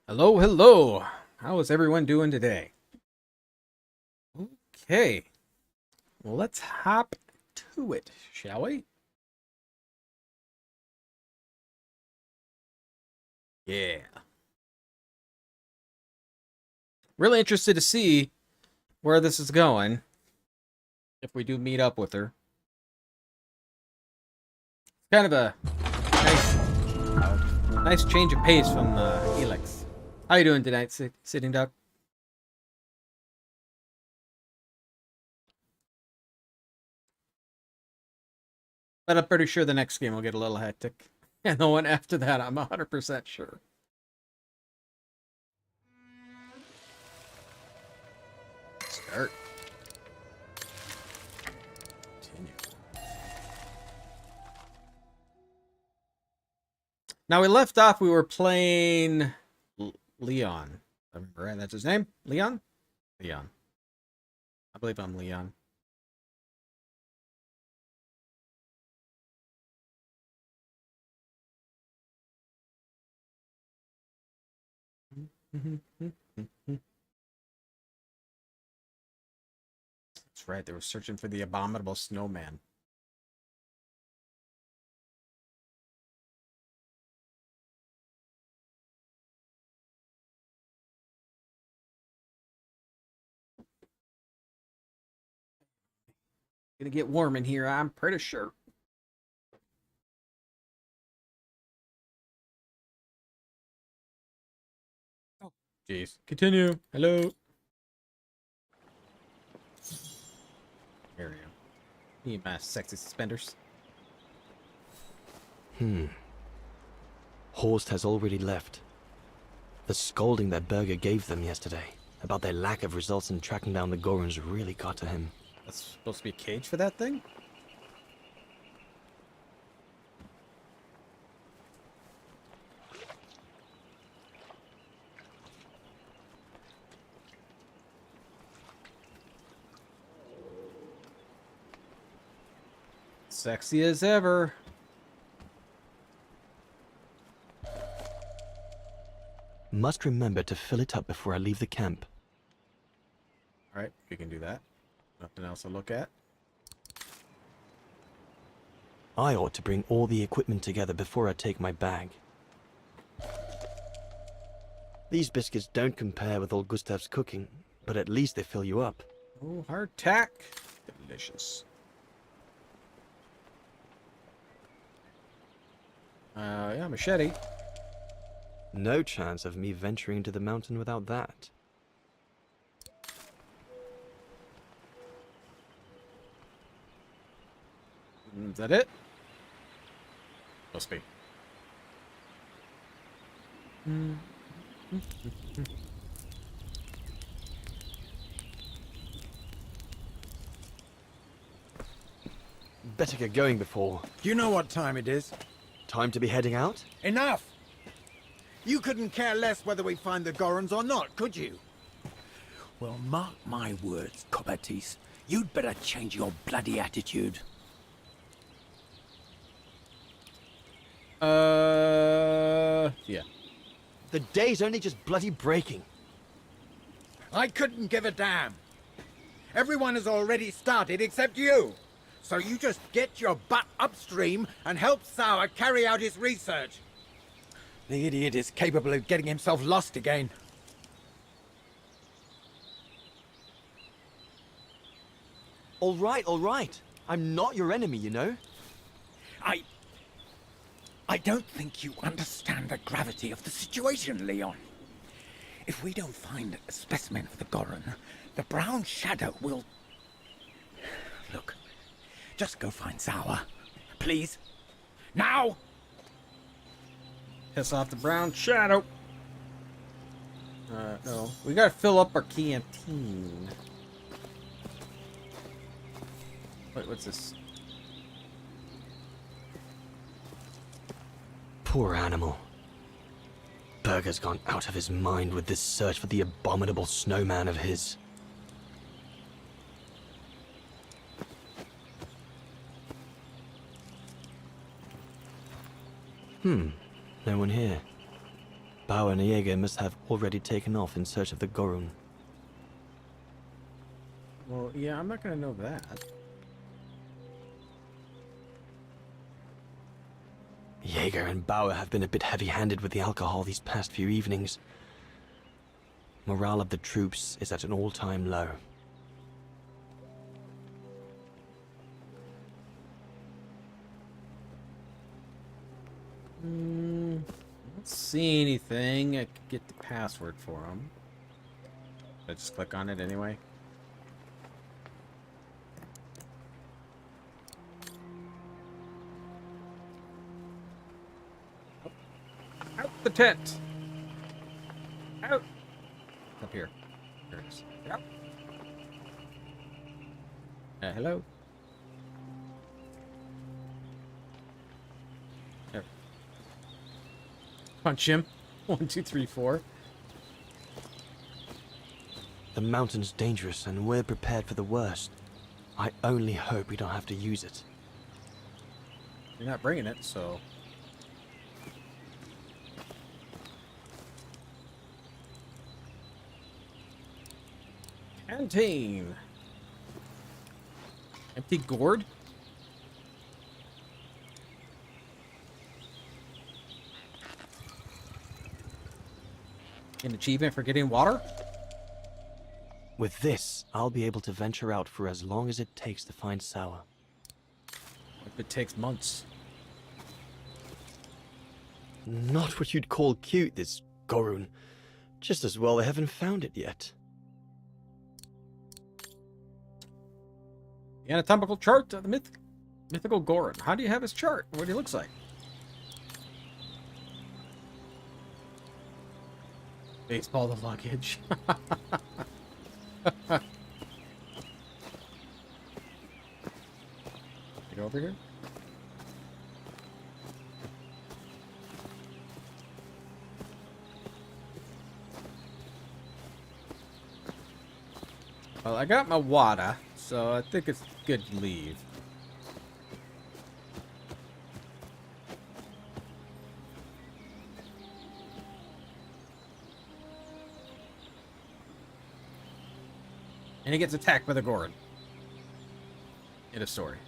Hello, hello. How is everyone doing today? Okay. Well, let's hop to it, shall we? Yeah. Really interested to see where this is going. If we do meet up with her. It's kind of a nice change of pace from Helix. How you doing tonight, Sitting Duck? But I'm pretty sure the next game will get a little hectic. And the one after that, I'm 100% sure. Start. Continue. Now we left off, we were playing Leon. I remember, right? That's his name? Leon? Leon. I believe I'm Leon. That's right, they were searching for the abominable snowman. Gonna get warm in here, I'm pretty sure. Oh, jeez. Continue. Hello. There we go. Need my sexy suspenders. Horst has already left. The scolding that Berger gave them yesterday about their lack of results in tracking down the Gorons really got to him. That's supposed to be a cage for that thing? Sexy as ever. Must remember to fill it up before I leave the camp. Alright, we can do that. Nothing else to look at. I ought to bring all the equipment together before I take my bag. These biscuits don't compare with old Gustav's cooking, but at least they fill you up. Oh, hardtack. Delicious. Yeah, machete. No chance of me venturing into the mountain without that. Is that it? Must be. Better get going before... You know what time it is? Time to be heading out? Enough! You couldn't care less whether we find the Gorons or not, could you? Well, mark my words, Copperteeth. You'd better change your bloody attitude. Yeah. The day's only just bloody breaking. I couldn't give a damn. Everyone has already started except you. So you just get your butt upstream and help Sauer carry out his research. The idiot is capable of getting himself lost again. All right. I'm not your enemy, you know? I don't think you understand the gravity of the situation, Leon. If we don't find a specimen of the Goron, the brown shadow will... Look, just go find Sauer. Please. Now! Piss off the brown shadow. No. We gotta fill up our canteen. Wait, what's this? Poor animal. Berger's gone out of his mind with this search for the abominable snowman of his. No one here. Bao and Jaeger must have already taken off in search of the Gorun. Well, yeah, I'm not gonna know that. Jaeger and Bauer have been a bit heavy-handed with the alcohol these past few evenings. Morale of the troops is at an all-time low. I don't see anything. I could get the password for them. I just click on it anyway. Out the tent! Out! Up here. There it is. Out! Hello? There. Punch him. 1, 2, 3, 4. The mountain's dangerous and we're prepared for the worst. I only hope we don't have to use it. You're not bringing it, so... Canteen. Empty gourd? An achievement for getting water? With this, I'll be able to venture out for as long as it takes to find Sour. If it takes months. Not what you'd call cute, this Gorun. Just as well they haven't found it yet. The anatomical chart of the mythical Goron. How do you have his chart? What he looks like? Baseball the luggage. Get over here. Well, I got my water, so I think it's good to leave. And he gets attacked by the Goron. In a story.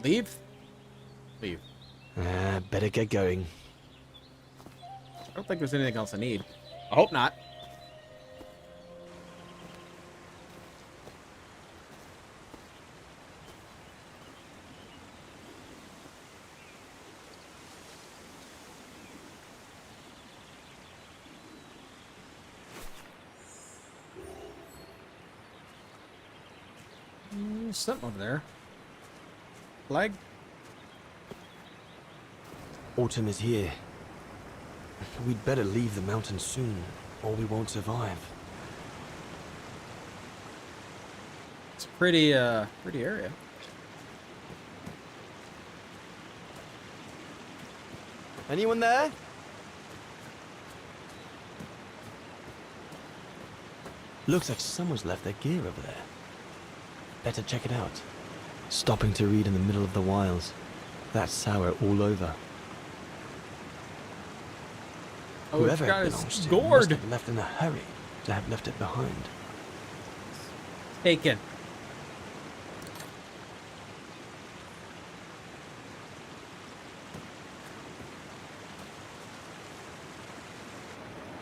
Leave? Leave. Better get going. I don't think there's anything else I need. I hope not. Something over there. Flag? Autumn is here. We'd better leave the mountain soon, or we won't survive. It's a pretty, pretty area. Anyone there? Looks like someone's left their gear over there. Better check it out. Stopping to read in the middle of the wilds. That's sour all over. Oh, Whoever it's got it his belongs to gourd. must have left in a hurry to have left it behind. Taken.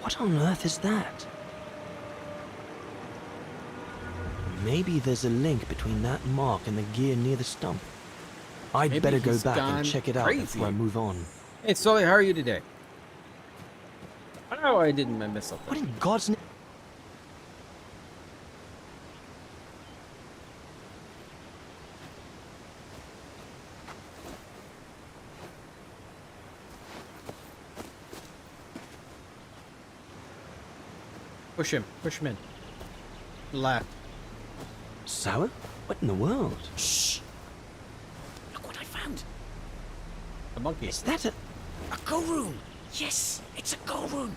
What on earth is that? Maybe there's a link between that mark and the gear near the stump. I'd Maybe better go he's back gone and check it out crazy. before I move on. Hey, Sully, how are you today? Oh, I didn't miss something. What in God's name? Push him in. Left. Sour? What in the world? Shh! Look what I found. The monkey. Is that a... A Gorun! Yes, it's a Gorun!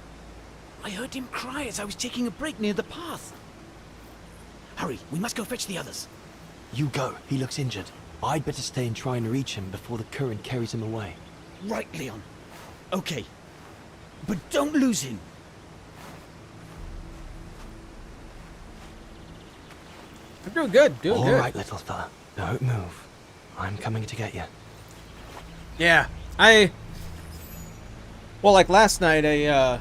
I heard him cry as I was taking a break near the path. Hurry, we must go fetch the others. You go. He looks injured. I'd better stay and try and reach him before the current carries him away. Right, Leon. Okay. But don't lose him. I'm doing good, doing All good. right, little fella. Don't move. I'm coming to get you. Yeah, well, like last night, I've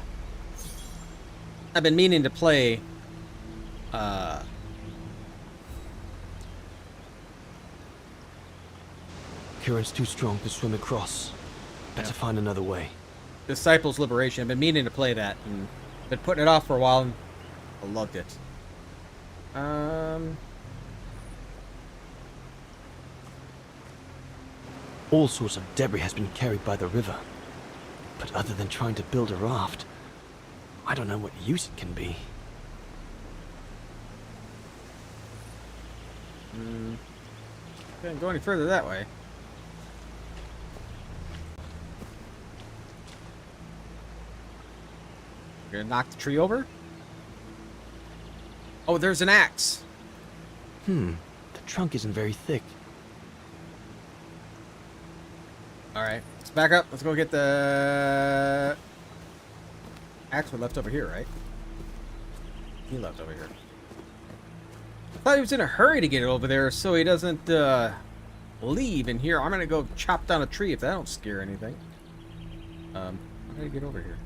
been meaning to play, Current's too strong to swim across. Better find another way. Disciples Liberation. I've been meaning to play that, and been putting it off for a while, and I loved it. All sorts of debris has been carried by the river. But other than trying to build a raft, I don't know what use it can be. Can't go any further that way. You're gonna knock the tree over? Oh, there's an axe. The trunk isn't very thick. Alright, let's back up. Let's go get the axe we left over here, right? He left over here. I thought he was in a hurry to get it over there so he doesn't leave in here. I'm gonna go chop down a tree if that don't scare anything. How do I get over here?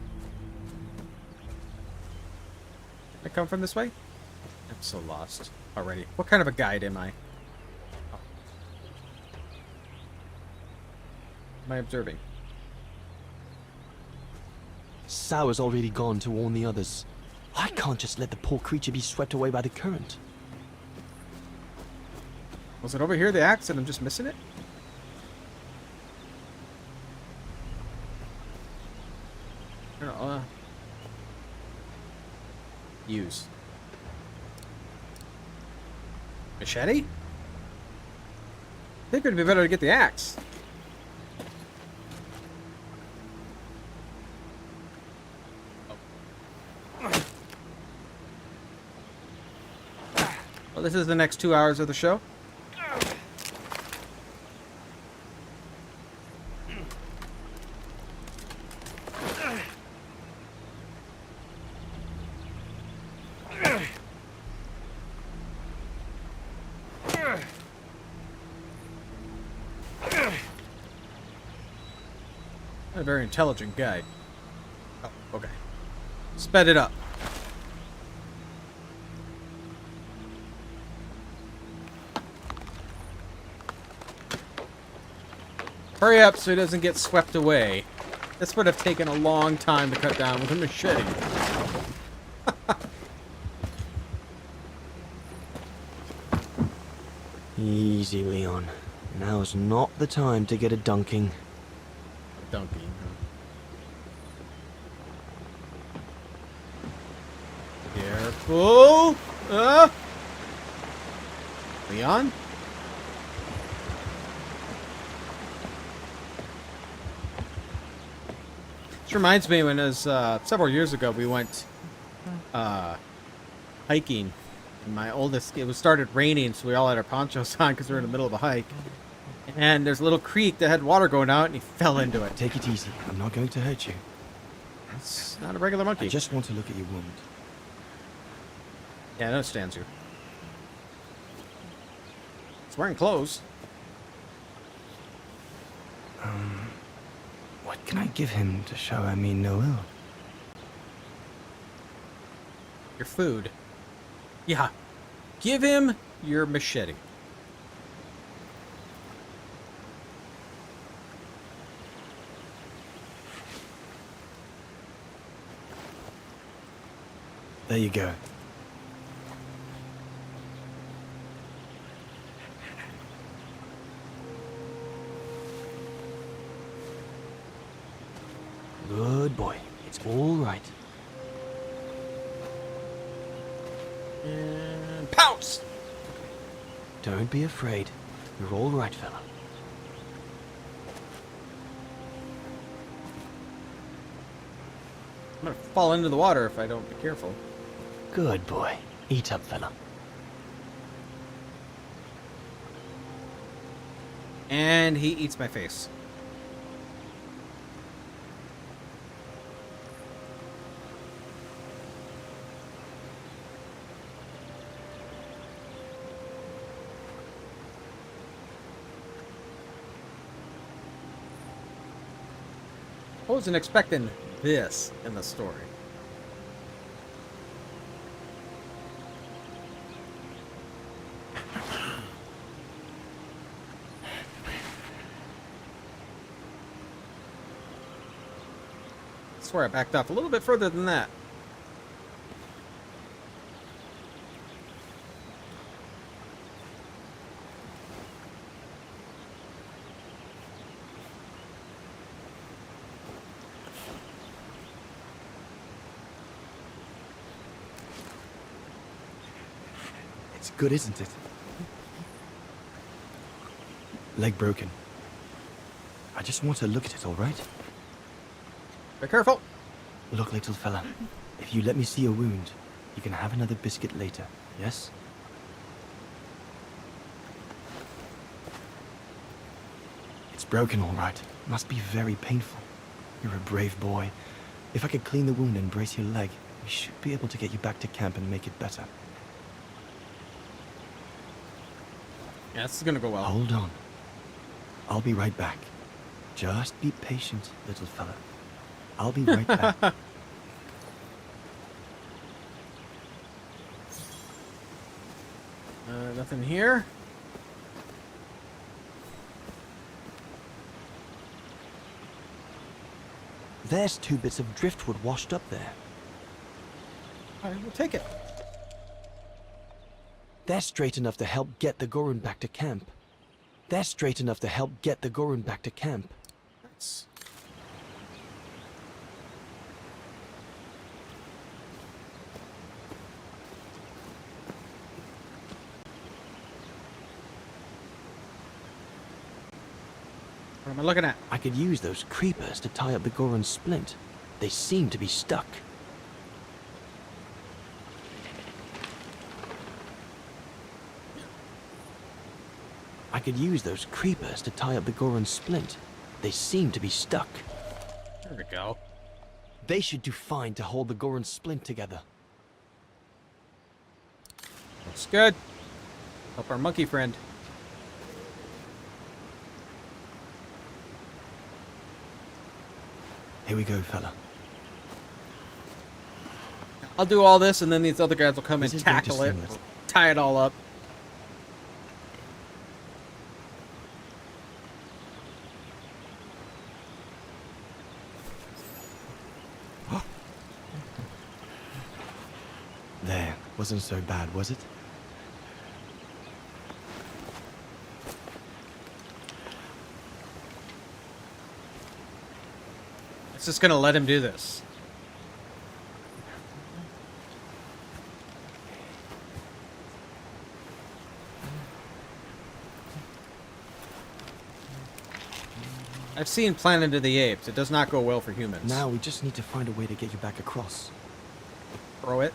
Did I come from this way? I'm so lost already. What kind of a guide am I? Oh. Am I observing? Sour's already gone to warn the others. I can't just let the poor creature be swept away by the current. Was it over here, the axe, and I'm just missing it? I don't know, use. Machete? I think it'd be better to get the axe. Well, this is the next 2 hours of the show. A very intelligent guy. Oh, okay. Sped it up. Hurry up so he doesn't get swept away. This would have taken a long time to cut down with a machete. Easy, Leon. Now's not the time to get a dunking. Donkey. Careful. Leon? This reminds me when it was several years ago we went hiking. And my oldest, it was started raining, so we all had our ponchos on because we were in the middle of a hike. And there's a little creek that had water going out, and he fell into it. Take it easy. I'm not going to hurt you. It's not a regular monkey. I just want to look at your wound. Yeah, no, it stands you. It's wearing clothes. What can I give him to show I mean no ill? Your food. Yeah. Give him your machete. There you go. Good boy. It's all right. And pounce! Don't be afraid. You're all right, fella. I'm gonna fall into the water if I don't be careful. Good boy. Eat up, fella. And he eats my face. I wasn't expecting this in the story. I swear I backed off a little bit further than that. It's good, isn't it? Leg broken. I just want to look at it, all right? Be careful. Look, little fella. If you let me see your wound, you can have another biscuit later, yes? It's broken, all right. Must be very painful. You're a brave boy. If I could clean the wound and brace your leg, we should be able to get you back to camp and make it better. Yeah, this is gonna go well. Hold on. I'll be right back. Just be patient, little fella. I'll be right back. Nothing here. There's 2 bits of driftwood washed up there. All right, we'll take it. They're straight enough to help get the Gorun back to camp. They're straight enough to help get the Gorun back to camp. Nice. What am I looking at? I could use those creepers to tie up the Gorun's splint. They seem to be stuck. I could use those creepers to tie up the Gorun's splint. They seem to be stuck. There we go. They should do fine to hold the Gorun's splint together. Looks good. Help our monkey friend. Here we go, fella. I'll do all this, and then these other guys will come This and is going to tackle it, seamless. tie it all up. There, wasn't so bad, was it? It's just gonna let him do this. I've seen Planet of the Apes. It does not go well for humans. Now we just need to find a way to get you back across. Throw it.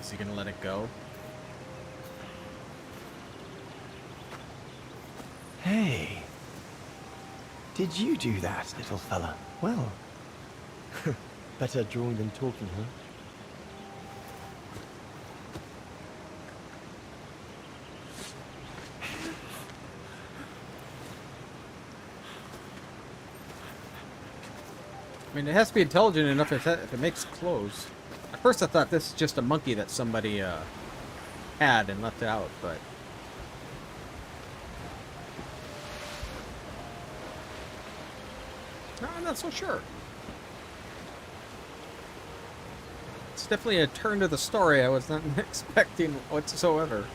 Is he gonna let it go? Hey. Did you do that, little fella? Well. Better drawing than talking, huh? I mean, it has to be intelligent enough if it makes clothes. At first I thought this is just a monkey that somebody had and left out, but... No, I'm not so sure. It's definitely a turn to the story I was not expecting whatsoever.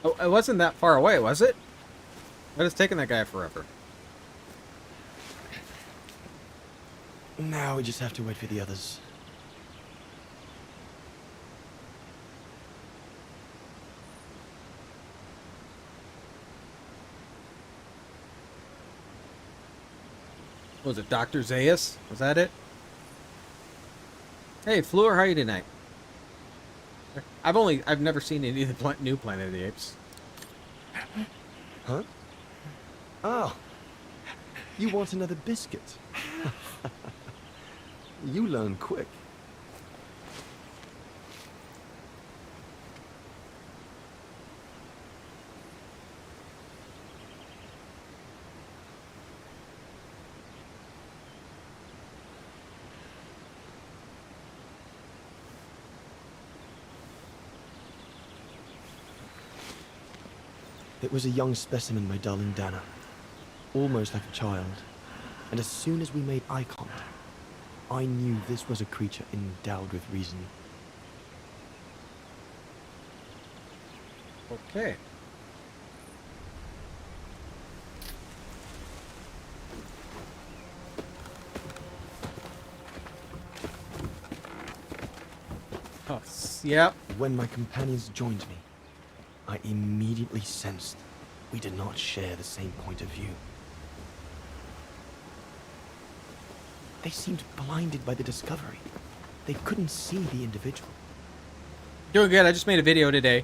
Oh, it wasn't that far away, was it? That is taking that guy forever. Now we just have to wait for the others. Was it Dr. Zaius? Was that it? Hey, Fleur, how are you tonight? I've never seen any of the new Planet of the Apes. Huh? Oh. You want another biscuit? You learn quick. It was a young specimen, my darling Dana. Almost like a child. And as soon as we made eye contact, I knew this was a creature endowed with reason. Okay. Oh, yep. When my companions joined me, I immediately sensed we did not share the same point of view. They seemed blinded by the discovery. They couldn't see the individual. Doing good. I just made a video today.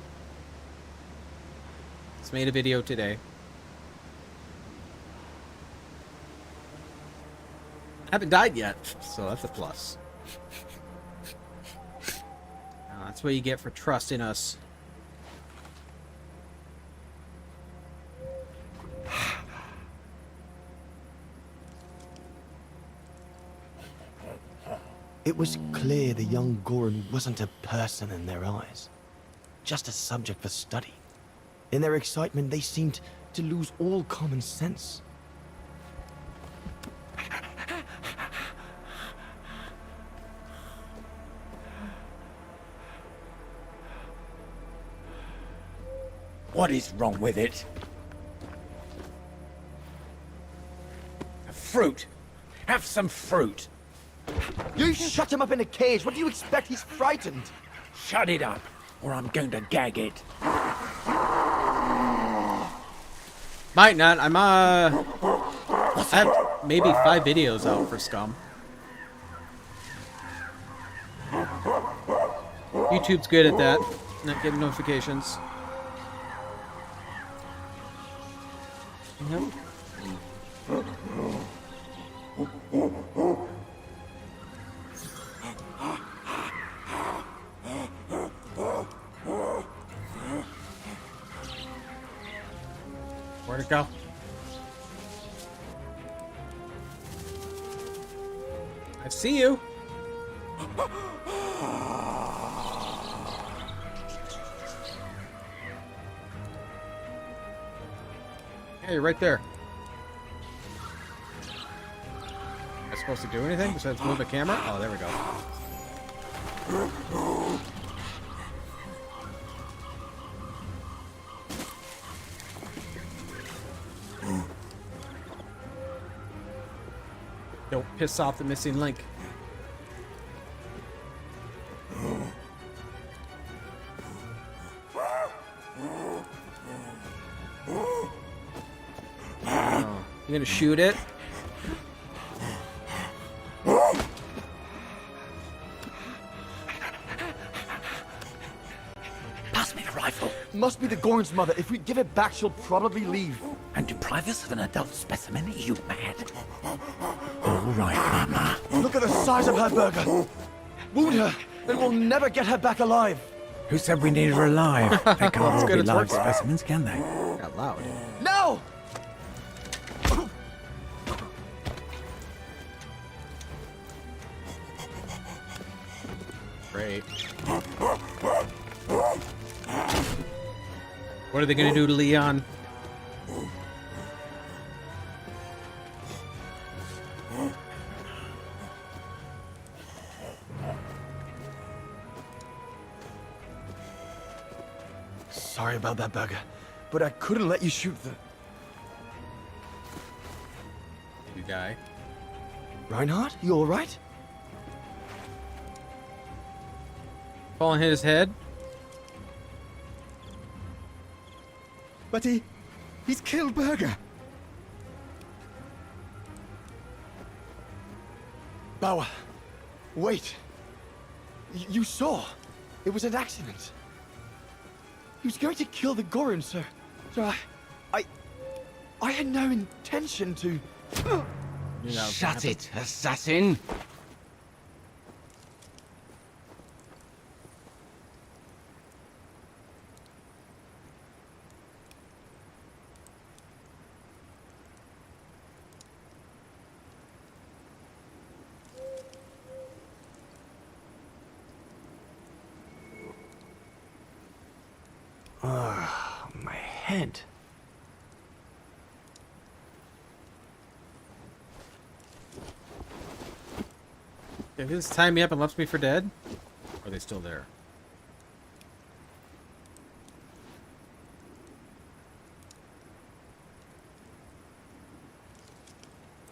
I haven't died yet, so that's a plus. That's what you get for trusting us. It was clear the young Goran wasn't a person in their eyes, just a subject for study. In their excitement, they seemed to lose all common sense. What is wrong with it? Fruit. Have some fruit. You shut him up in a cage. What do you expect? He's frightened. Shut it up, or I'm going to gag it. Might not. I have maybe 5 videos out for Scum. YouTube's good at that. Not getting notifications. Yep. Where'd it go? I see you. Yeah, you're right there. Am I supposed to do anything besides move the camera? Oh, there we go. Don't piss off the missing link. Oh, you gonna shoot it? Pass me the rifle. Must be the Goran's mother. If we give it back, she'll probably leave. And deprive us of an adult specimen? Are you mad? All right, Mama. Look at the size of her burger. Wound her, and we'll never get her back alive. Who said we need her alive? They can't all good be it's live working. specimens, can they? Got loud. No! Great. What are they gonna do to Leon? Sorry about that, Burger, but I couldn't let you shoot the... You guy. Reinhardt, you alright? Fallen hit his head. But he's killed Burger. Bauer, wait. You saw. It was an accident. He was going to kill the Gorin, sir. So I had no intention to... You know, Shut it, assassin! My head. Did he just tie me up and left me for dead? Or are they still there?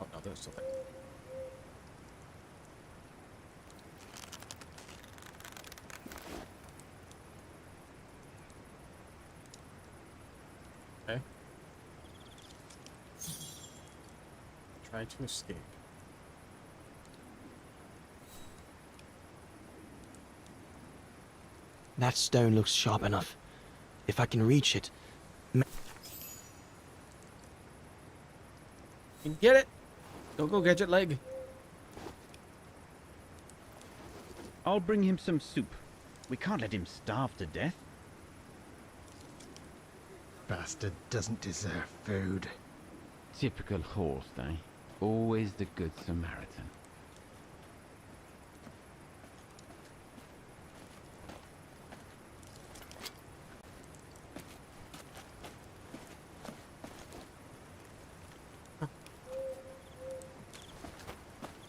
Oh no, they're still there. Okay. Try to escape. That stone looks sharp enough. If I can reach it... You can get it! Go, gadget leg. I'll bring him some soup. We can't let him starve to death. Bastard doesn't deserve food. Typical horse, eh? Always the good Samaritan.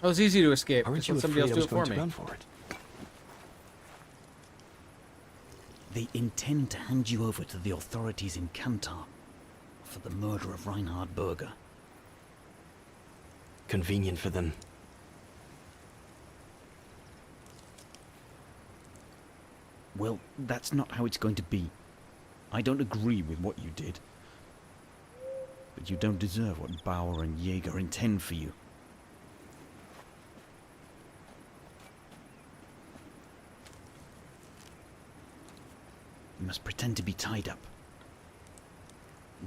It was easy to escape. Aren't Just you let somebody afraid else I do was it going for to me. run for it? They intend to hand you over to the authorities in Kantar for the murder of Reinhard Berger. Convenient for them. Well, that's not how it's going to be. I don't agree with what you did. But you don't deserve what Bauer and Jaeger intend for you. You must pretend to be tied up.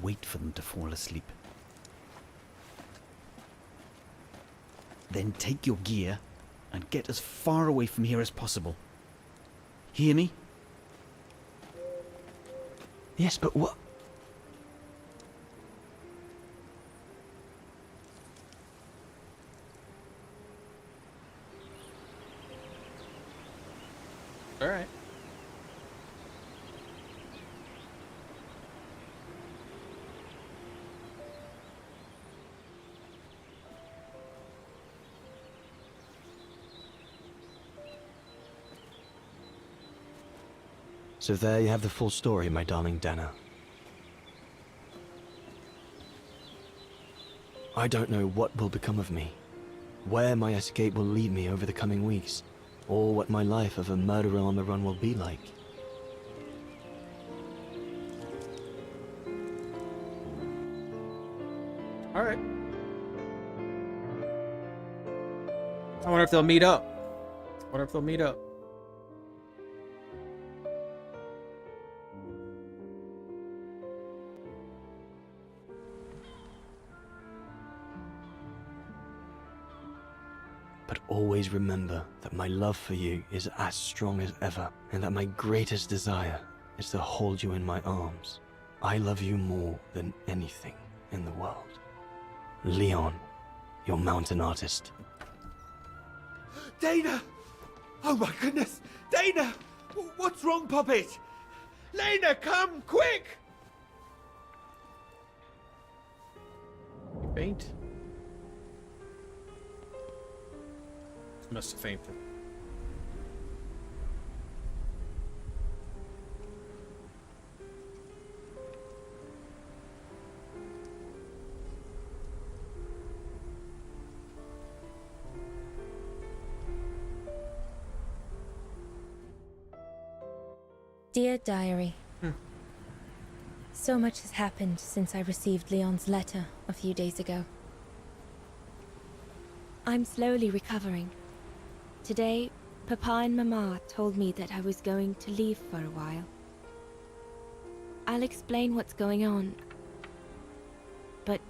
Wait for them to fall asleep. Then take your gear and get as far away from here as possible. Hear me? Yes, but what... Alright. So there you have the full story, my darling Dana. I don't know what will become of me, where my escape will lead me over the coming weeks, or what my life of a murderer on the run will be like. Alright. I wonder if they'll meet up. But always remember that my love for you is as strong as ever, and that my greatest desire is to hold you in my arms. I love you more than anything in the world. Leon, your mountain artist. Dana! Oh my goodness! Dana! What's wrong, Puppet? Lena, come, quick! Faint. Must have fainted. Dear Diary, so much has happened since I received Leon's letter a few days ago. I'm slowly recovering. Today, Papa and Mama told me that I was going to leave for a while. I'll explain what's going on, but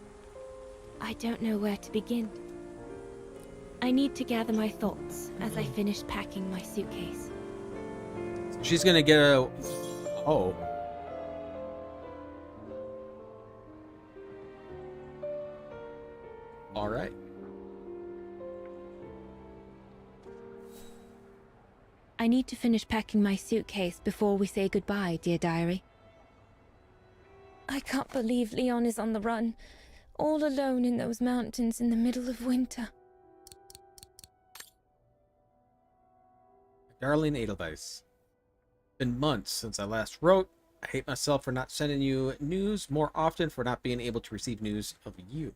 I don't know where to begin. I need to gather my thoughts as I finish packing my suitcase. She's gonna get a... Oh. Alright. I need to finish packing my suitcase before we say goodbye, dear diary. I can't believe Leon is on the run, all alone in those mountains in the middle of winter. Darling Edelweiss. Been months since I last wrote. I hate myself for not sending you news more often, for not being able to receive news of you.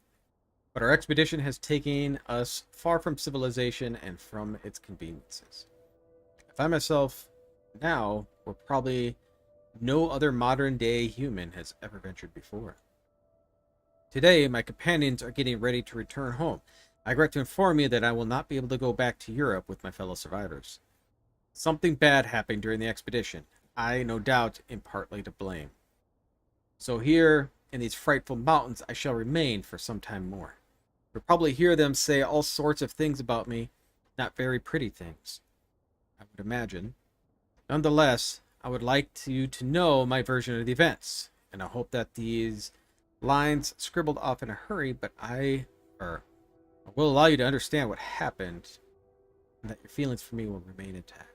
But our expedition has taken us far from civilization and from its conveniences. I find myself now where probably no other modern day human has ever ventured before. Today, my companions are getting ready to return home. I regret to inform you that I will not be able to go back to Europe with my fellow survivors. Something bad happened during the expedition. I, no doubt, am partly to blame. So here, in these frightful mountains, I shall remain for some time more. You'll probably hear them say all sorts of things about me, not very pretty things, I would imagine. Nonetheless, I would like you to know my version of the events, and I hope that these lines scribbled off in a hurry, but I will allow you to understand what happened, and that your feelings for me will remain intact.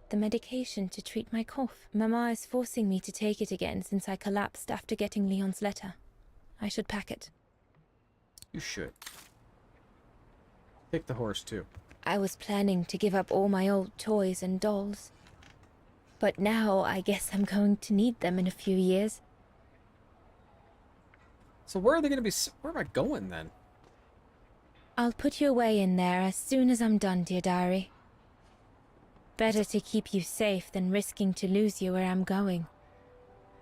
The medication to treat my cough. Mama is forcing me to take it again since I collapsed after getting Leon's letter. I should pack it. You should. Take the horse, too. I was planning to give up all my old toys and dolls. But now I guess I'm going to need them in a few years. So where are they going to be? Where am I going, then? I'll put you away in there as soon as I'm done, dear diary. Better to keep you safe than risking to lose you where I'm going.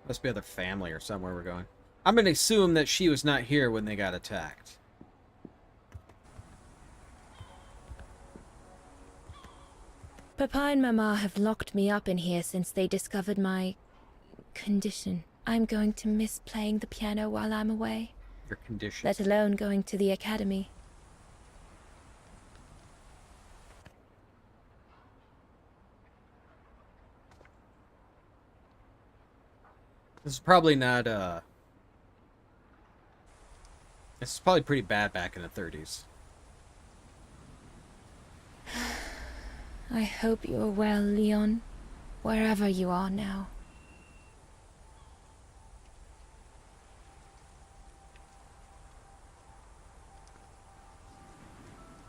Must be other family or somewhere we're going. I'm going to assume that she was not here when they got attacked. Papa and Mama have locked me up in here since they discovered my condition. I'm going to miss playing the piano while I'm away. Your condition. Let alone going to the academy. This is probably not, This is probably pretty bad back in the 30s. I hope you are well, Leon, wherever you are now.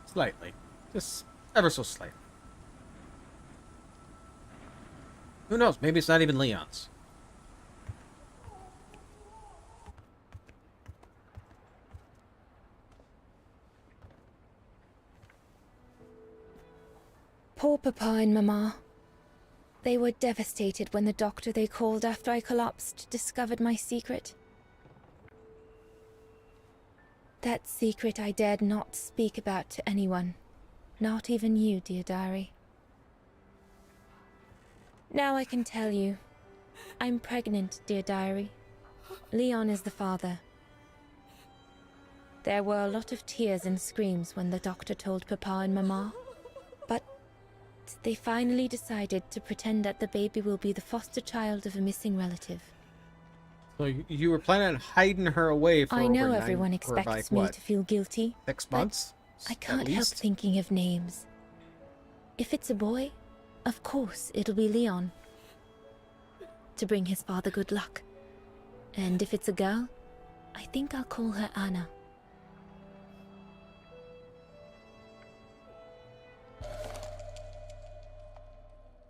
Slightly. Just ever so slightly. Who knows? Maybe it's not even Leon's. Poor Papa and Mama. They were devastated when the doctor they called after I collapsed discovered my secret. That secret I dared not speak about to anyone. Not even you, dear diary. Now I can tell you. I'm pregnant, dear diary. Leon is the father. There were a lot of tears and screams when the doctor told Papa and Mama. But they finally decided to pretend that the baby will be the foster child of a missing relative. So you were planning on hiding her away for I over know 9 everyone or expects like, me what, to feel guilty. 6 but months? I At can't help least? thinking of names. If it's a boy, of course it'll be Leon. To bring his father good luck. And if it's a girl, I think I'll call her Anna.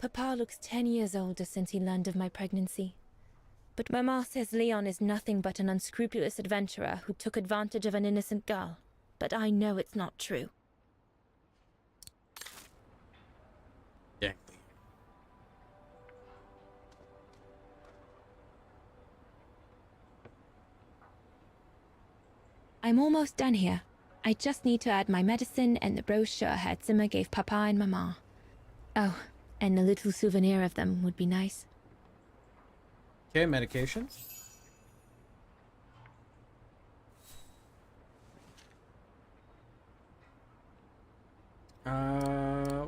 Papa looks 10 years older since he learned of my pregnancy. But Mama says Leon is nothing but an unscrupulous adventurer who took advantage of an innocent girl. But I know it's not true. Yeah. I'm almost done here. I just need to add my medicine and the brochure Herr Zimmer gave Papa and Mama. Oh, and a little souvenir of them would be nice. Okay, medication.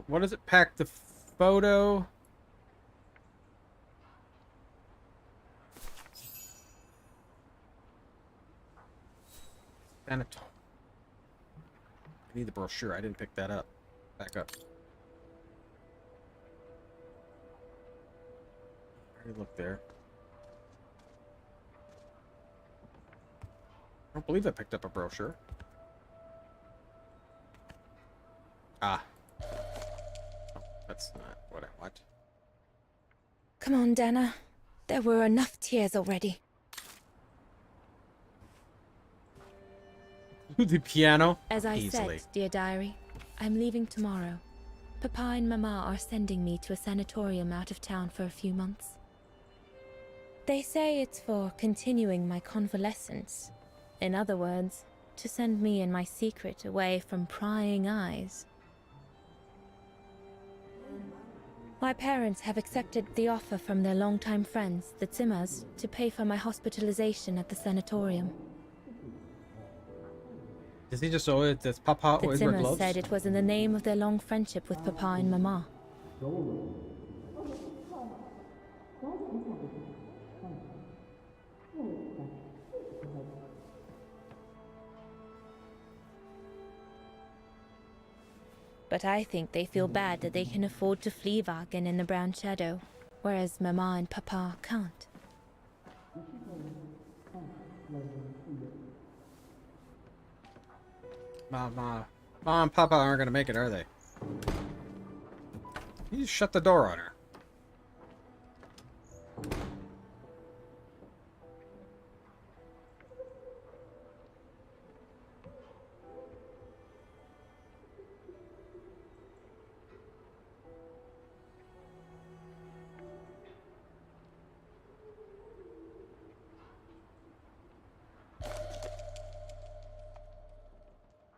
What does it pack? The photo. I need the brochure. I didn't pick that up. Back up. I already looked there. I don't believe I picked up a brochure. Ah. Oh, that's not what I want. Come on, Dana. There were enough tears already. The piano? As I Easily. said, dear diary, I'm leaving tomorrow. Papa and Mama are sending me to a sanatorium out of town for a few months. They say it's for continuing my convalescence. In other words, to send me and my secret away from prying eyes. My parents have accepted the offer from their longtime friends, the Zimmers, to pay for my hospitalization at the sanatorium. Does he just owe it? Does Papa The always wear Zimmers gloves? said it was in the name of their long friendship with Papa and Mama. But I think they feel bad that they can afford to flee Vaghen in the Brown Shadow, whereas Mama and Papa can't. Mom and Papa aren't gonna make it, are they? You just shut the door on her.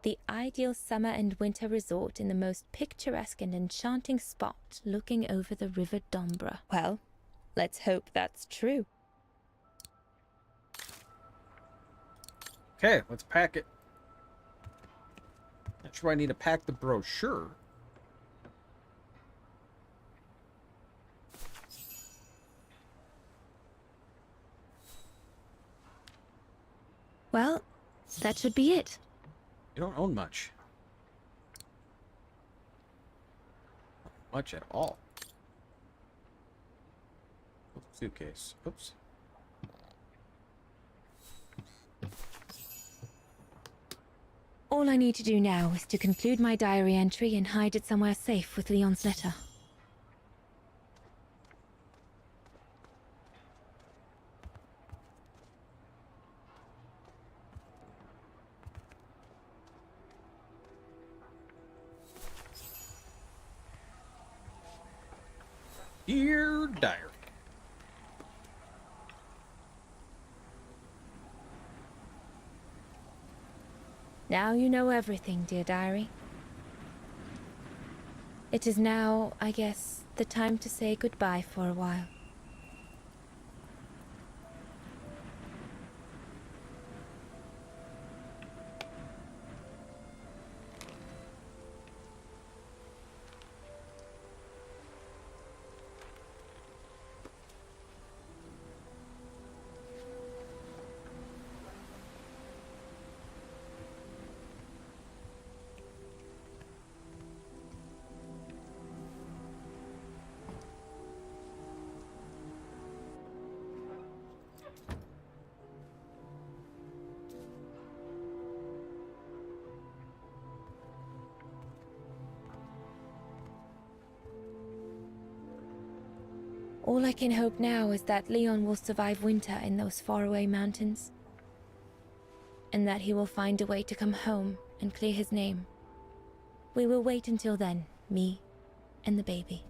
The ideal summer and winter resort in the most picturesque and enchanting spot looking over the River Dombra. Well, let's hope that's true. Okay, let's pack it. Not sure I need to pack the brochure. Well, that should be it. You don't own much. Not much at all. Suitcase. Oops. All I need to do now is to conclude my diary entry and hide it somewhere safe with Leon's letter. Dear diary. Now you know everything, dear diary. It is now, I guess, the time to say goodbye for a while. All I can hope now is that Leon will survive winter in those faraway mountains, and that he will find a way to come home and clear his name. We will wait until then, me and the baby.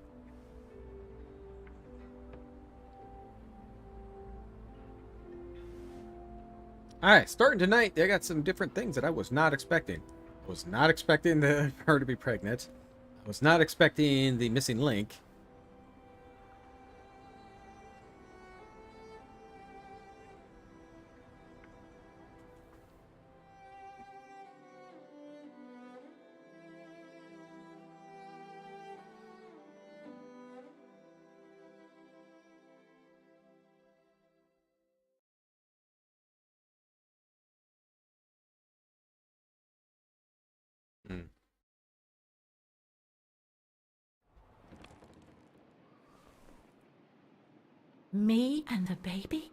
Alright, starting tonight, they got some different things that I was not expecting. I was not expecting her to be pregnant. I was not expecting the missing link. Me and the baby?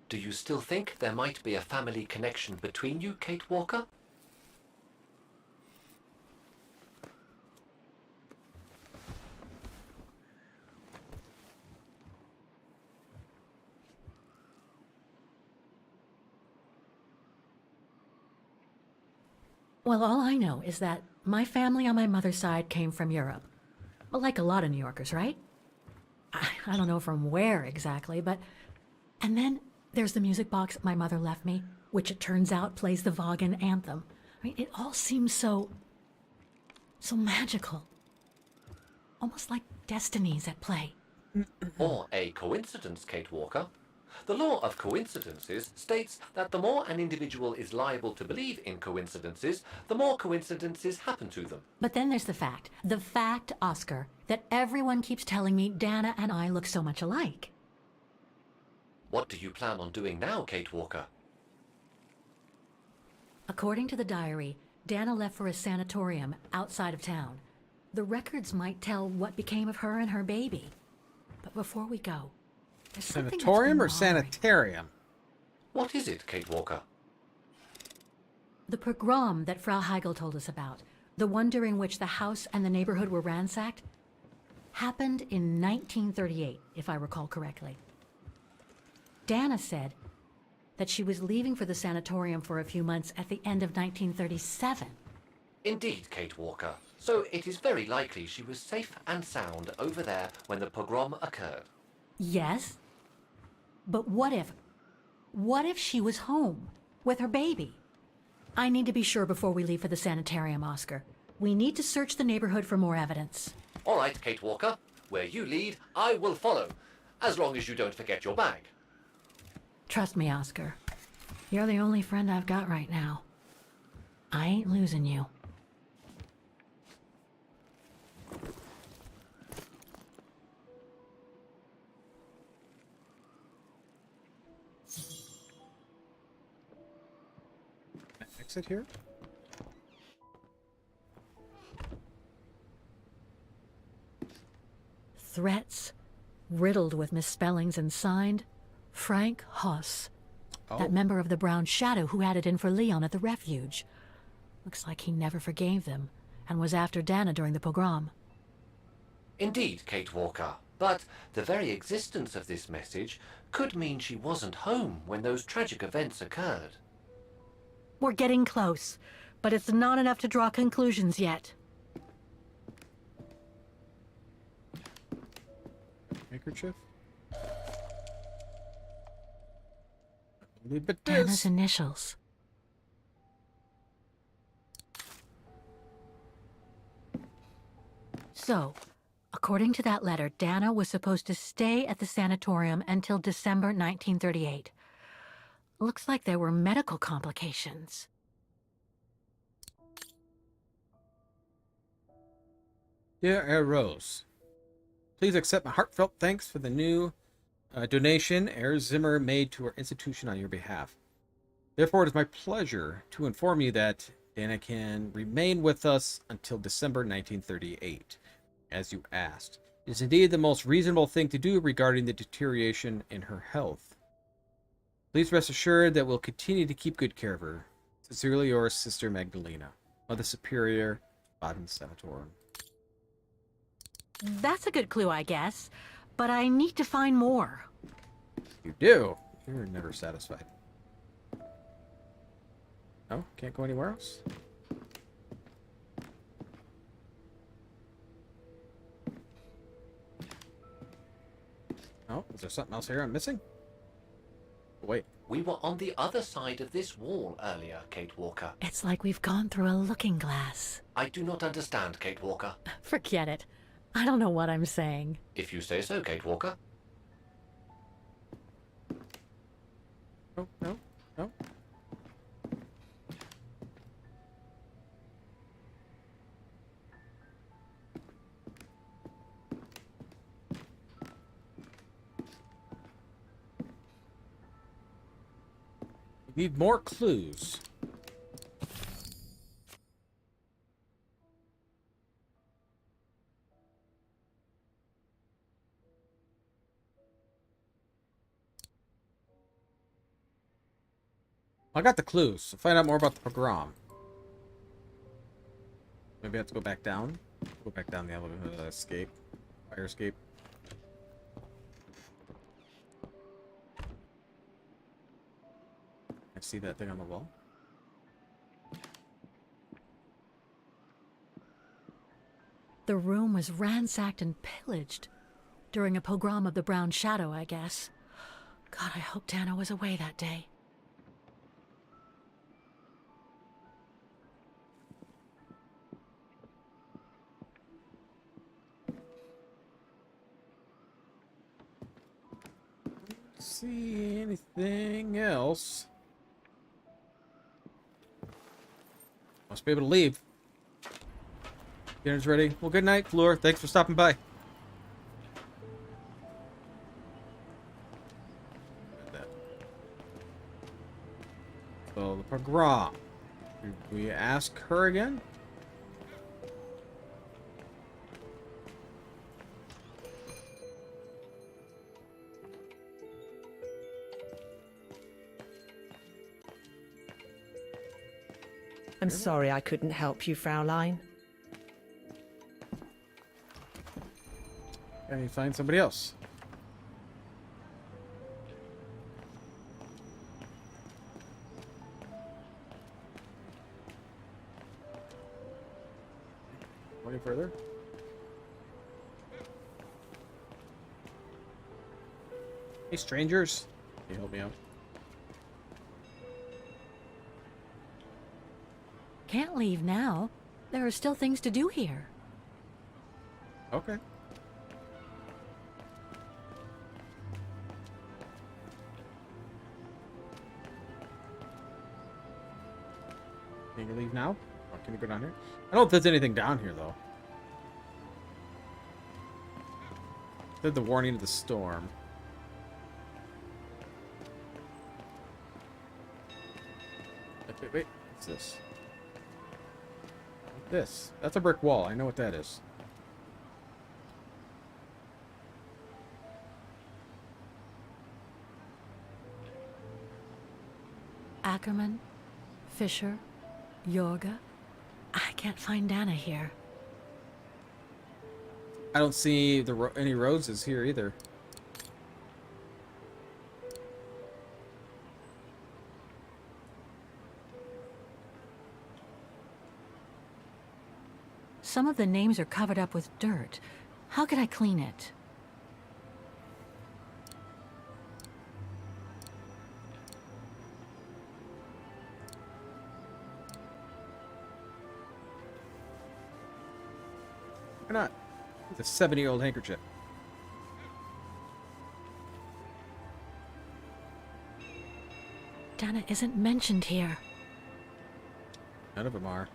Do you still think there might be a family connection between you, Kate Walker? Well, all I know is that my family on my mother's side came from Europe. Well, like a lot of New Yorkers, right? I don't know from where exactly, but... And then there's the music box my mother left me, which it turns out plays the Vaghen anthem. I mean, it all seems so magical. Almost like destinies at play. Or a coincidence, Kate Walker. The law of coincidences states that the more an individual is liable to believe in coincidences, the more coincidences happen to them. But then there's the fact, Oscar, that everyone keeps telling me Dana and I look so much alike. What do you plan on doing now, Kate Walker? According to the diary, Dana left for a sanatorium outside of town. The records might tell what became of her and her baby. But before we go, there's something that's Sanatorium been or bothering- sanitarium? What is it, Kate Walker? The pogrom that Frau Heigl told us about, the one during which the house and the neighborhood were ransacked, happened in 1938, if I recall correctly. Dana said that she was leaving for the sanatorium for a few months at the end of 1937. Indeed, Kate Walker. So it is very likely she was safe and sound over there when the pogrom occurred. Yes, but what if she was home with her baby? I need to be sure before we leave for the sanitarium, Oscar. We need to search the neighborhood for more evidence. All right, Kate Walker. Where you lead, I will follow. As long as you don't forget your bag. Trust me, Oscar. You're the only friend I've got right now. I ain't losing you. Exit here? Threats, riddled with misspellings and signed Frank Hoss, that member of the Brown Shadow who had it in for Leon at the refuge. Looks like he never forgave them and was after Dana during the pogrom. Indeed, Kate Walker. But the very existence of this message could mean she wasn't home when those tragic events occurred. We're getting close, but it's not enough to draw conclusions yet. Handkerchief? But Dana's initials. So, according to that letter, Dana was supposed to stay at the sanatorium until December 1938. Looks like there were medical complications. Dear Roze, please accept my heartfelt thanks for the new donation Herr Zimmer made to our institution on your behalf. Therefore, it is my pleasure to inform you that Dana can remain with us until December 1938, as you asked. It is indeed the most reasonable thing to do regarding the deterioration in her health. Please rest assured that we'll continue to keep good care of her. Sincerely yours, Sister Magdalena, Mother Superior, Baden Sanatorum. That's a good clue, I guess. but I need to find more. You do. You're never satisfied. No? Can't go anywhere else? Oh, is there something else here I'm missing? Wait. We were on the other side of this wall earlier, Kate Walker. It's like we've gone through a looking glass. I do not understand, Kate Walker. Forget it. I don't know what I'm saying. If you say so, Kate Walker. No, no, no. We need more clues. I got the clues. So find out more about the pogrom. Maybe I have to go back down. Go back down the elevator. Escape. Fire escape. I see that thing on the wall. The room was ransacked and pillaged during a pogrom of the Brown Shadow, I guess. God, I hope Dana was away that day. See anything else? Must be able to leave. Dinner's ready. Well, good night, Fleur. Thanks for stopping by. So, the pogrom. Did we ask her again? I'm sorry I couldn't help you, Fraulein. I need to find somebody else. Any further? Hey, strangers. Can you help me out? Can't leave now. There are still things to do here. Okay. Can you leave now? Or can you go down here? I don't know if there's anything down here, though. Said the warning of the storm. Wait. What's this? This. That's a brick wall. I know what that is. Ackerman, Fisher, Yorga. I can't find Dana here. I don't see any roses here either. Some of the names are covered up with dirt. How could I clean it? Why not? It's a 70-year-old handkerchief. Dana isn't mentioned here. None of them are.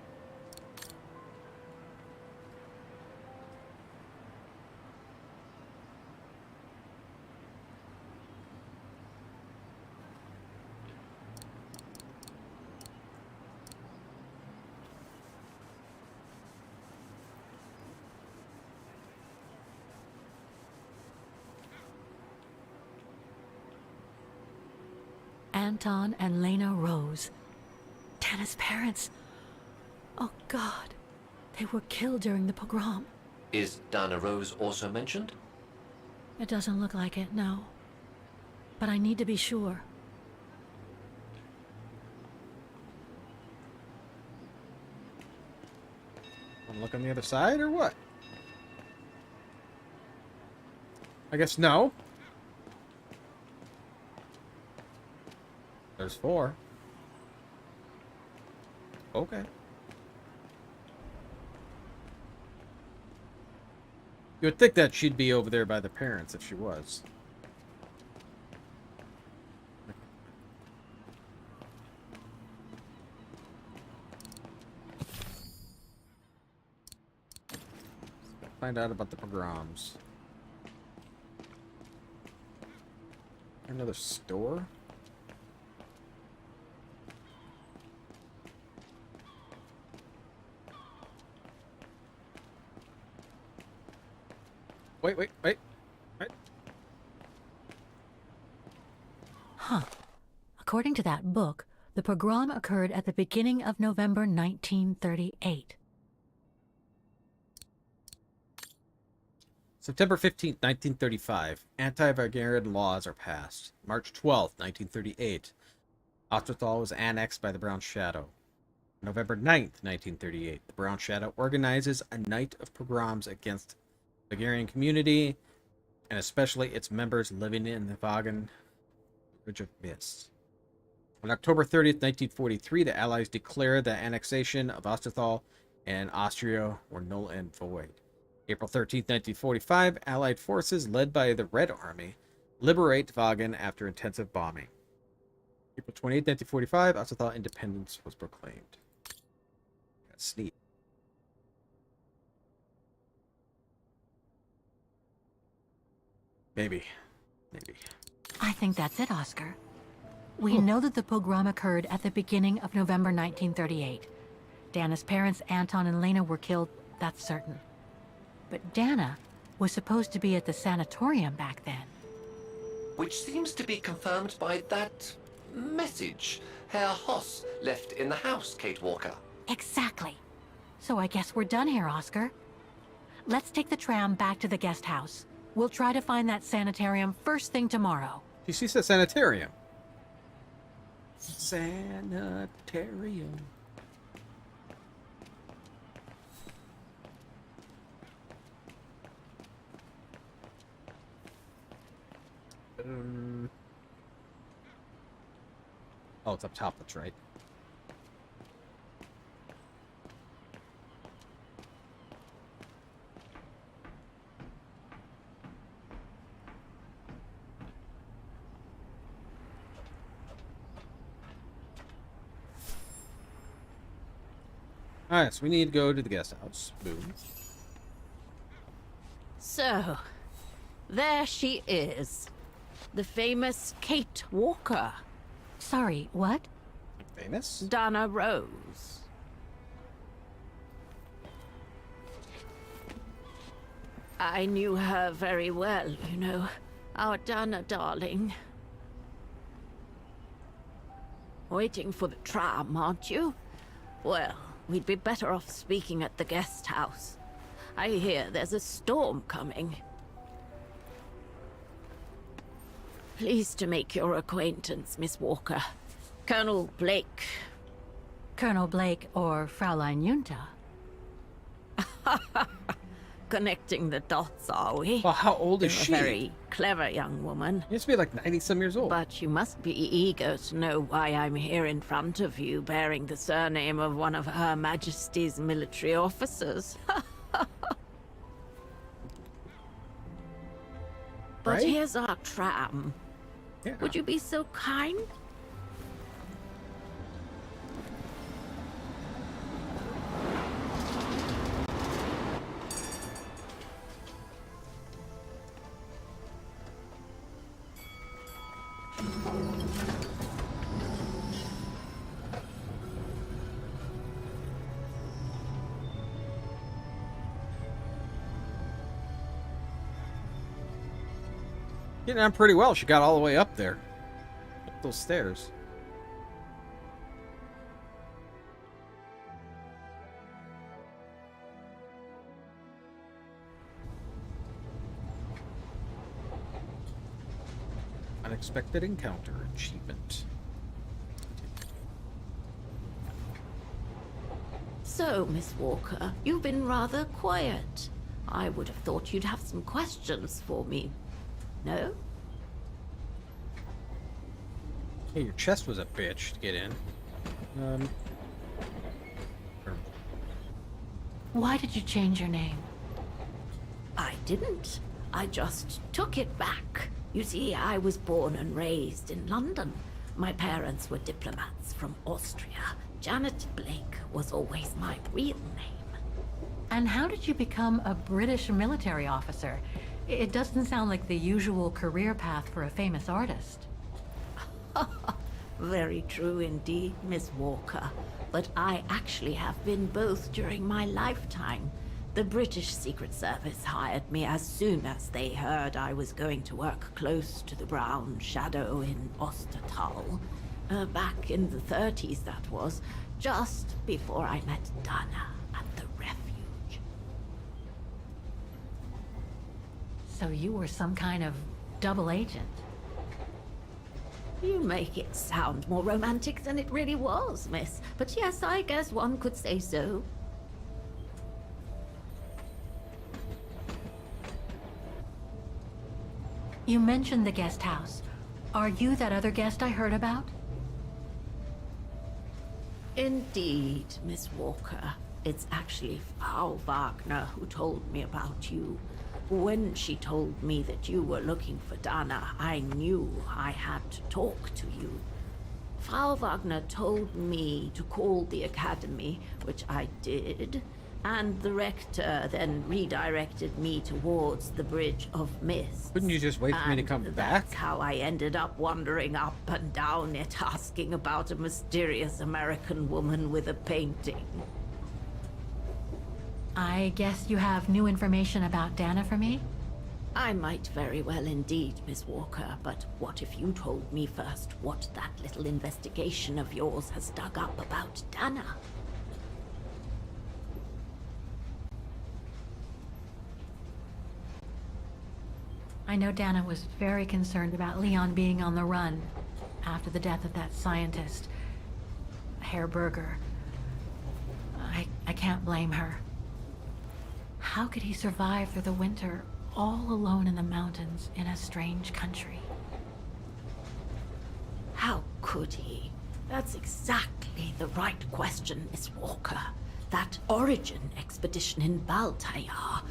Anton and Lena Roze. Dana's parents. Oh God. They were killed during the pogrom. Is Dana Rose also mentioned? It doesn't look like it, no. But I need to be sure. Want to look on the other side, or what? I guess no. There's 4. Okay. You would think that she'd be over there by the parents if she was. Find out about the pogroms. Another store? Wait. Huh. According to that book, the pogrom occurred at the beginning of November 1938. September 15th, 1935. Anti-Vaghen laws are passed. March 12th, 1938. Osterthal was annexed by the Brown Shadow. November 9th, 1938. The Brown Shadow organizes a night of pogroms against the Bulgarian community, and especially its members living in the Vaghen Ridge of Mist. On October 30th, 1943, the Allies declared the annexation of Osterthal and Austria were null and void. April 13th, 1945, Allied forces led by the Red Army liberate Vaghen after intensive bombing. April 28th, 1945, Osterthal independence was proclaimed. That's neat. Maybe. I think that's it, Oscar. We know that the pogrom occurred at the beginning of November 1938. Dana's parents, Anton and Lena, were killed, that's certain. But Dana was supposed to be at the sanatorium back then. Which seems to be confirmed by that message Herr Hoss left in the house, Kate Walker. Exactly. So I guess we're done here, Oscar. Let's take the tram back to the guest house. We'll try to find that sanitarium first thing tomorrow. She said sanitarium. Sanitarium. Oh, it's up top, that's right. Alright, so we need to go to the guest house. Boom. So, there she is. The famous Kate Walker. Sorry, what? Famous? Dana Roze. I knew her very well, you know. Our Dana darling. Waiting for the tram, aren't you? Well, we'd be better off speaking at the guest house. I hear there's a storm coming. Pleased to make your acquaintance, Miss Walker. Colonel Blake. Colonel Blake or Fraulein Junta? Connecting the dots, are we? Well, how old is You're she? A very clever young woman. She must be like 90-some years old. But you must be eager to know why I'm here in front of you, bearing the surname of one of Her Majesty's military officers. But Right? here's our tram. Yeah. Would you be so kind? Getting on pretty well. She got all the way up there. Up those stairs. Unexpected encounter achievement. So, Miss Walker, you've been rather quiet. I would have thought you'd have some questions for me. No? Hey, your chest was a bitch to get in. Why did you change your name? I didn't. I just took it back. You see, I was born and raised in London. My parents were diplomats from Austria. Janet Blake was always my real name. And how did you become a British military officer? It doesn't sound like the usual career path for a famous artist. Very true indeed, Miss Walker. But I actually have been both during my lifetime. The British Secret Service hired me as soon as they heard I was going to work close to the Brown Shadow in Ostertal. Back in the 30s, that was, just before I met Dana at the refuge. So you were some kind of double agent? You make it sound more romantic than it really was, miss. But yes, I guess one could say so. You mentioned the guest house. Are you that other guest I heard about? Indeed, Miss Walker. It's actually Frau Wagner who told me about you. When she told me that you were looking for Dana, I knew I had to talk to you. Frau Wagner told me to call the academy, which I did, and the rector then redirected me towards the Bridge of Mist. Couldn't you just wait for me to come back? That's how I ended up wandering up and down it, asking about a mysterious American woman with a painting. I guess you have new information about Dana for me? I might very well indeed, Miss Walker, but what if you told me first what that little investigation of yours has dug up about Dana? I know Dana was very concerned about Leon being on the run after the death of that scientist, Herr Berger. I can't blame her. How could he survive through the winter, all alone in the mountains in a strange country? How could he? That's exactly the right question, Miss Walker. That origin expedition in Baltayar,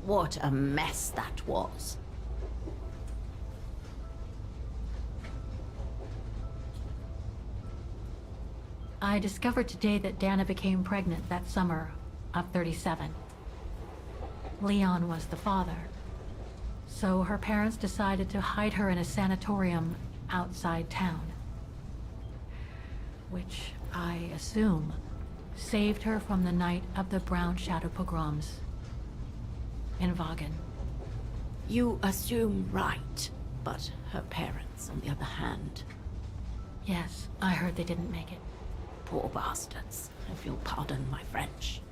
what a mess that was. I discovered today that Dana became pregnant that summer of 37. Leon was the father. So her parents decided to hide her in a sanatorium outside town. Which, I assume, saved her from the night of the Brown Shadow pogroms in Vaghen. You assume right, but her parents, on the other hand... Yes, I heard they didn't make it. Poor bastards, if you'll pardon my French.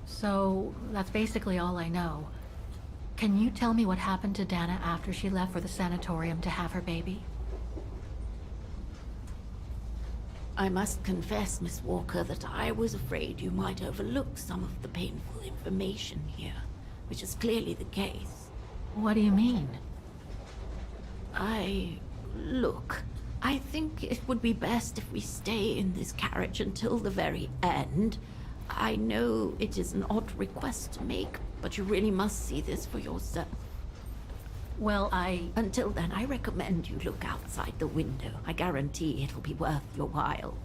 So, that's basically all I know. Can you tell me what happened to Dana after she left for the sanatorium to have her baby? I must confess, Miss Walker, that I was afraid you might overlook some of the painful information here, which is clearly the case. What do you mean? Look, I think it would be best if we stay in this carriage until the very end. I know it is an odd request to make, but you really must see this for yourself. Well, Until then, I recommend you look outside the window. I guarantee it'll be worth your while.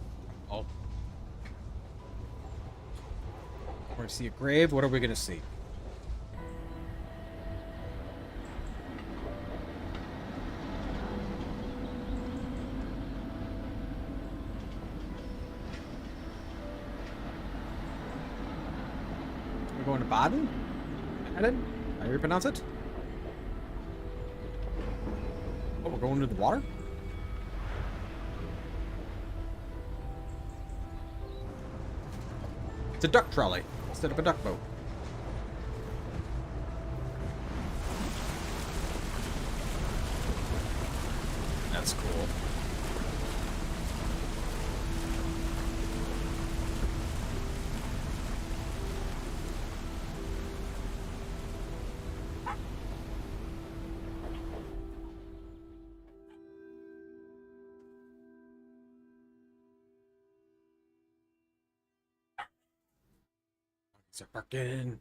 Oh. We're gonna see a grave. What are we gonna see? We're going to Baden? Baden? How do you pronounce it? Oh, we're going to the water? It's a duck trolley instead of a duck boat. That's cool. Start barking.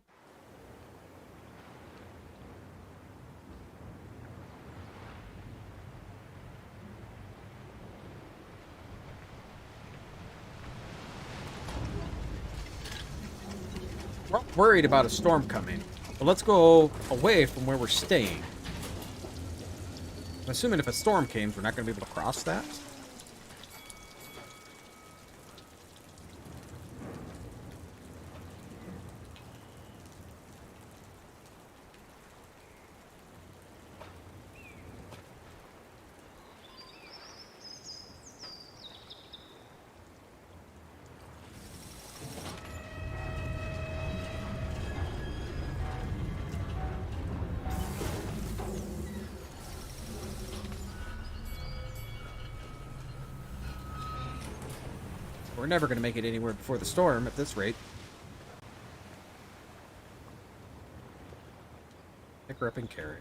We're worried about a storm coming, but let's go away from where we're staying. I'm assuming if a storm came, we're not going to be able to cross that. We're never going to make it anywhere before the storm at this rate. Pick her up and carry her.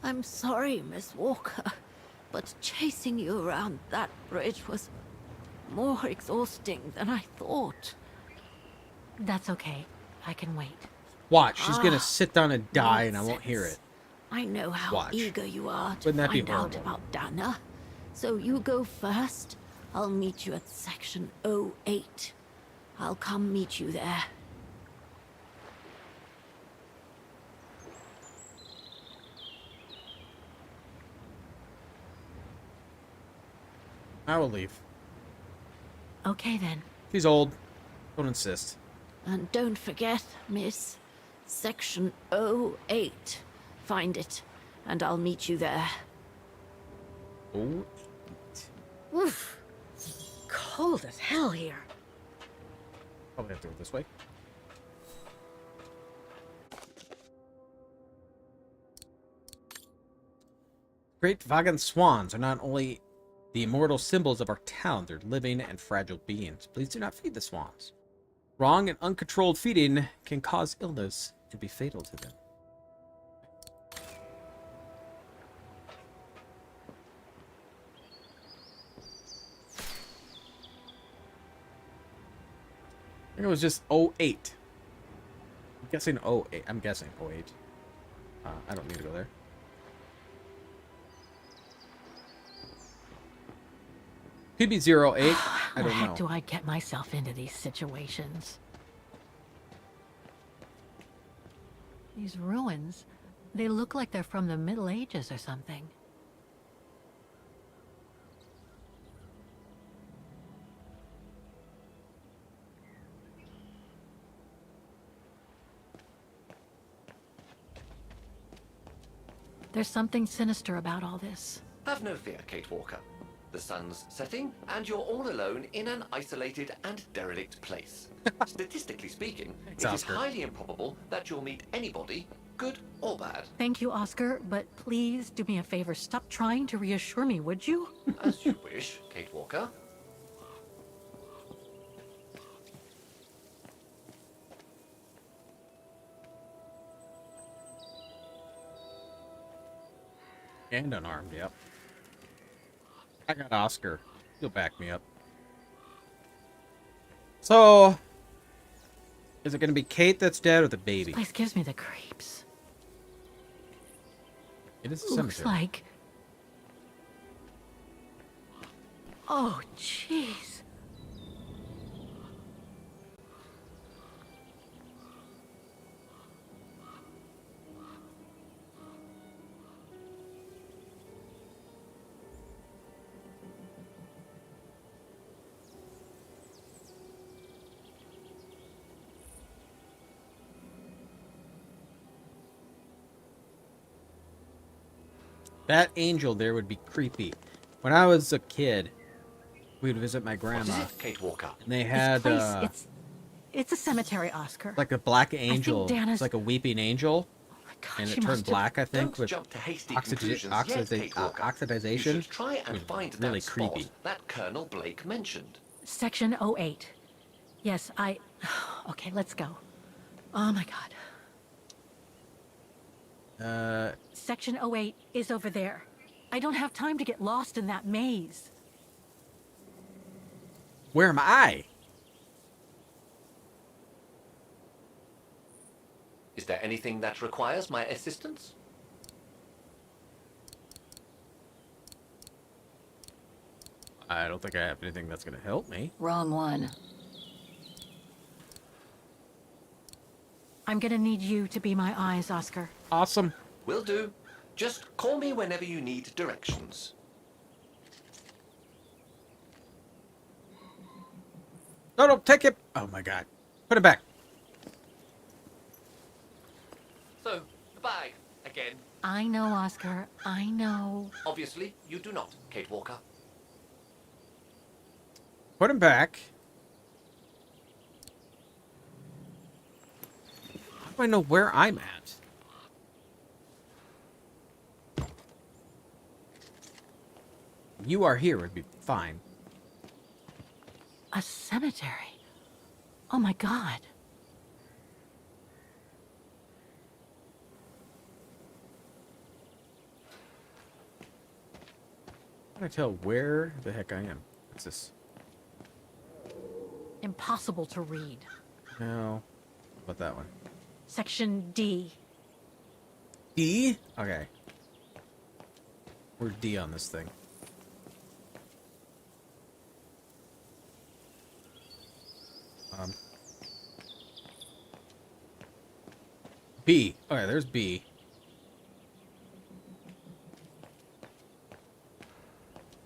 I'm sorry, Miss Walker, but chasing you around that bridge was more exhausting than I thought. That's okay. I can wait. Watch, she's going to sit down and die and I won't hear it. I know how Watch. eager you are to Wouldn't that be find out horrible? about Dana. So you go first. I'll meet you at section 08. I'll come meet you there. I will leave. Okay then. She's old. Don't insist. And don't forget, miss, section 08. Find it, and I'll meet you there. Oh. Oof. Cold as hell here. Probably have to go this way. Great Vaghen swans are not only the immortal symbols of our town, they're living and fragile beings. Please do not feed the swans. Wrong and uncontrolled feeding can cause illness and be fatal to them. I think it was just 08. I'm guessing 08. I'm guessing 08. I don't need to go there. Could be 08. I don't know. How the heck do I get myself into these situations? These ruins, they look like they're from the Middle Ages or something. There's something sinister about all this. Have no fear, Kate Walker. The sun's setting, and you're all alone in an isolated and derelict place. Statistically speaking, it is Oscar. highly improbable that you'll meet anybody, good or bad. Thank you, Oscar, but please do me a favor. Stop trying to reassure me, would you? As you wish, Kate Walker. And unarmed, yep. I got Oscar. He'll back me up. So, is it going to be Kate that's dead or the baby? This place gives me the creeps. It is a Looks cemetery. like... Oh, jeez. That angel there would be creepy. When I was a kid, we'd visit my What grandma, is it, Kate Walker? and they This had place, it's a cemetery, Oscar. like a black angel. Dana's- It's like a weeping angel. and she it turned must have- black, I think, Don't with jump to hasty conclusions yet, Kate Walker. oxidization. You should try and It was find really that spot creepy. that Colonel Blake mentioned. Section 08. Yes, I... Okay, let's go. Oh my god. Section 08 is over there. I don't have time to get lost in that maze. Where am I? Is there anything that requires my assistance? I don't think I have anything that's going to help me. Wrong one. I'm gonna need you to be my eyes, Oscar. Awesome. Will do. Just call me whenever you need directions. No, take it. Oh my god. Put it back. So, the bag, again. I know, Oscar. I know. Obviously, you do not, Kate Walker. Put him back. How do I know where I'm at? You are here would be fine. A cemetery. Oh my god. How can I tell where the heck I am? What's this? Impossible to read. No. How about that one? Section D. D? Okay. Where's D on this thing? B. Okay, there's B.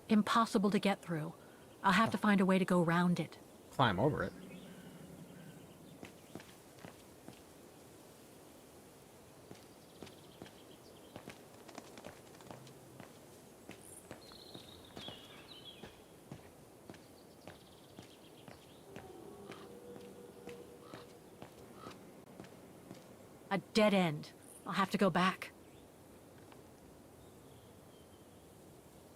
Impossible to get through. I'll have to find a way to go round it. Climb over it. A dead end. I'll have to go back.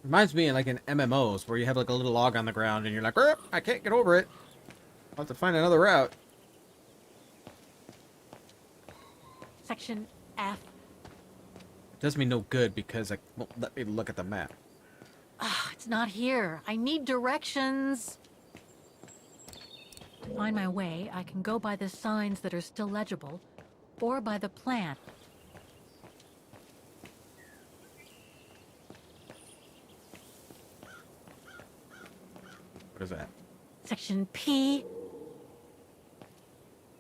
Reminds me of like in MMOs where you have like a little log on the ground and you're like, I can't get over it. I'll have to find another route. Section F. It does me no good because it won't let me look at the map. Ah, it's not here. I need directions. To find my way, I can go by the signs that are still legible, or by the plan. What is that? Section P.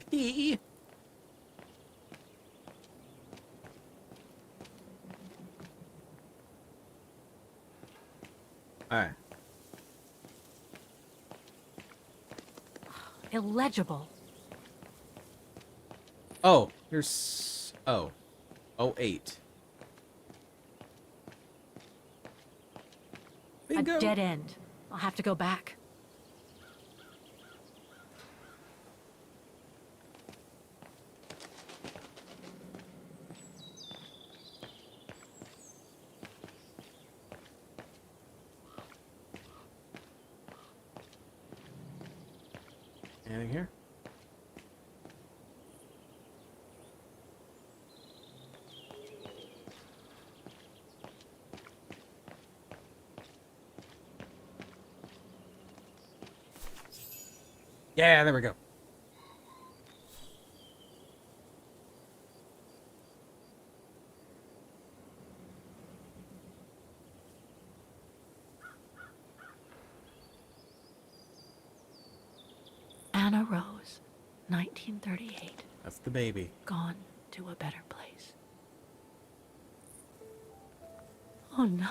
P. Alright. Illegible. Oh, here's... Oh. 08. Bingo. A dead end. I'll have to go back. Anything here? Yeah, there we go. Anna Roze, 1938. That's the baby. Gone to a better place. Oh no.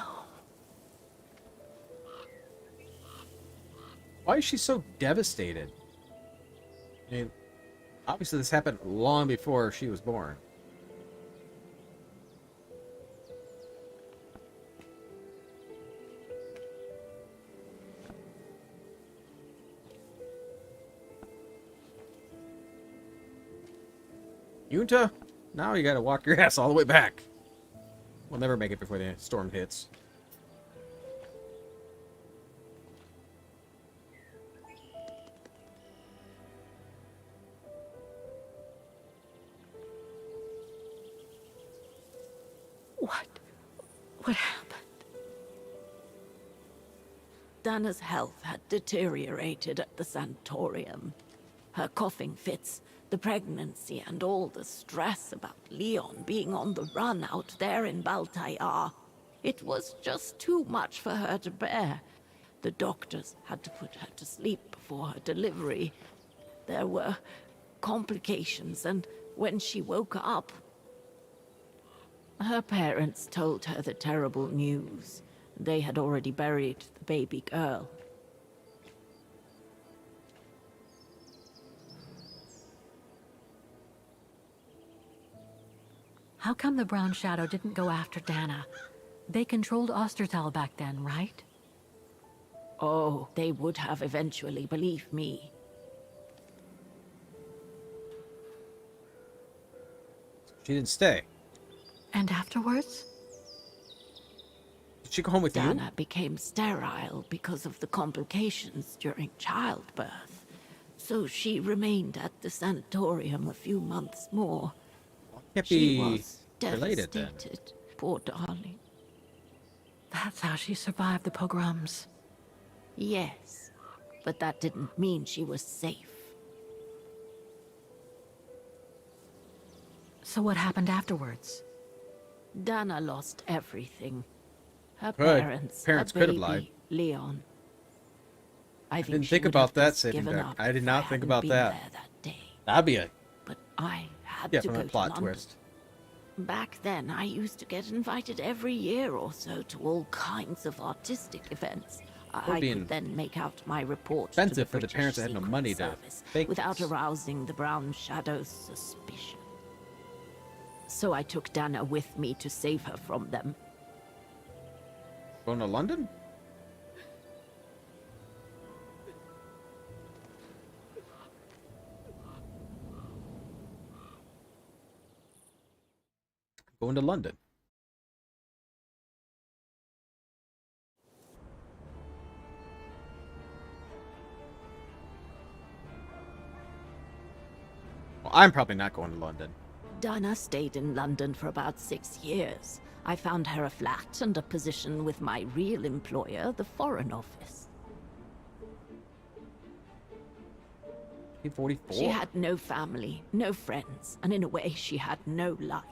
Why is she so devastated? I mean, obviously this happened long before she was born. Yunta? Now you gotta walk your ass all the way back. We'll never make it before the storm hits. What happened? Dana's health had deteriorated at the sanatorium. Her coughing fits, the pregnancy, and all the stress about Leon being on the run out there in Baltayar. It was just too much for her to bear. The doctors had to put her to sleep before her delivery. There were complications, and when she woke up, her parents told her the terrible news. They had already buried the baby girl. How come the Brown Shadow didn't go after Dana? They controlled Ostertal back then, right? Oh, they would have eventually, believe me. She didn't stay. And afterwards? Did she go home with you? Dana became sterile because of the complications during childbirth. So she remained at the sanatorium a few months more. Can't She be was related then. devastated, poor darling. That's how she survived the pogroms. Yes, but that didn't mean she was safe. So what happened afterwards? Dana lost everything. Her Good. parents, Parents her could have baby, lied. Leon. I Didn't she think would about have that, just Saving given Duck. up I did if not think hadn't about been that. there that day. That'd be a But I had to go definite to plot London. twist. Back then, I used to get invited every year or so to all kinds of artistic events. I being could then make out my report expensive to for the British parents that had no Secret money to Service fake without this. arousing the Brown Shadow's suspicion. So I took Dana with me to save her from them. Going to London? Going to London. Well, I'm probably not going to London. Dana stayed in London for about 6 years. I found her a flat and a position with my real employer, the Foreign Office. 44. She had no family, no friends, and in a way she had no life.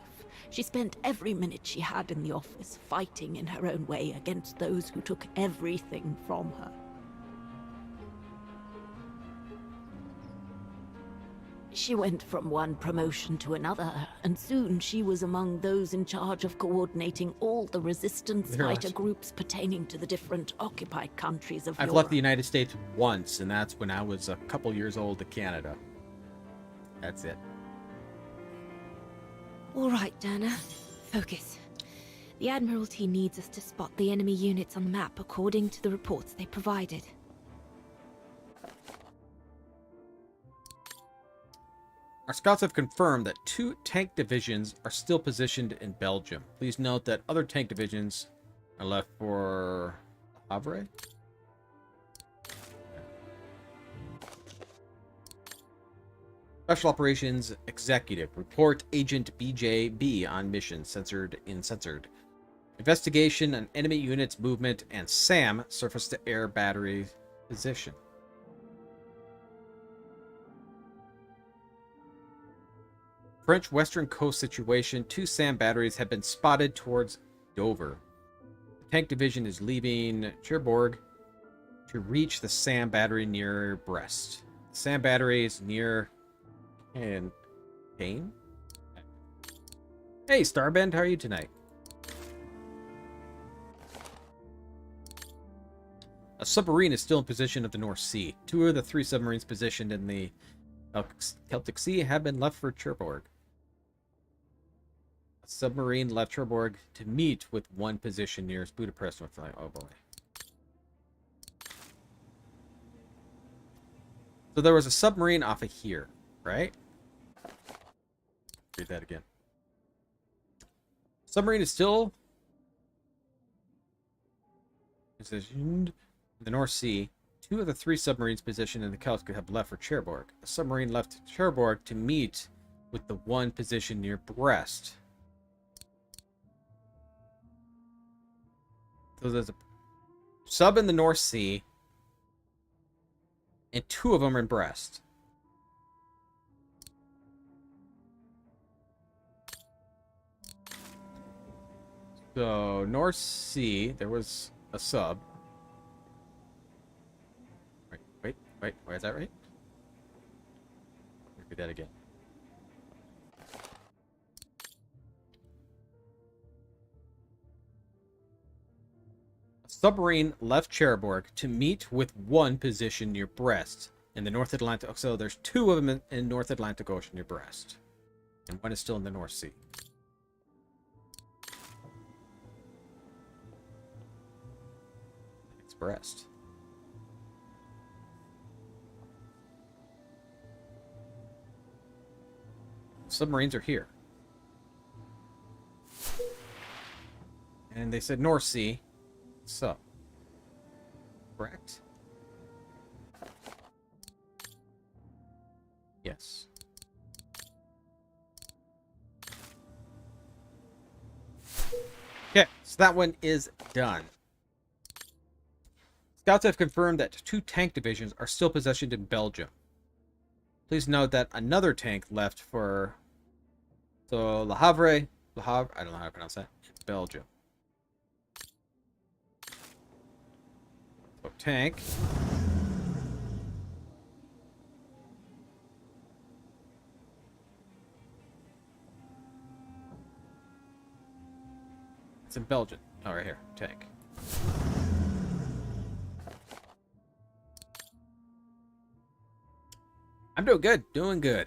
She spent every minute she had in the office fighting in her own way against those who took everything from her. She went from one promotion to another, and soon she was among those in charge of coordinating all the resistance fighter groups pertaining to the different occupied countries of I've Europe. left the United States once, and that's when I was a couple years old to Canada. That's it. All right, Dana. Focus. The Admiralty needs us to spot the enemy units on the map according to the reports they provided. Our scouts have confirmed that 2 tank divisions are still positioned in Belgium. Please note that other tank divisions are left for Havre. Special Operations Executive. Report Agent BJB on mission. Censored in censored. Investigation on enemy units movement and SAM surface-to-air battery position. French western coast situation. 2 SAM batteries have been spotted towards Dover. The tank division is leaving Cherbourg to reach the SAM battery near Brest. The SAM battery is near Pain. Hey, Starbend, how are you tonight? A submarine is still in position of the North Sea. 2 of the 3 submarines positioned in the Celtic Sea have been left for Cherbourg. A submarine left Cherbourg to meet with 1 position nearest Budapest. Oh boy. So there was a submarine off of here, right? Read that again. Submarine is still positioned in the North Sea. 2 of the 3 submarines positioned in the Celtic have left for Cherbourg. A submarine left Cherbourg to meet with the one positioned near Brest. So there's a sub in the North Sea, and 2 of them are in Brest. So, North Sea, there was a sub. Wait, why is that right? Repeat that again. A submarine left Cherbourg to meet with one position near Brest in the North Atlantic. So there's 2 of them in North Atlantic Ocean near Brest. And one is still in the North Sea. It's Brest. Submarines are here. And they said North Sea. So. Correct? Yes. Okay, so that one is done. Scouts have confirmed that 2 tank divisions are still positioned in Belgium. Please note that another tank left for... So, Le Havre, I don't know how to pronounce that. It's Belgium. So, tank. It's in Belgium. Oh, right here. Tank. I'm doing good. Doing good.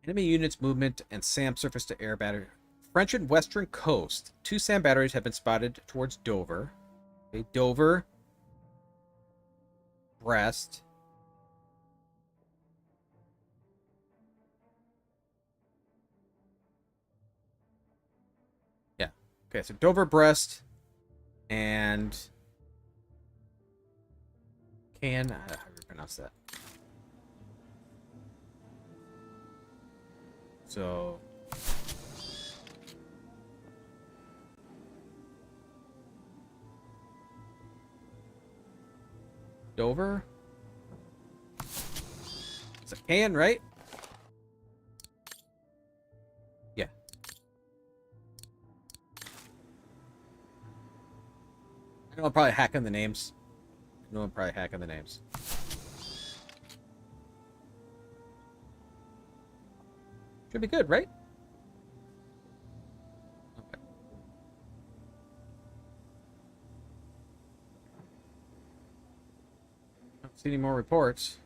Enemy units movement and SAM surface-to-air battery. French and western coast. 2 SAM batteries have been spotted towards Dover. Okay, Dover. Brest. Yeah. Okay, so Dover, Brest, and... how do you pronounce that? So... Dover? It's a can, right? Yeah. I know I'm probably hacking the names. Should be good, right? Okay. Don't see any more reports.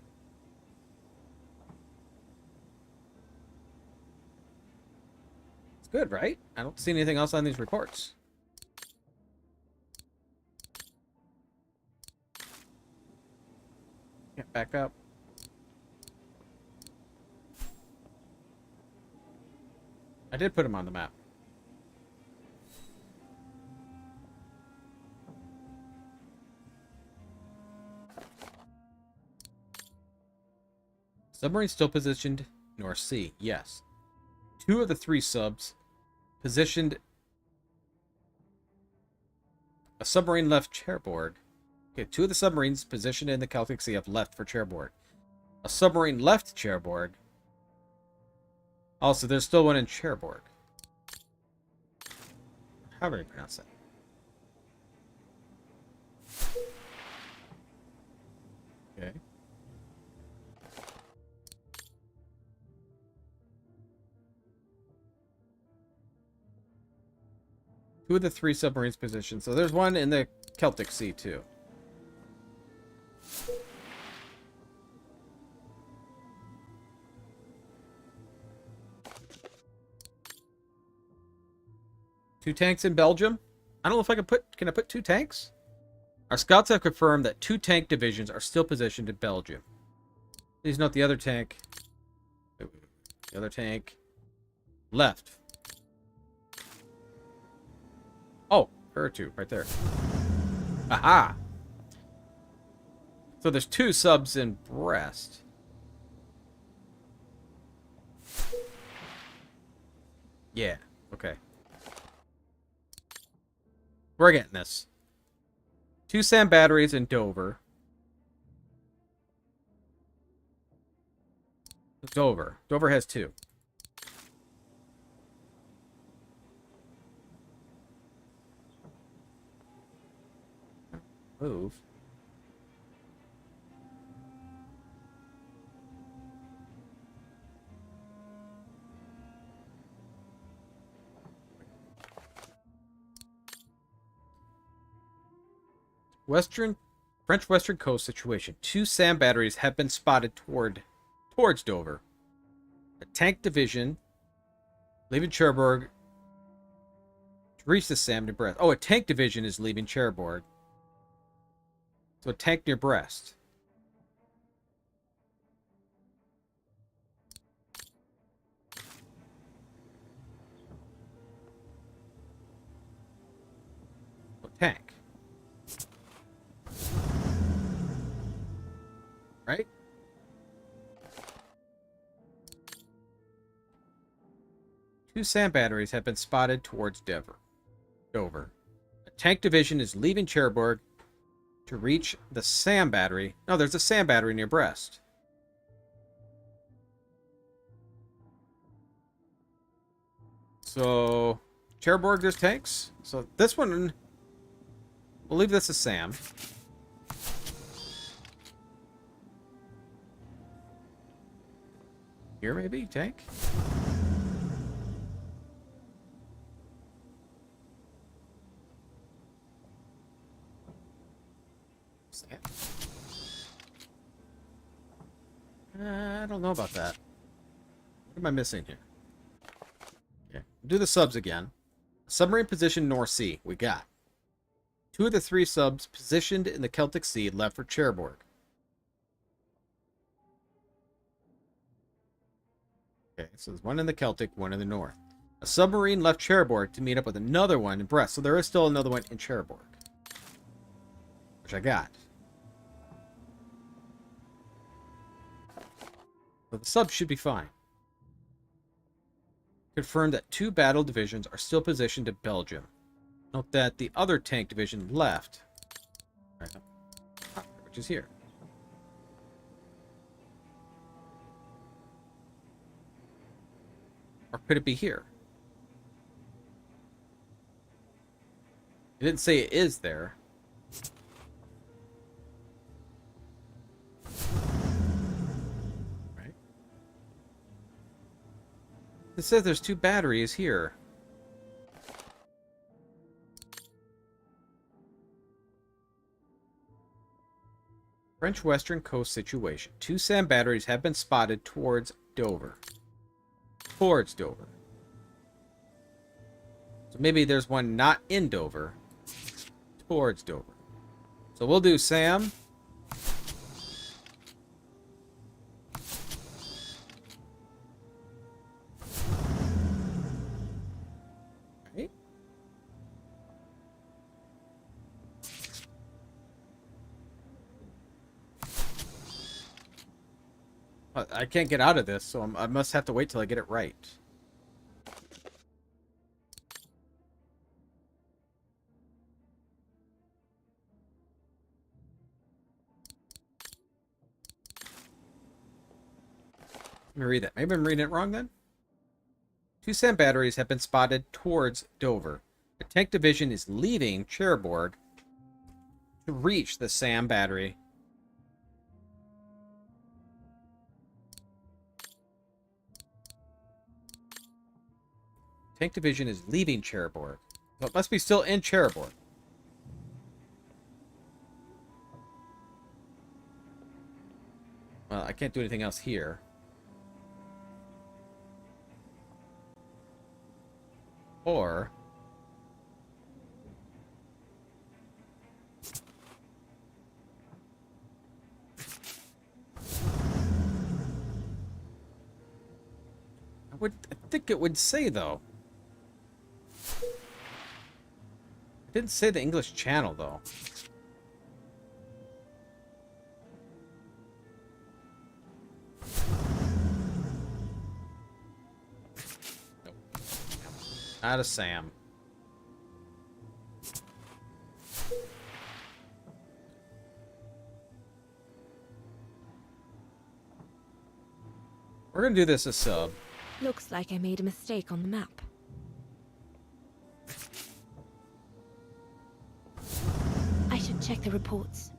It's good, right? I don't see anything else on these reports. Get back up. I did put him on the map. Submarine still positioned North Sea. Yes. 2 of the 3 subs positioned. A submarine left Cherbourg. Okay, 2 of the submarines positioned in the Celtic Sea have left for Cherbourg. A submarine left Cherbourg. Also, there's still one in Cherbourg. How do I pronounce that? Okay. Two of the 3 submarines positioned. So there's one in the Celtic Sea, too. Two tanks in Belgium? I don't know if I can put... Can I put 2 tanks? Our scouts have confirmed that 2 tank divisions are still positioned in Belgium. Please note the other tank. The other tank Left. Oh, her two, right there. Aha! So there's 2 subs in Brest. Yeah, okay. We're getting this. 2 sand batteries in Dover. Dover. Dover has 2. Move. French Western Coast situation. 2 sand batteries have been spotted towards Dover. A tank division leaving Cherbourg to reach the Sam near Brest. Oh, a tank division is leaving Cherbourg. So a tank near Brest. A tank. Right? Two sand batteries have been spotted towards Dover. A tank division is leaving Cherbourg to reach the sand battery. No, there's a sand battery near Brest. So, Cherbourg, there's tanks. So this one, we'll leave this as Sam. Here, maybe? Tank? I don't know about that. What am I missing here? Okay. Do the subs again. Submarine position North Sea. We got 2 of the 3 subs positioned in the Celtic Sea left for Cherbourg. Okay, so there's one in the Celtic, one in the north. A submarine left Cherbourg to meet up with another one in Brest. So there is still another one in Cherbourg. Which I got. So the subs should be fine. Confirmed that 2 battle divisions are still positioned in Belgium. Note that the other tank division left, right, which is here. Or could it be here? It didn't say it is there. Right? It says there's 2 batteries here. French Western Coast situation. 2 sand batteries have been spotted towards Dover. Towards Dover. So maybe there's one not in Dover. Towards Dover. So we'll do Sam. Right. I can't get out of this, so I must have to wait till I get it right. Let me read that. Maybe I'm reading it wrong then? 2 sand batteries have been spotted towards Dover. A tank division is leaving Cherbourg to reach the Sam battery. Tank division is leaving Cherbourg. So it must be still in Cherbourg. Well, I can't do anything else here. Or think it would say, though. It didn't say the English channel, though. Nope. Not a Sam. We're gonna do this as sub. Looks like I made a mistake on the map. I should check the reports.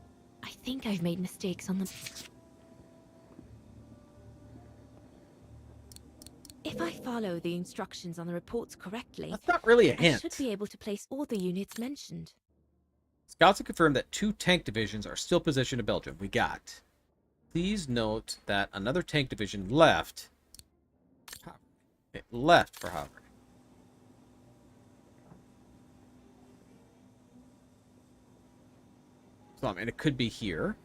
I think I've made mistakes on them. If I follow the instructions on the reports correctly, That's not really a I hint. should be able to place all the units mentioned. Scouts have confirmed that 2 tank divisions are still positioned in Belgium. We got. Please note that another tank division left. It left for Havre. So, I mean, it could be here.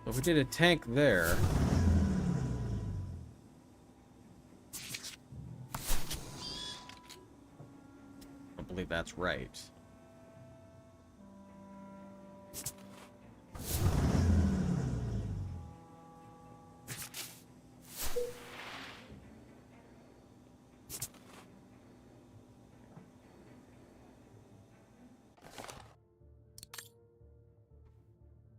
So if we did a tank there. I believe that's right.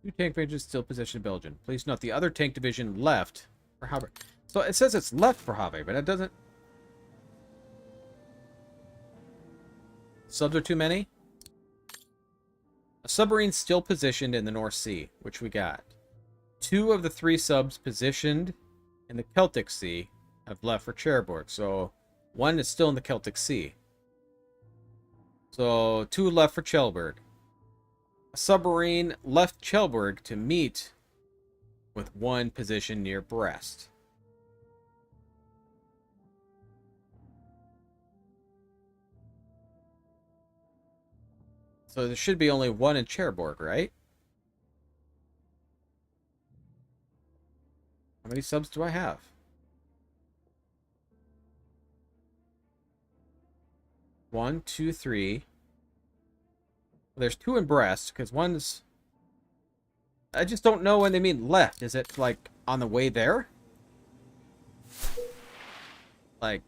Two tank divisions still positioned in Belgium. Please note the other tank division left for Havre. So it says it's left for Havre, but it doesn't. Subs are too many. A submarine still positioned in the North Sea, which we got. 2 of the 3 subs positioned in the Celtic Sea have left for Cherbourg. So 1 is still in the Celtic Sea. So 2 left for Cherbourg. A submarine left Cherbourg to meet with 1 position near Brest. So there should be only 1 in Cherbourg, right? How many subs do I have? 1, 2, 3. There's 2 in Brest, because 1's... I just don't know when they mean left. Is it, like, on the way there? Like...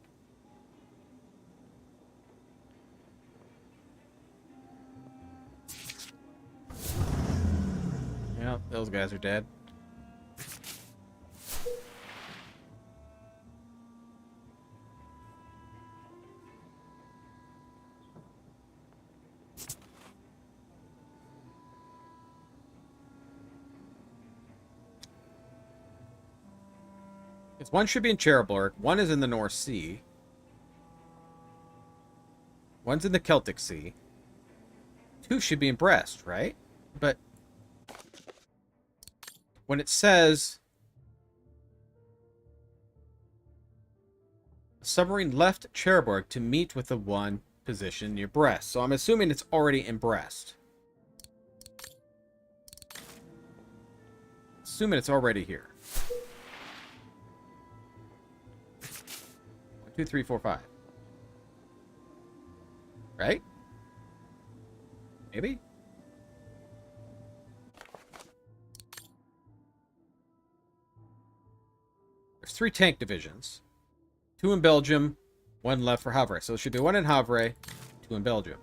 Yeah, those guys are dead. Because 1 should be in Cherbourg, 1 is in the North Sea. 1's in the Celtic Sea. 2 should be in Brest, right? But when it says a submarine left Cherbourg to meet with the 1 position near Brest. So I'm assuming it's already in Brest. Assuming it's already here. 1, 2, 3, 4, 5. Right? Maybe? There's 3 tank divisions. 2 in Belgium, 1 left for Havre. So there should be 1 in Havre, 2 in Belgium.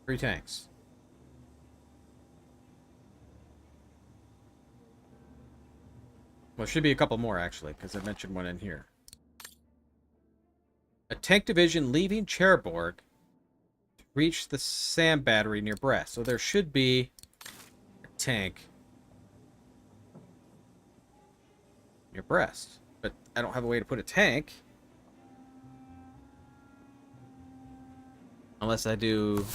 Three tanks. Well, it should be a couple more, actually, because I mentioned 1 in here. A tank division leaving Cherbourg to reach the SAM battery near Brest. So there should be a tank near Brest. But I don't have a way to put a tank. Unless I do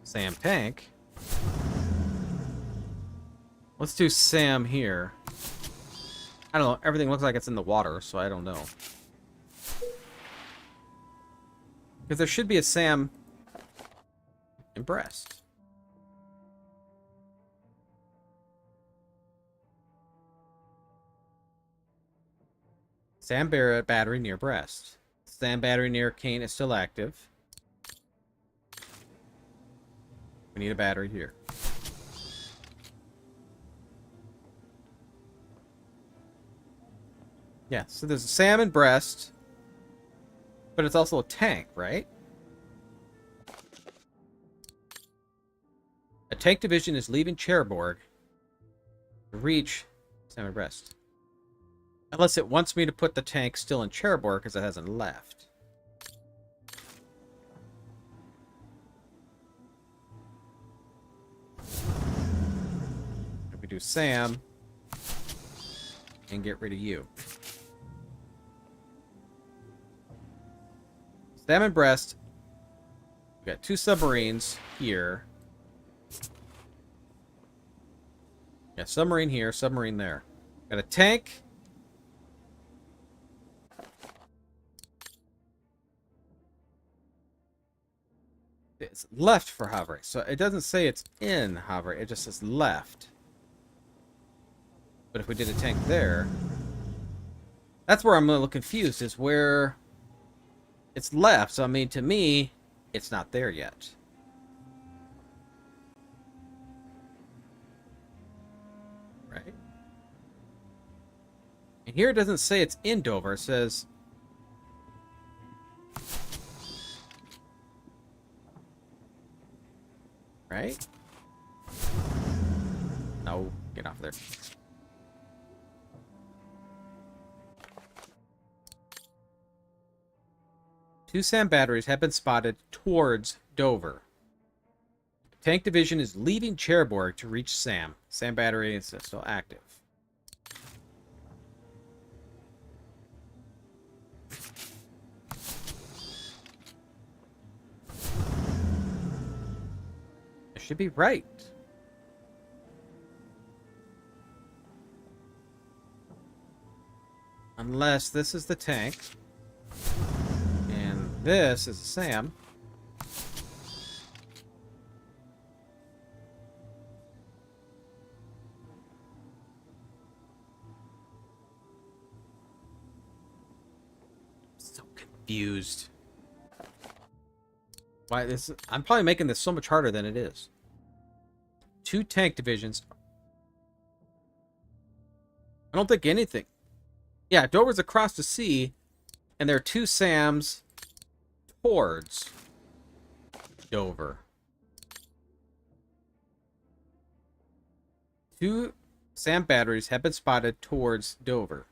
SAM tank. Let's do Sam here. I don't know. Everything looks like it's in the water, so I don't know. Because there should be a Sam in Brest. Sam battery near Brest. Sam battery near Kane is still active. We need a battery here. Yeah, so there's a Sam in Brest, but it's also a tank, right? A tank division is leaving Cherbourg to reach Sam in Brest. Unless it wants me to put the tank still in Cherbourg because it hasn't left. If we do Sam and get rid of you. Sam and Brest. We got 2 submarines here. Yeah, submarine here, submarine there. Got a tank. It's left for Havre. So it doesn't say it's in Havre. It just says left. But if we did a tank there, that's where I'm a little confused, is where it's left. So, I mean, to me, it's not there yet. Right? And here it doesn't say it's in Dover. It says... Right? No, get off there. Two SAM batteries have been spotted towards Dover. Tank division is leaving Cherbourg to reach SAM. SAM battery is still active. It should be right. Unless this is the tank. And this is a SAM. So confused. Why this? I'm probably making this so much harder than it is. Two tank divisions. I don't think anything. Yeah, Dover's across the sea, and there are two SAMs towards Dover. Two SAM batteries have been spotted towards Dover.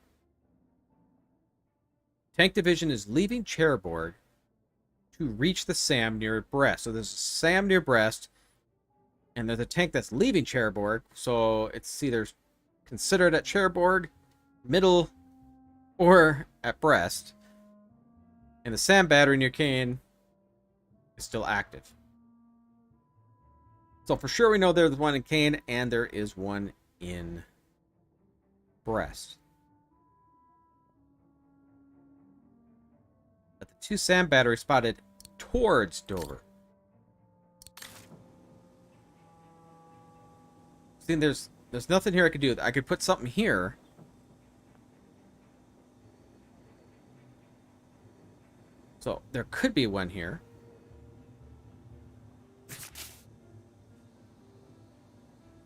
Tank division is leaving Cherbourg to reach the SAM near Brest. So there's a SAM near Brest, and there's a tank that's leaving Cherbourg. So it's either considered at Cherbourg, middle, or at Brest. And the SAM battery near Caen is still active. So for sure we know there's one in Caen, and there is one in Brest. But the two SAM batteries spotted towards Dover. See, there's nothing here I could do. I could put something here. So there could be one here.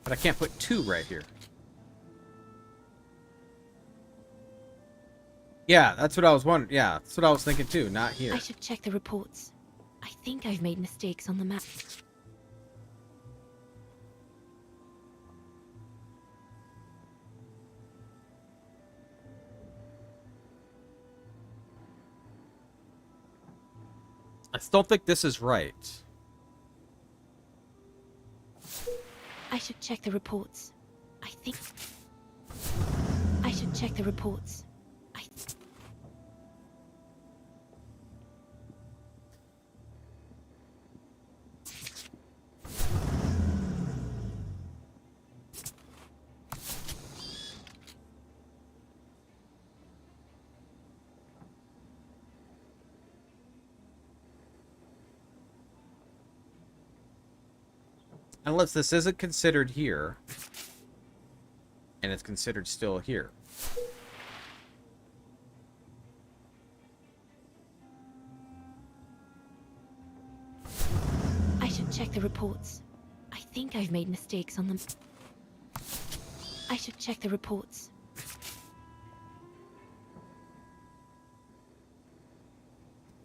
But I can't put two right here. Yeah, that's what I was wondering. Yeah, that's what I was thinking too. Not here. I should check the reports. I think I've made mistakes on the map. I still think this is right. I should check the reports. I think I should check the reports. Unless this isn't considered here. And it's considered still here. I should check the reports. I think I've made mistakes on them. I should check the reports.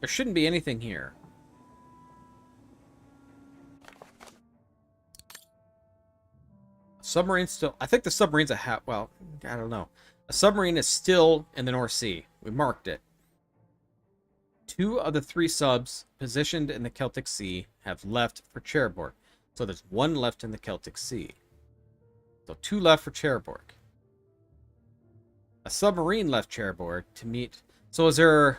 There shouldn't be anything here. Submarine still... I think the submarine's a well, I don't know. A submarine is still in the North Sea. We marked it. 2 of the 3 subs positioned in the Celtic Sea have left for Cherbourg. So there's 1 left in the Celtic Sea. So 2 left for Cherbourg. A submarine left Cherbourg to meet... So is there...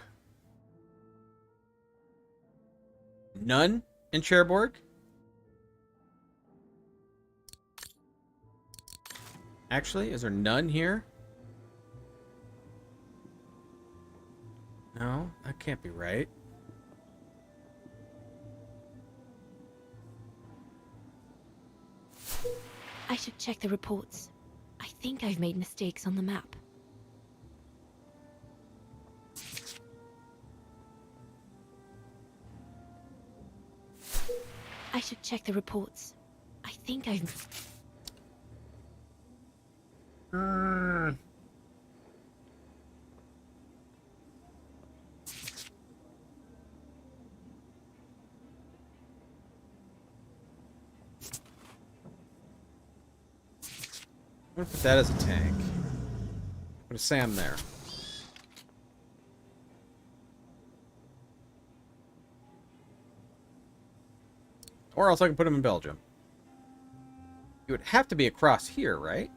none in Cherbourg? Actually, is there none here? No, that can't be right. I should check the reports. I think I've made mistakes on the map. I should check the reports. I think I've... I'm gonna put that as a tank. Put a Sam there. Or else I can put him in Belgium. You would have to be across here, right?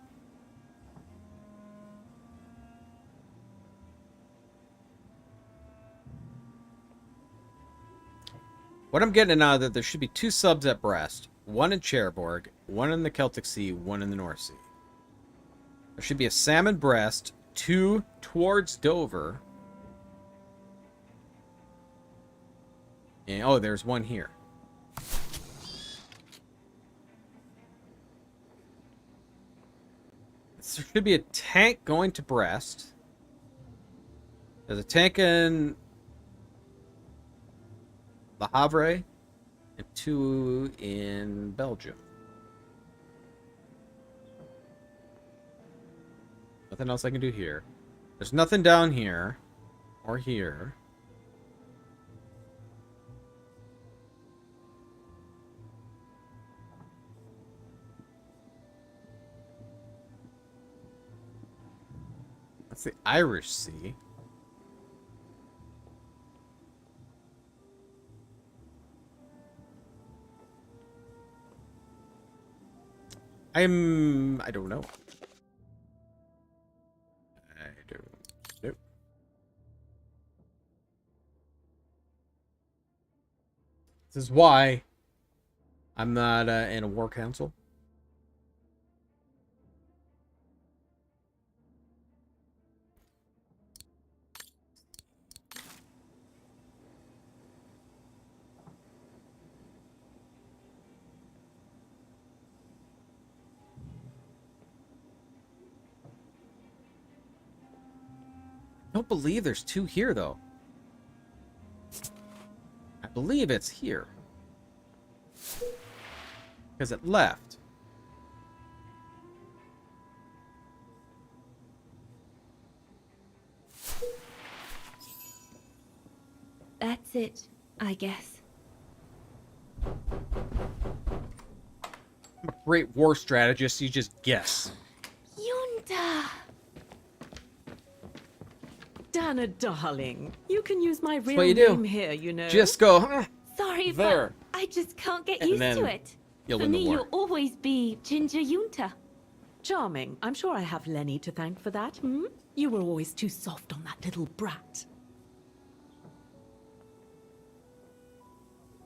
What I'm getting out of that, there should be 2 subs at Brest. 1 in Cherbourg, 1 in the Celtic Sea, 1 in the North Sea. There should be a Sam in Brest, 2 towards Dover. And, oh, there's 1 here. There should be a tank going to Brest. There's a tank in Le Havre and 2 in Belgium. Nothing else I can do here. There's nothing down here or here. That's the Irish Sea. I don't know. I don't know. This is why I'm not in a war council. I don't believe there's 2 here, though. I believe it's here. Because it left. That's it, I guess. I'm a great war strategist, you just guess. Yunda! Dana, darling, you can use my real what you do. name here, you know. Just go Sorry, there. but I just can't get And used then to it. You'll For win the me, war. you'll always be Ginger Yunta. Charming. I'm sure I have Lenny to thank for that, hmm? You were always too soft on that little brat.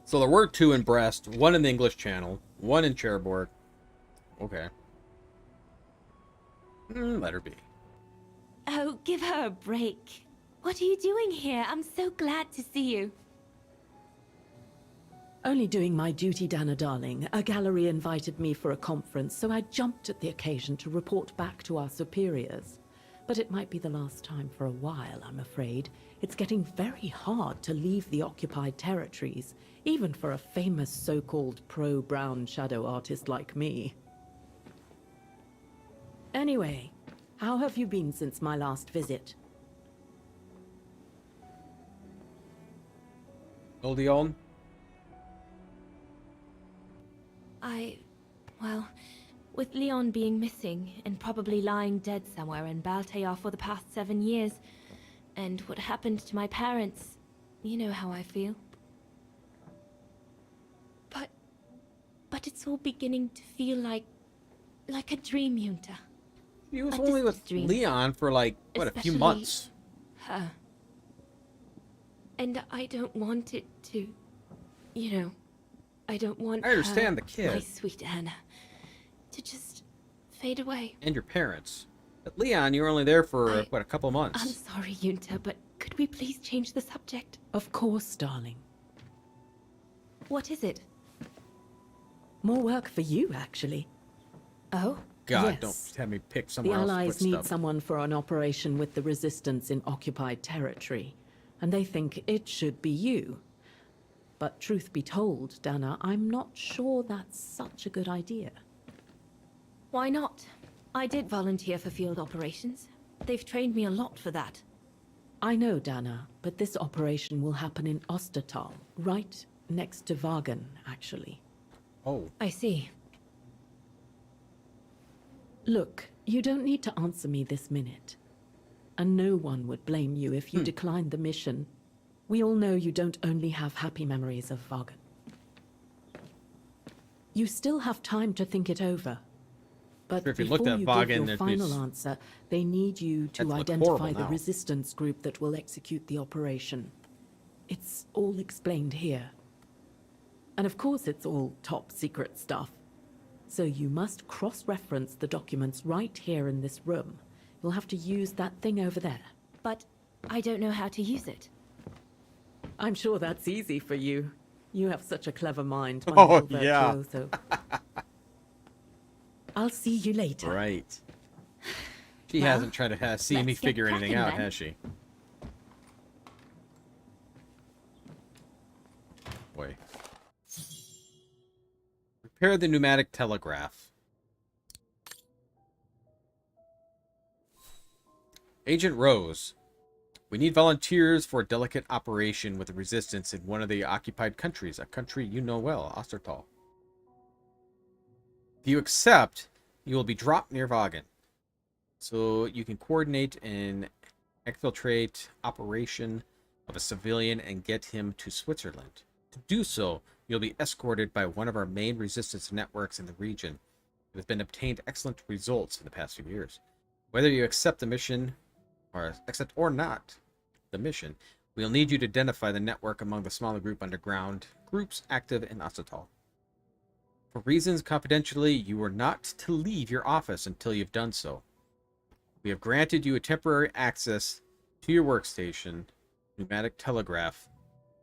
So there were 2 in Brest, 1 in the English Channel, 1 in Cherbourg. Okay. Let her be. Oh, give her a break. What are you doing here? I'm so glad to see you. Only doing my duty, Dana darling. A gallery invited me for a conference, so I jumped at the occasion to report back to our superiors. But it might be the last time for a while, I'm afraid. It's getting very hard to leave the occupied territories, even for a famous so-called pro-brown shadow artist like me. Anyway, how have you been since my last visit? Old Leon? Well, with Leon being missing and probably lying dead somewhere in Baltair for the past 7 years, and what happened to my parents, you know how I feel. But it's all beginning to feel like a dream, Junta. He was only with dream. Leon for like, what, a few Especially months. her. And I don't want it to, you know, I don't want I understand her, the kid. my sweet Anna, to just fade away. And your parents. But Leon, you were only there for, what, a couple months? I'm sorry, Junta, but could we please change the subject? Of course, darling. What is it? More work for you, actually. Oh? God, Yes. don't have me pick The somewhere else to Allies put need stuff. someone for an operation with the Resistance in occupied territory, and they think it should be you. But truth be told, Dana, I'm not sure that's such a good idea. Why not? I did volunteer for field operations. They've trained me a lot for that. I know, Dana, but this operation will happen in Ostertal, right next to Vaghen, actually. Oh. I see. Look, you don't need to answer me this minute. And no one would blame you if you declined the mission. We all know you don't only have happy memories of Vaghen. You still have time to think it over. But If you before looked at you Vaghen, give your there'd be final answer, they need you to That'd look identify horrible the now. resistance group that will execute the operation. It's all explained here. And of course it's all top secret stuff. So you must cross-reference the documents right here in this room. You'll have to use that thing over there. But I don't know how to use it. I'm sure that's easy for you. You have such a clever mind, my Oh, little yeah. virtuoso. I'll see you later. Right. She Well, hasn't tried to see me let's get figure anything cracking out, then. has she? Boy. Repair the pneumatic telegraph. Agent Roze. We need volunteers for a delicate operation with the resistance in one of the occupied countries, a country you know well, Ostertal. If you accept, you will be dropped near Vaghen, so you can coordinate an exfiltrate operation of a civilian and get him to Switzerland. To do so, you'll be escorted by one of our main resistance networks in the region. It has been obtained excellent results in the past few years. Whether you accept the mission, or accept or not the mission, we'll need you to identify the network among the smaller underground groups active in Ostertal. For reasons confidentially, you are not to leave your office until you've done so. We have granted you a temporary access to your workstation, pneumatic telegraph,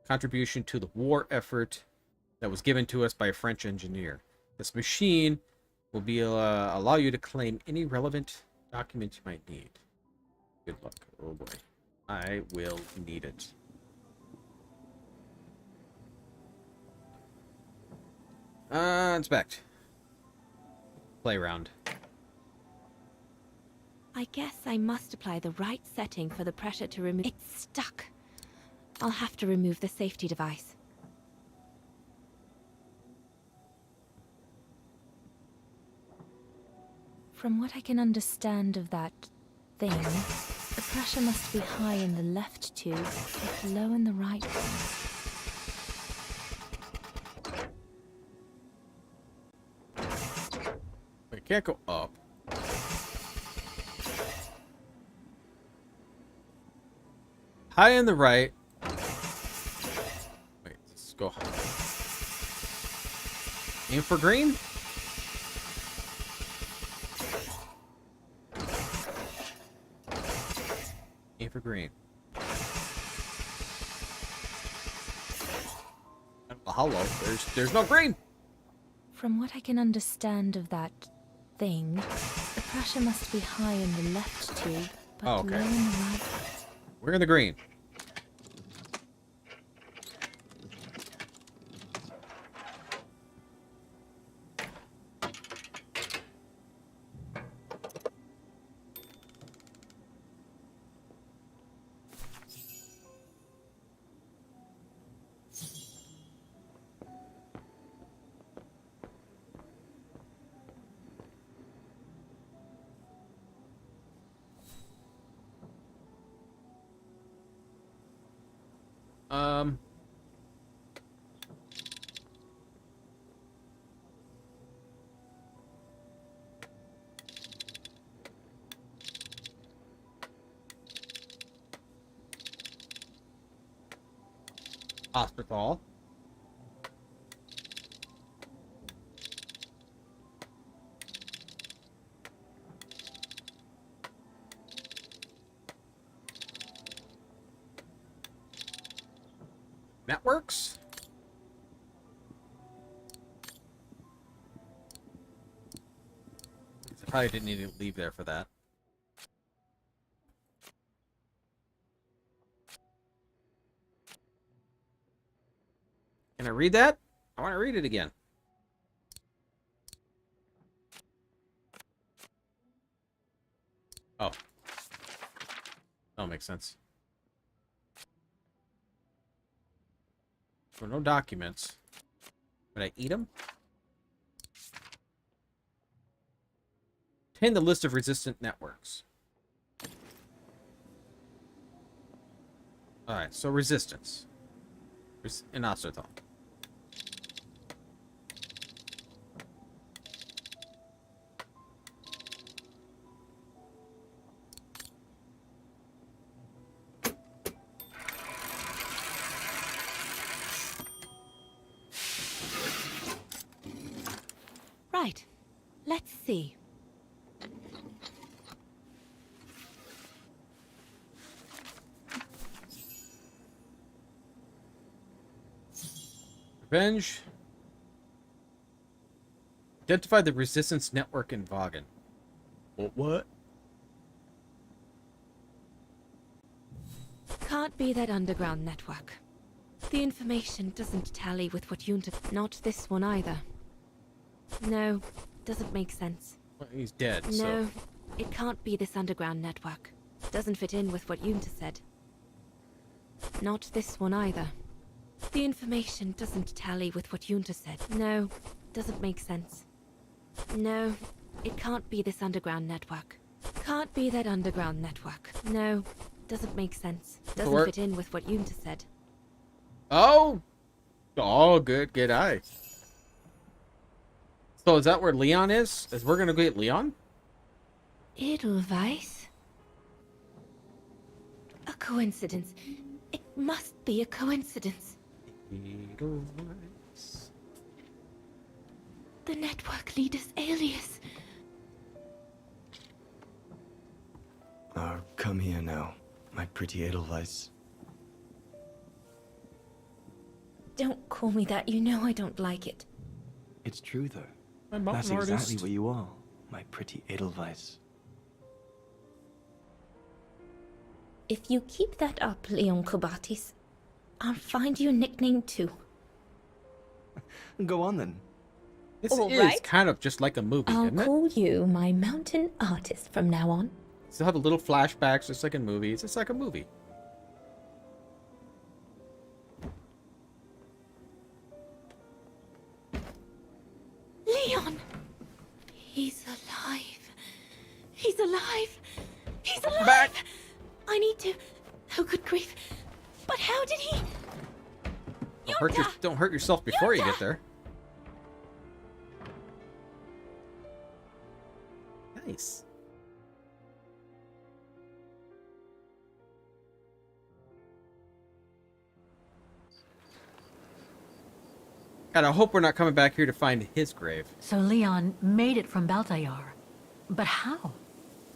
contribution to the war effort that was given to us by a French engineer. This machine will be allow you to claim any relevant documents you might need. Good luck. Oh boy. I will need it. Inspect. Play round. I guess I must apply the right setting for the pressure to remove. It's stuck. I'll have to remove the safety device. From what I can understand of that thing, the pressure must be high in the left tube, but low in the right one. It can't go up. High on the right. Wait, let's go. Aim for green? Aim for green. A little hello. There's no green. From what I can understand of that thing, the pressure must be high in the left tube, but Oh, okay. low in the right. We're in the green. Hospital. Networks. I probably didn't need to leave there for that. Can I read that? I want to read it again. Oh. That'll make sense. So no documents. Would I eat them? Obtain the list of resistant networks. Alright, so resistance. Inositol. Right. Let's see. Revenge. Identify the resistance network in Vaghen. What? Can't be that underground network. The information doesn't tally with what Junta... Not this one either. No, doesn't make sense. Well, he's dead, No, so... it can't be this underground network. Doesn't fit in with what Junta said. Not this one either. The information doesn't tally with what Junta said. No, doesn't make sense. No, it can't be this underground network. Can't be that underground network. No, doesn't make sense. Doesn't fit in with what Junta said. Oh! Oh, good eye. So is that where Leon is? Is we're gonna go get Leon? Edelweiss? A coincidence. It must be a coincidence. Edelweiss. The network leader's alias. Oh, come here now, my pretty Edelweiss. Don't call me that. You know I don't like it. It's true, though. My mountain That's artist. exactly what you are, my pretty Edelweiss. If you keep that up, Leon Kobatis, I'll find you a nickname too. Go on, then. This All is right. kind of just like a movie, I'll isn't it? call you my mountain artist from now on. Still have the little flashbacks, just like in movies. It's like a movie. Leon! He's alive. He's alive. He's alive! Back. I need to... Oh, good grief. But how did he... Don't hurt yourself before you get there. Nice. God, I hope we're not coming back here to find his grave. So Leon made it from Baltayar. But how?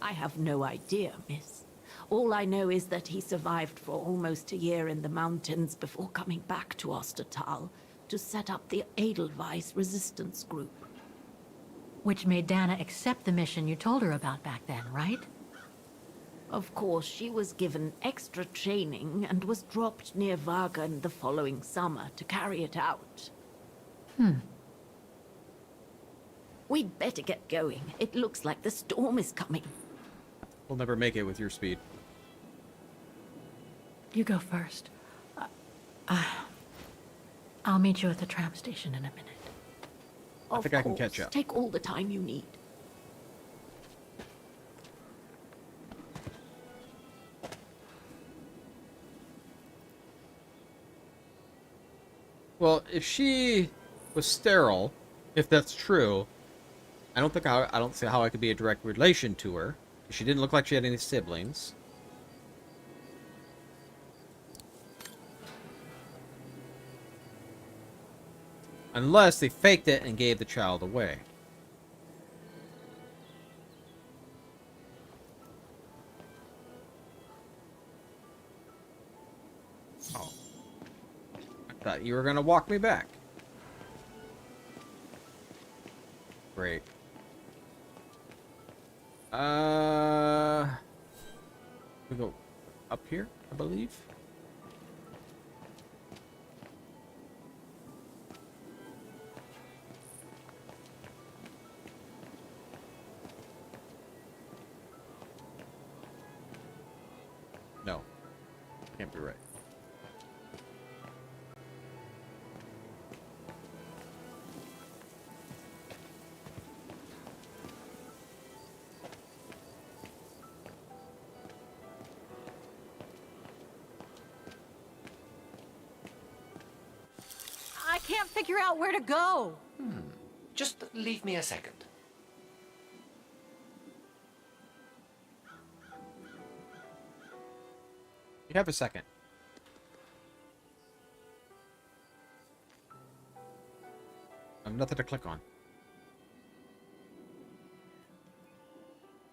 I have no idea, miss. All I know is that he survived for almost a year in the mountains before coming back to Ostertal to set up the Edelweiss resistance group. Which made Dana accept the mission you told her about back then, right? Of course, she was given extra training and was dropped near Vaghen the following summer to carry it out. We'd better get going. It looks like the storm is coming. We'll never make it with your speed. You go first. I'll meet you at the tram station in a minute. I think I can catch up. Take all the time you need. Well, if she was sterile, if that's true, I don't see how I could be a direct relation to her. She didn't look like she had any siblings. Unless they faked it and gave the child away. Oh. I thought you were gonna walk me back. Great. We go up here, I believe. No. Can't be right. I can't figure out where to go. Just leave me a second. You have a second. I have nothing to click on.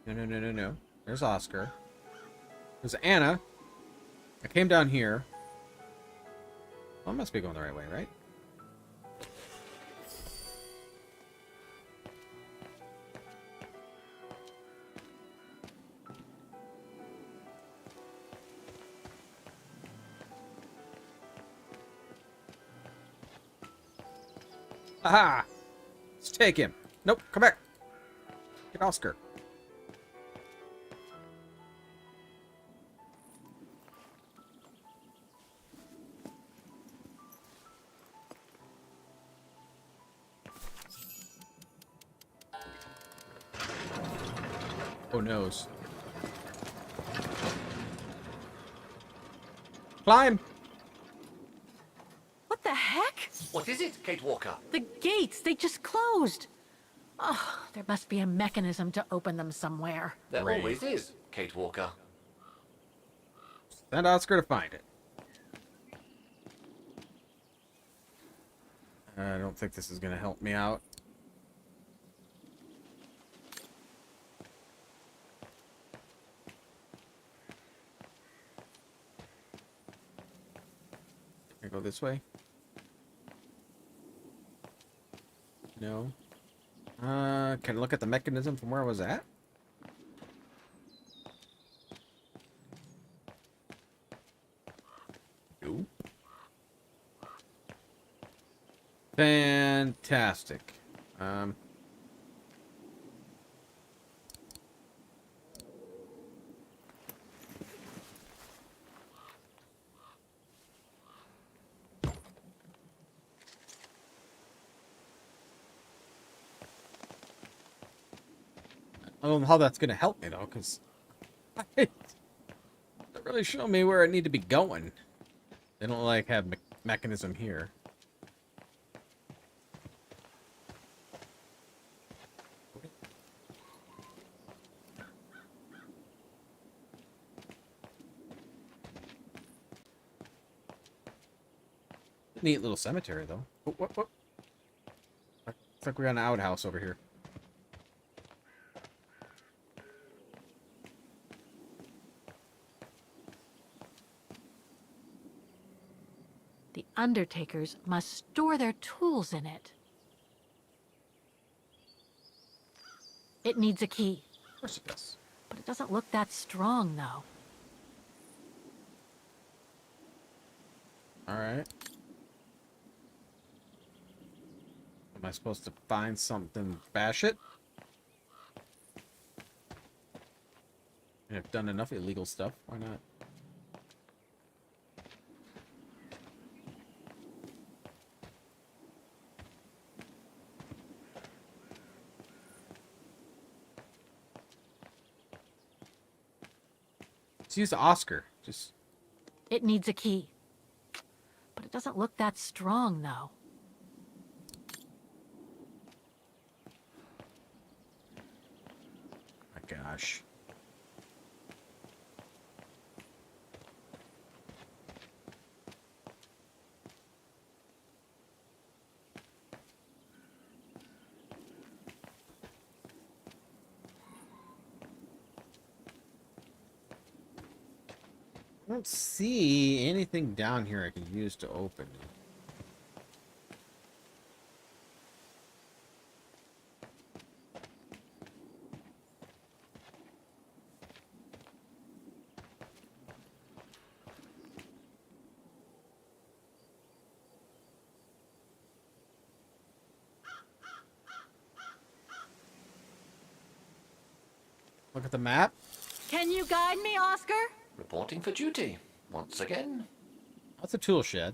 No. There's Oscar. There's Anna. I came down here. Well, I must be going the right way, right? Aha! Let's take him. Nope, come back. Get Oscar. Oh, noes. Climb! What the heck? What is it, Kate Walker? The gates, they just closed. Oh, there must be a mechanism to open them somewhere. There always is, Kate Walker. Send Oscar to find it. I don't think this is going to help me out. Can I go this way? No. Can I look at the mechanism from where I was at? No. Fantastic. I don't know how that's going to help me, though, because it doesn't really show me where I need to be going. They don't, like, have mechanism here. Neat little cemetery, though. Oh, what? Looks like we got an outhouse over here. The undertakers must store their tools in it. It needs a key. Of course it does. But it doesn't look that strong, though. Alright. Am I supposed to find something, bash it? I've done enough illegal stuff. Why not? Let's use the Oscar. Just... It needs a key. But it doesn't look that strong, though. My gosh. I don't see anything down here I can use to open it. Look at the map. Can you guide me, Oscar? Reporting for duty, once again. That's a tool shed.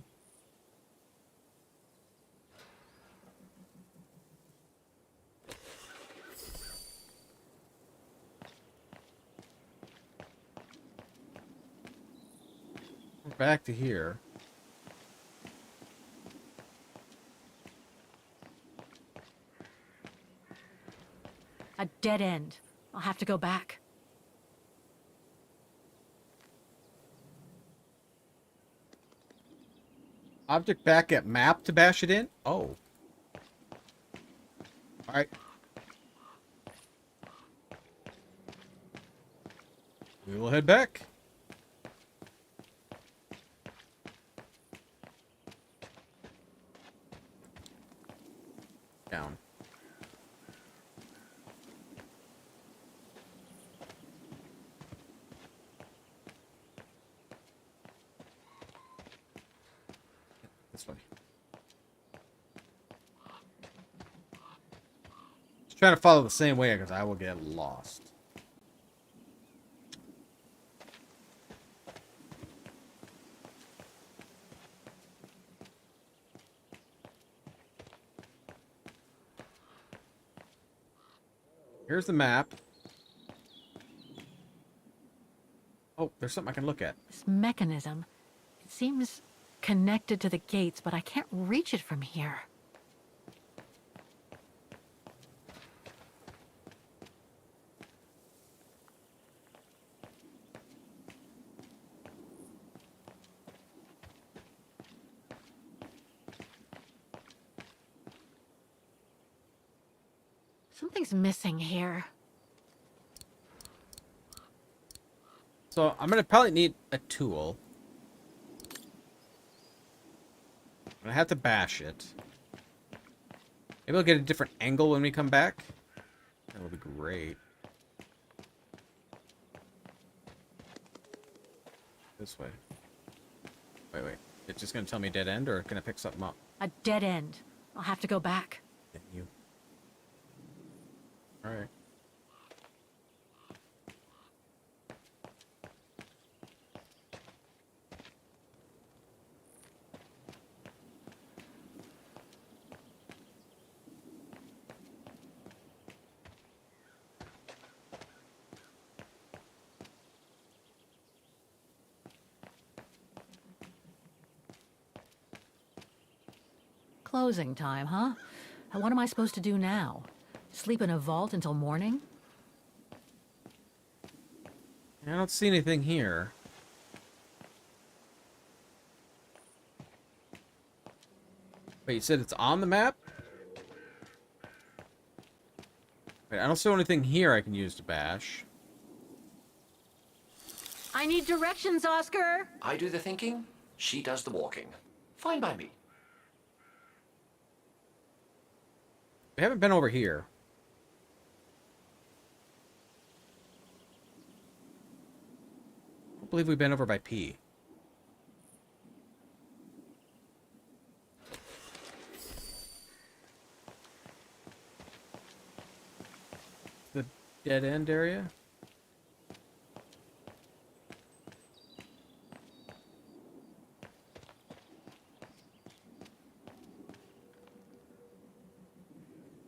We're back to here. A dead end. I'll have to go back. Object back at map to bash it in? Oh. Alright. We will head back. Down. This way. Just trying to follow the same way because I will get lost. Here's the map. Oh, there's something I can look at. This mechanism, it seems connected to the gates, but I can't reach it from here. Something's missing here. So I'm gonna probably need a tool. I'm gonna have to bash it. Maybe we'll get a different angle when we come back. That would be great. This way. Wait. It's just gonna tell me dead end, or can I pick something up? A dead end. I'll have to go back. Thank you. Alright. Closing time, huh? And what am I supposed to do now? Sleep in a vault until morning? I don't see anything here. Wait, you said it's on the map? Wait, I don't see anything here I can use to bash. I need directions, Oscar! I do the thinking, she does the walking. Fine by me. We haven't been over here. I don't believe we've been over by P. The dead end area?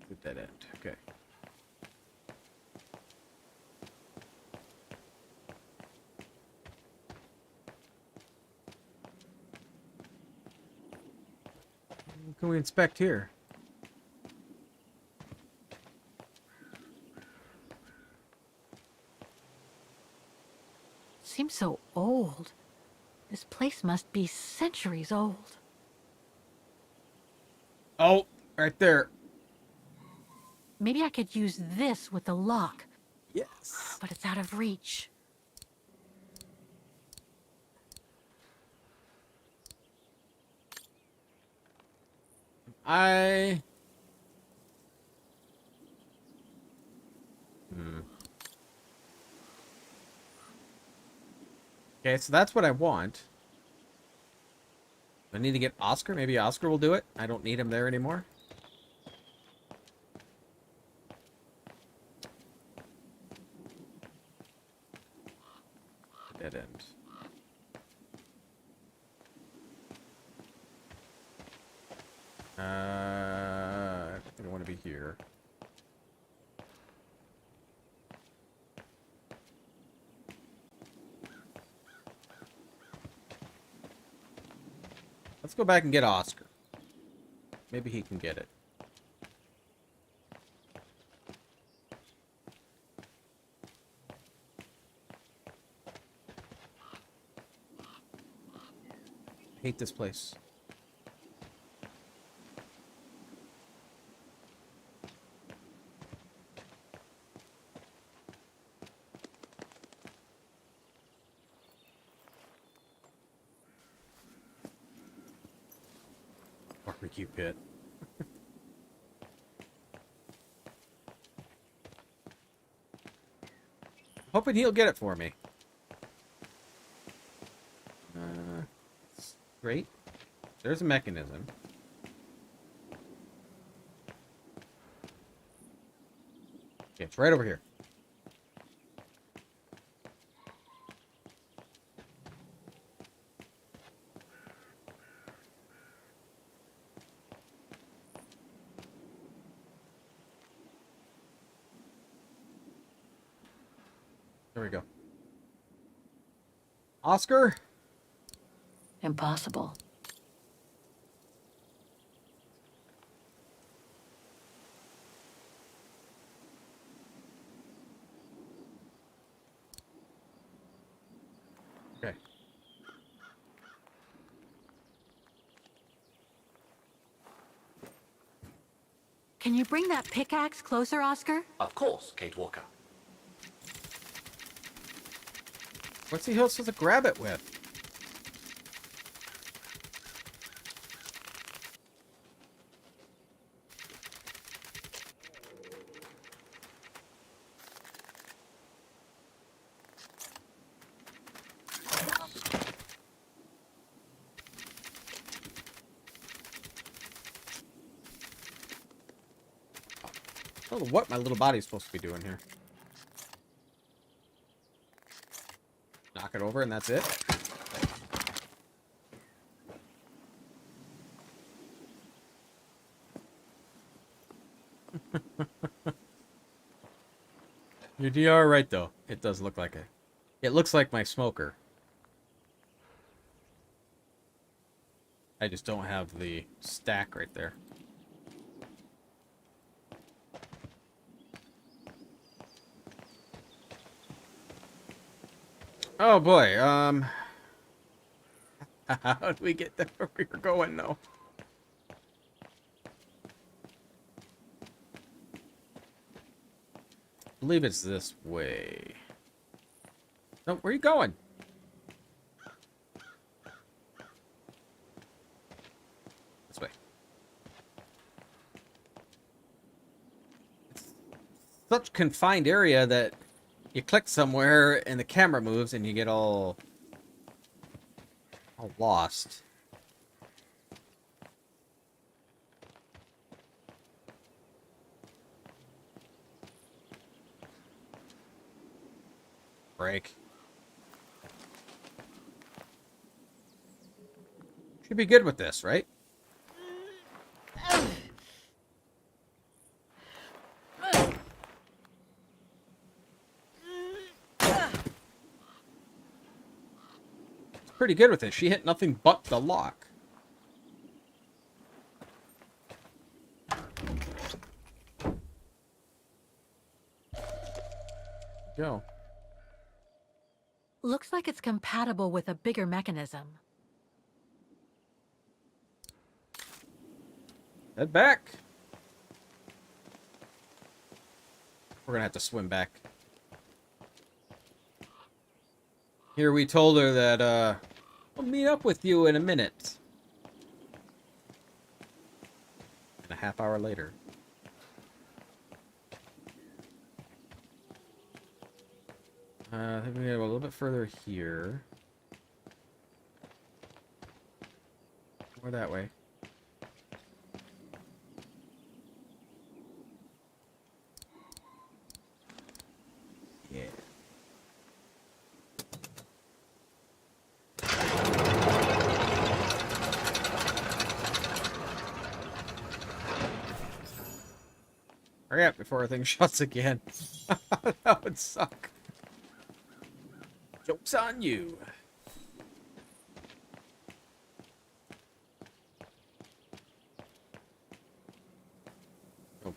The dead end, okay. What can we inspect here? Seems so old. This place must be centuries old. Oh, right there. Maybe I could use this with the lock. Yes. But it's out of reach. Okay, so that's what I want. I need to get Oscar. Maybe Oscar will do it. I don't need him there anymore. Dead end. I think I want to be here. Let's go back and get Oscar. Maybe he can get it. I hate this place. Barbecue pit. Hoping he'll get it for me. Great. There's a mechanism. Okay, it's right over here. There we go. Oscar? Impossible. Okay. Can you bring that pickaxe closer, Oscar? Of course, Kate Walker. What's he supposed to grab it with? I don't know what my little body's supposed to be doing here. Knock it over and that's it? Your DR right though. It does look like it looks like my smoker. I just don't have the stack right there. Oh boy, how did we get there where we were going though? I believe it's this way. No, where are you going? such confined area that you click somewhere and the camera moves and you get all lost. Break. Should be good with this, right? Pretty good with it. She hit nothing but the lock. Go. Looks like it's compatible with a bigger mechanism. Head back. We're gonna have to swim back. Here we told her that, we'll meet up with you in a minute. And a half hour later. I think we gotta go a little bit further here. Or that way. Yeah. Hurry up before everything shuts again. That would suck. Joke's on you.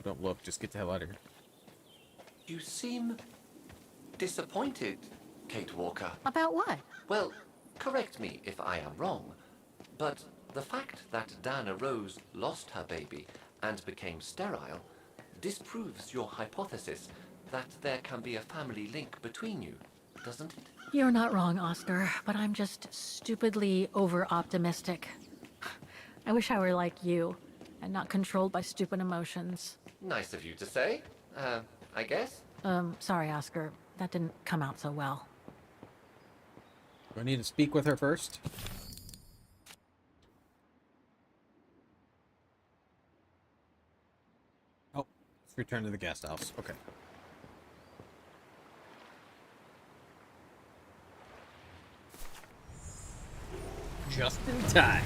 Don't look. Just get the hell out of here. You seem disappointed, Kate Walker. About what? Well, correct me if I am wrong, but the fact that Dana Roze lost her baby and became sterile disproves your hypothesis that there can be a family link between you, doesn't it? You're not wrong, Oscar, but I'm just stupidly over-optimistic. I wish I were like you, and not controlled by stupid emotions. Nice of you to say, I guess. Sorry, Oscar. That didn't come out so well. Do I need to speak with her first? Oh, let's return to the guest house. Okay. Just in time.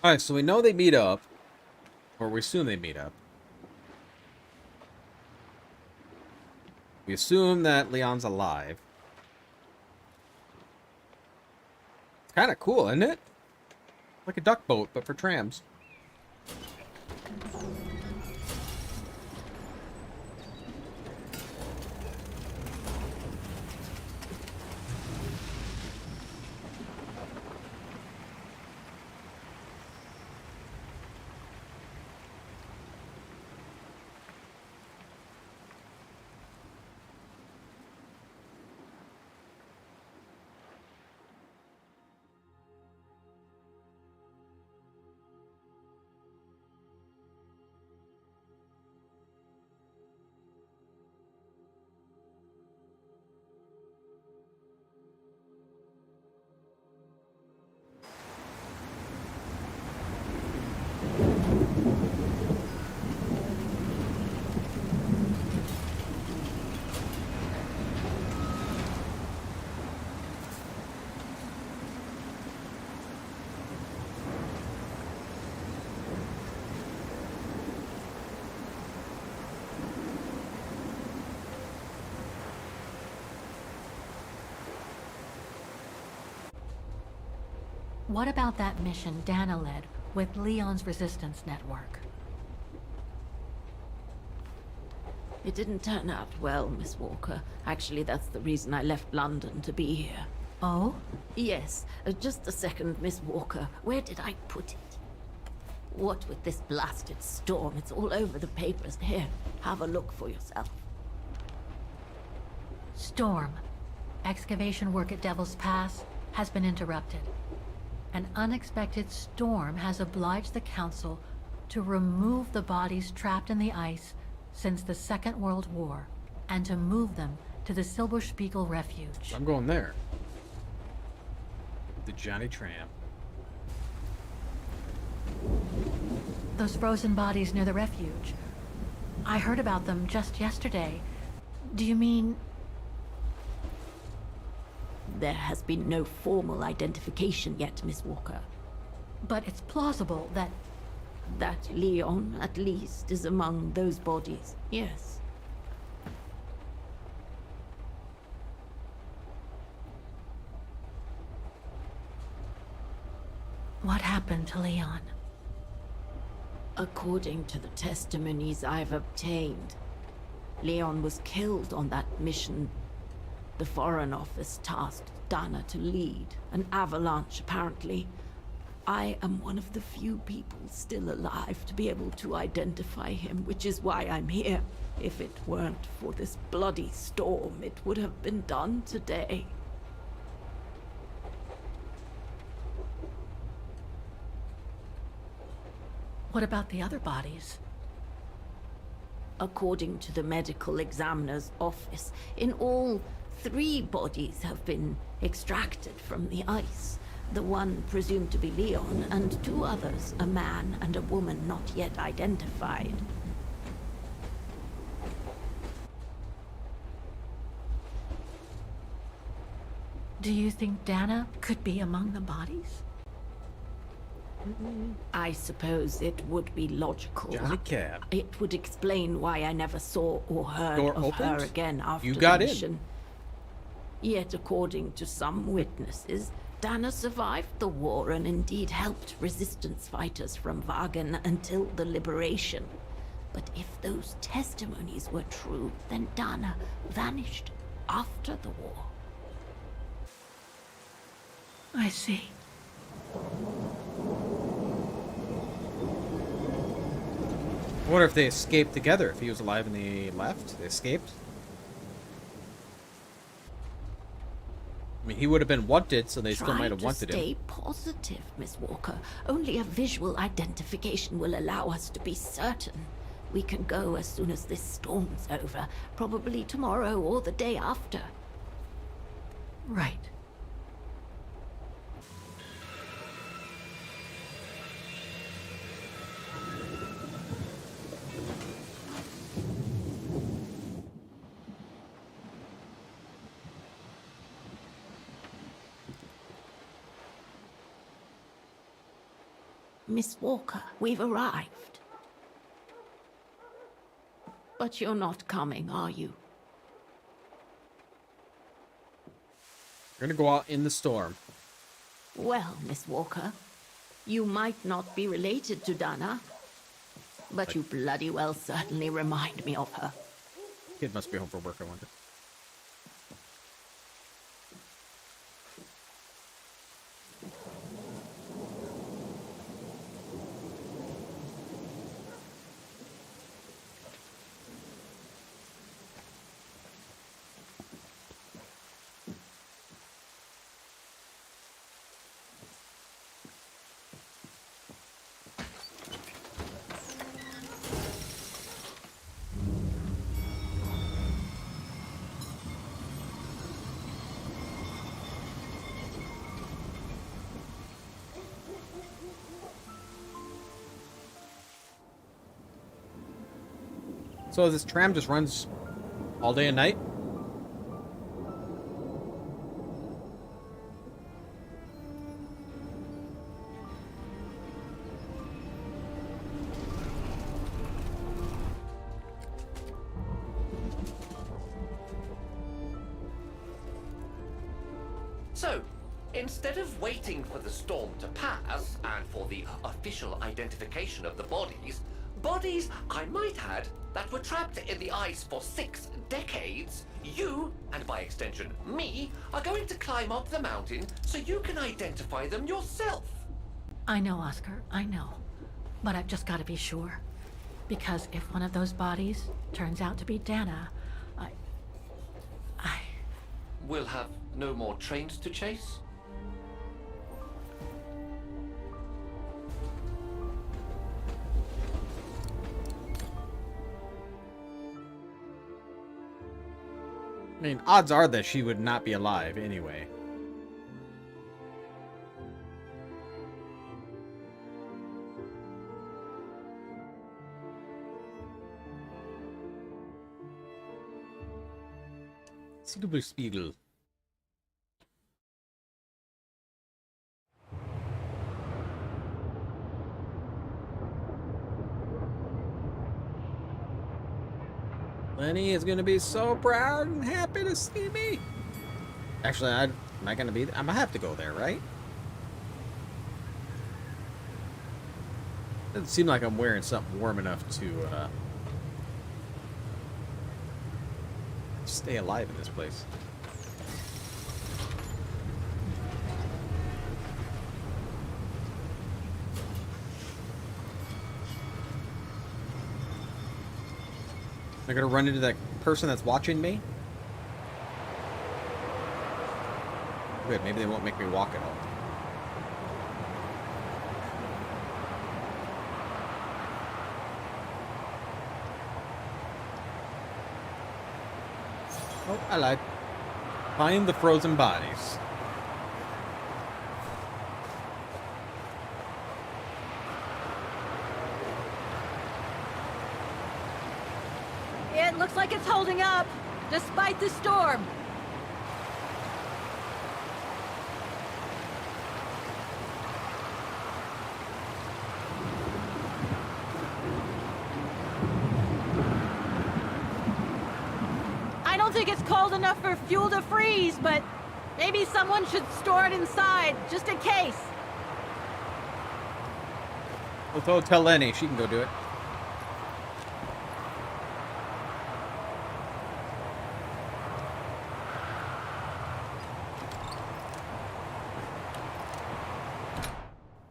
Alright, so we know they meet up. Or we assume they meet up. We assume that Leon's alive. It's kind of cool, isn't it? Like a duck boat, but for trams. What about that mission Dana led with Leon's resistance network? It didn't turn out well, Miss Walker. Actually, that's the reason I left London to be here. Oh? Yes, just a second, Miss Walker. Where did I put it? What with this blasted storm, it's all over the papers. Here, have a look for yourself. Storm. Excavation work at Devil's Pass has been interrupted. An unexpected storm has obliged the Council to remove the bodies trapped in the ice since the Second World War, and to move them to the Silberspiegel Refuge. I'm going there. The Johnny Tram. Those frozen bodies near the refuge. I heard about them just yesterday. Do you mean... There has been no formal identification yet, Miss Walker. But it's plausible that... That Leon, at least, is among those bodies, yes. What happened to Leon? According to the testimonies I've obtained, Leon was killed on that mission the Foreign Office tasked Dana to lead. An avalanche, apparently. I am one of the few people still alive to be able to identify him, which is why I'm here. If it weren't for this bloody storm, it would have been done today. What about the other bodies? According to the medical examiner's office, in all, 3 bodies have been extracted from the ice. The one presumed to be Leon, and 2 others, a man and a woman not yet identified. Do you think Dana could be among the bodies? I suppose it would be logical. Johnny Cab. It would explain why I never saw or heard Door of her opened? again after You got the in. mission. Yet, according to some witnesses, Dana survived the war and indeed helped resistance fighters from Vaghen until the liberation. But if those testimonies were true, then Dana vanished after the war. I see. I wonder if they escaped together. If he was alive and they left, they escaped. I mean, he would have been wanted, so they still might have wanted Try to him. stay positive, Miss Walker. Only a visual identification will allow us to be certain. We can go as soon as this storm's over, probably tomorrow or the day after. Right. Miss Walker, we've arrived. But you're not coming, are you? We're gonna go out in the storm. Well, Miss Walker, you might not be related to Dana, but you bloody well certainly remind me of her. Kid must be home for work, I wonder. So this tram just runs all day and night? So, instead of waiting for the storm to pass and for the official identification of the bodies, I might add, that were trapped in the ice for 6 decades, you, and by extension me, are going to climb up the mountain so you can identify them yourself. I know, Oscar, I know. But I've just got to be sure. Because if one of those bodies turns out to be Dana, I... We'll have no more trains to chase? I mean, odds are that she would not be alive anyway. Spiegel. Lenny is gonna be so proud and happy to see me. Actually, am I gonna be? I'm gonna have to go there, right? Doesn't seem like I'm wearing something warm enough to stay alive in this place. Am I gonna run into that person that's watching me? Good, maybe they won't make me walk at all. Oh, I lied. Find the frozen bodies. It looks like it's holding up, despite the storm. I don't think it's cold enough for fuel to freeze, but maybe someone should store it inside, just in case. Well, tell Lenny, she can go do it.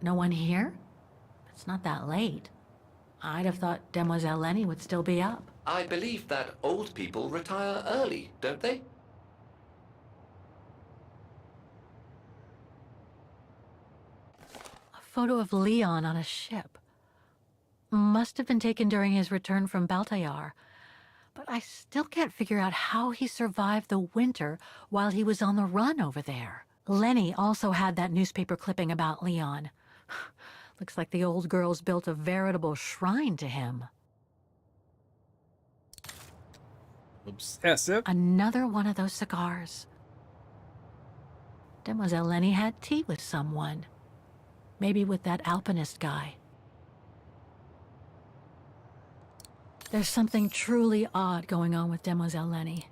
No one here? It's not that late. I'd have thought Demoiselle Lenny would still be up. I believe that old people retire early, don't they? A photo of Leon on a ship. Must have been taken during his return from Baltayar. But I still can't figure out how he survived the winter while he was on the run over there. Lenny also had that newspaper clipping about Leon. Looks like the old girl's built a veritable shrine to him. Obsessive. Another one of those cigars. Demoiselle Lenny had tea with someone. Maybe with that alpinist guy. There's something truly odd going on with Demoiselle Lenny.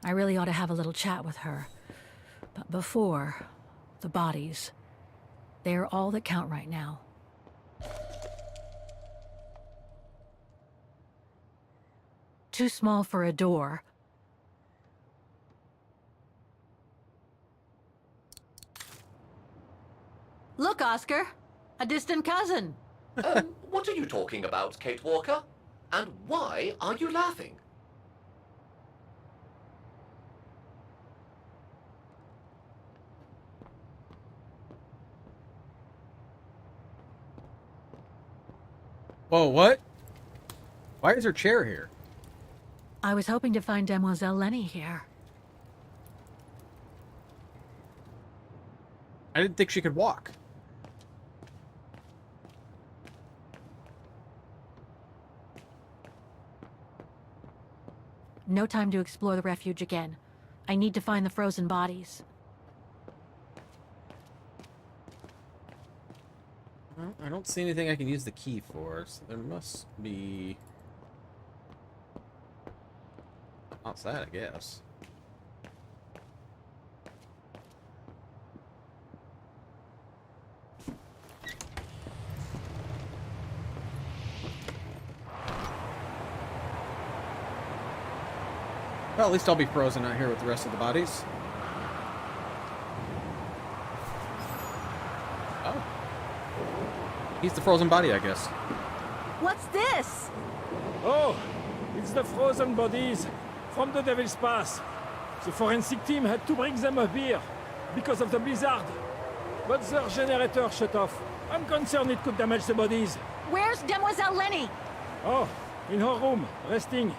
I really ought to have a little chat with her. But before, the bodies. They are all that count right now. Too small for a door. Look, Oscar. A distant cousin. What are you talking about, Kate Walker? And why are you laughing? Whoa, what? Why is her chair here? I was hoping to find Demoiselle Lenny here. I didn't think she could walk. No time to explore the refuge again. I need to find the frozen bodies. Well, I don't see anything I can use the key for, so there must be... outside, I guess. Well, at least I'll be frozen out here with the rest of the bodies. Oh. He's the frozen body, I guess. What's this? Oh, it's the frozen bodies from the Devil's Pass. The forensic team had to bring them up here because of the blizzard. But their generator shut off. I'm concerned it could damage the bodies. Where's Demoiselle Lenny? Oh, in her room, resting.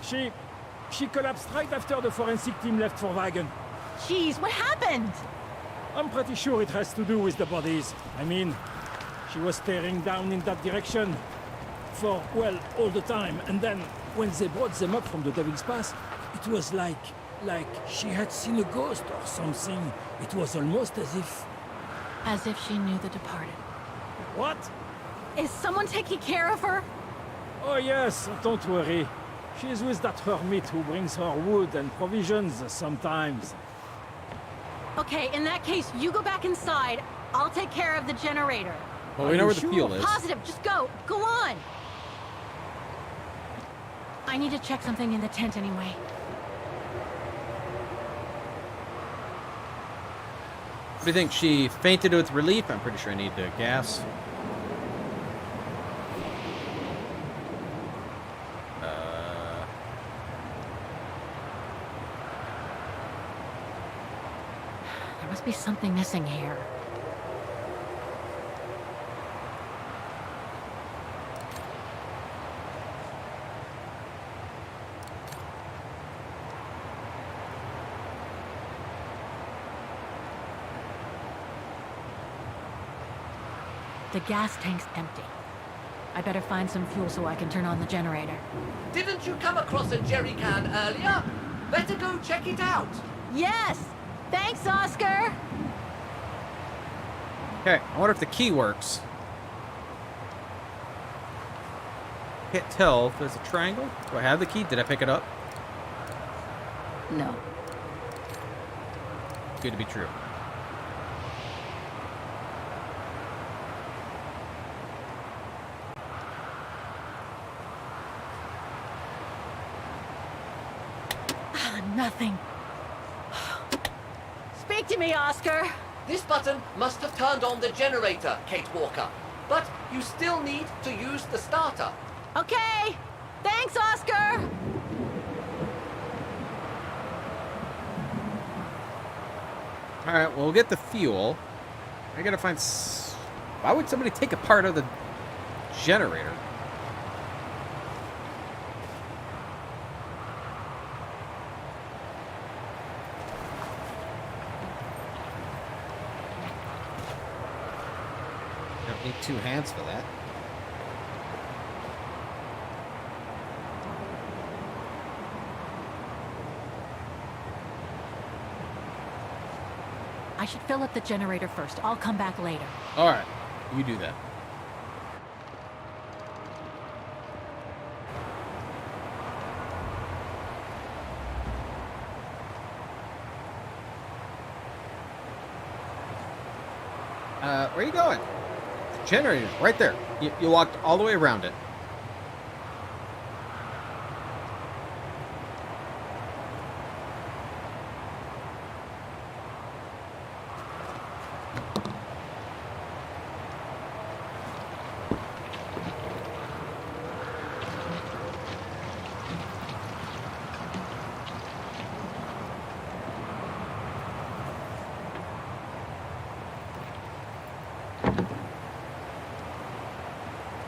She collapsed right after the forensic team left for Vaghen. Jeez, what happened? I'm pretty sure it has to do with the bodies. I mean, she was staring down in that direction for, well, all the time. And then, when they brought them up from the Devil's Pass, it was like she had seen a ghost or something. It was almost as if... As if she knew the departed. What? Is someone taking care of her? Oh yes, don't worry. She's with that hermit who brings her wood and provisions sometimes. Okay, in that case, you go back inside. I'll take care of the generator. Well, we know where the fuel is. Positive, just go. Go on. I need to check something in the tent anyway. What do you think? She fainted with relief? I'm pretty sure I need gas. There must be something missing here. The gas tank's empty. I better find some fuel so I can turn on the generator. Didn't you come across a jerry can earlier? Better go check it out. Yes! Thanks, Oscar! Okay, I wonder if the key works. Can't tell if there's a triangle. Do I have the key? Did I pick it up? No. Good to be true. Nothing. Speak to me, Oscar. This button must have turned on the generator, Kate Walker. But you still need to use the starter. Okay. Thanks, Oscar. All right, well, we'll get the fuel. I gotta find. Why would somebody take apart of the generator? Don't need two hands for that. I should fill up the generator first. I'll come back later. All right, you do that. Where are you going? The generator's right there. You walked all the way around it.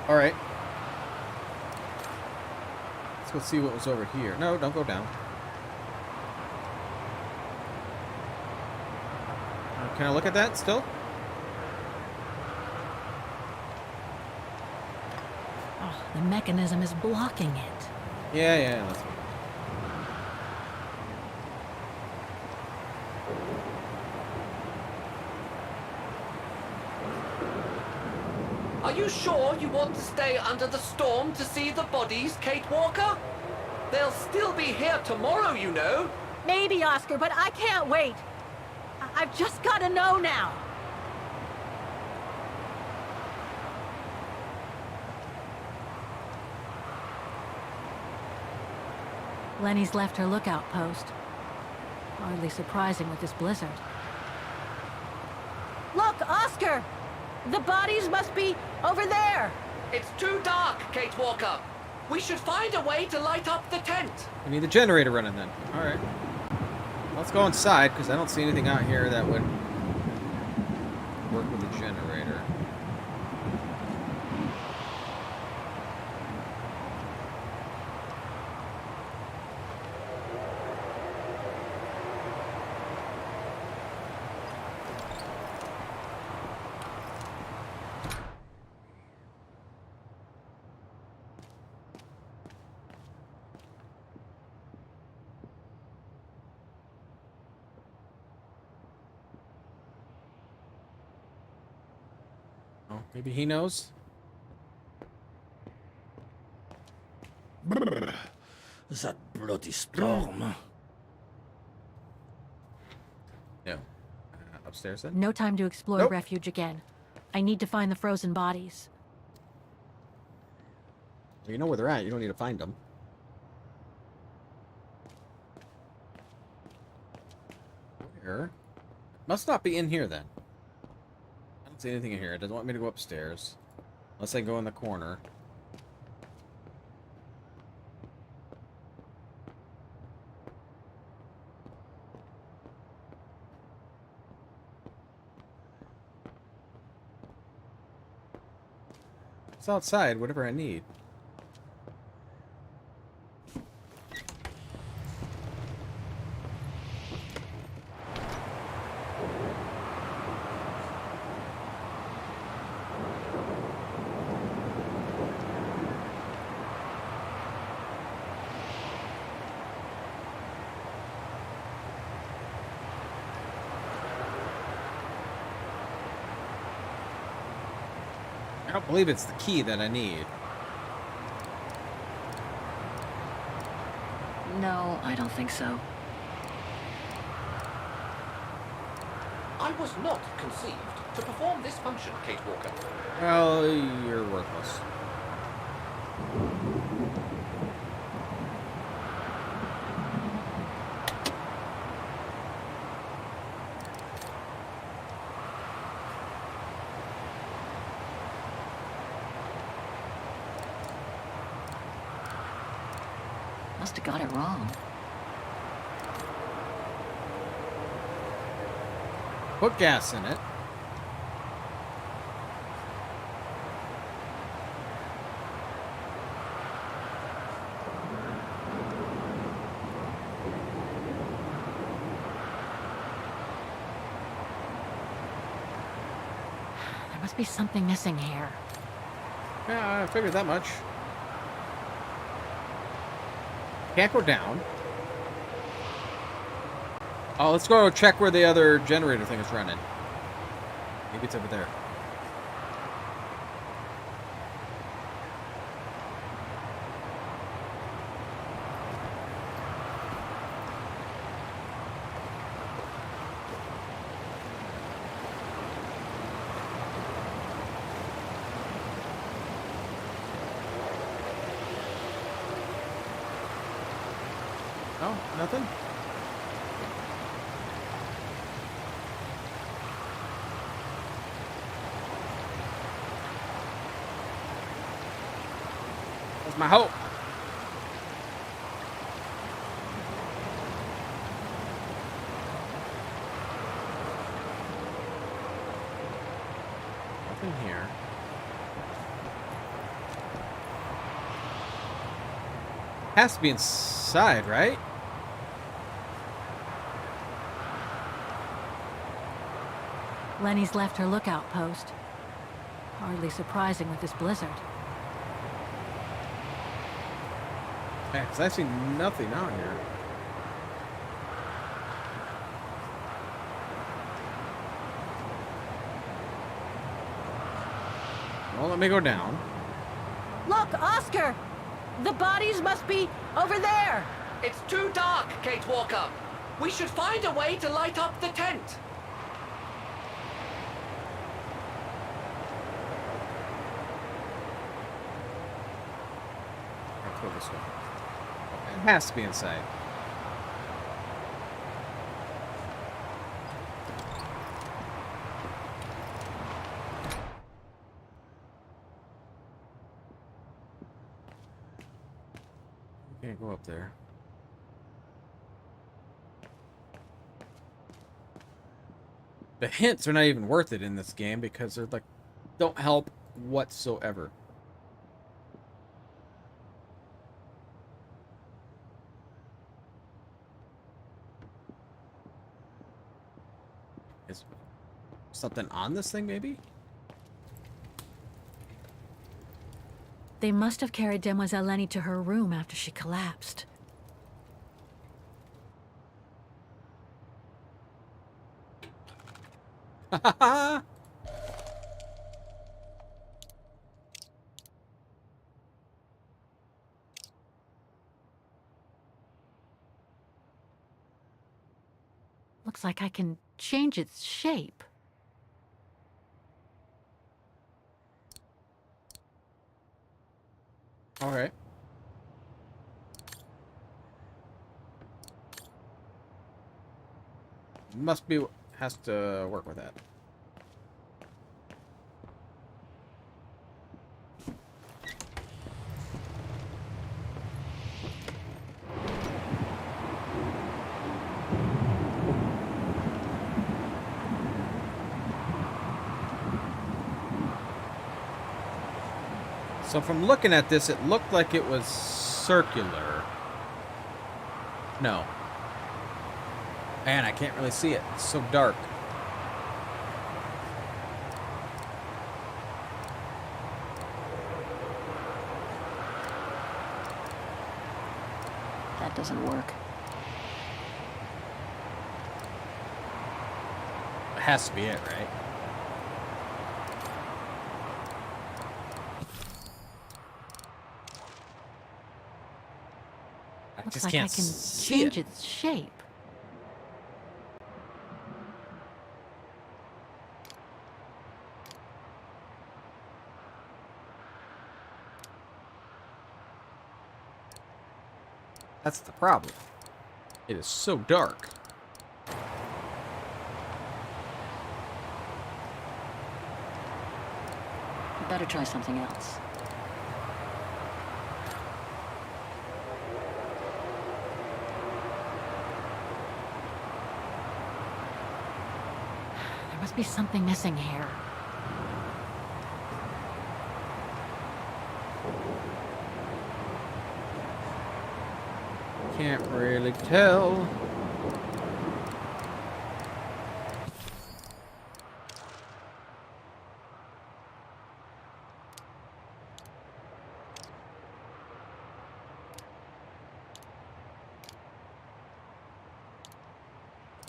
All right. Let's go see what was over here. No, don't go down. Can I look at that still? Oh, the mechanism is blocking it. Yeah, that's Are you sure you want to stay under the storm to see the bodies, Kate Walker? They'll still be here tomorrow, you know. Maybe, Oscar, but I can't wait. I've just got to know now. Lenny's left her lookout post. Hardly surprising with this blizzard. Look, Oscar! The bodies must be over there. It's too dark, Kate Walker. We should find a way to light up the tent. We need the generator running then. Alright. Let's go inside, because I don't see anything out here that would work with the generator. Oh, maybe he knows? That bloody storm. No. Upstairs then? No time to explore Nope. refuge again. I need to find the frozen bodies. You know where they're at. You don't need to find them. Where? Must not be in here then. I don't see anything in here. It doesn't want me to go upstairs. Unless I go in the corner. It's outside, whatever I need. I don't believe it's the key that I need. No, I don't think so. I was not conceived to perform this function, Kate Walker. Well, you're worthless. Must have got it wrong. Put gas in it. There must be something missing here. Yeah, I figured that much. Can't go down. Oh, let's go check where the other generator thing is running. Maybe it's over there. Oh, nothing? That's my hope. Nothing here. Has to be inside, right? Lenny's left her lookout post. Hardly surprising with this blizzard. Yeah, 'cause I see nothing out here. Well, let me go down. Look, Oscar! The bodies must be over there. It's too dark, Kate Walker. We should find a way to light up the tent. Let's go this way. It has to be inside. Can't go up there. The hints are not even worth it in this game because they're like, don't help whatsoever. Is something on this thing, maybe? They must have carried Demoiselle Lenny to her room after she collapsed. Looks like I can change its shape. Okay. Must be, has to work with that. So from looking at this, it looked like it was circular. No. Man, I can't really see it. It's so dark. That doesn't work. It has to be it, right? Looks like I can change its shape. That's the problem. It is so dark. Better try something else. There must be something missing here. Can't really tell.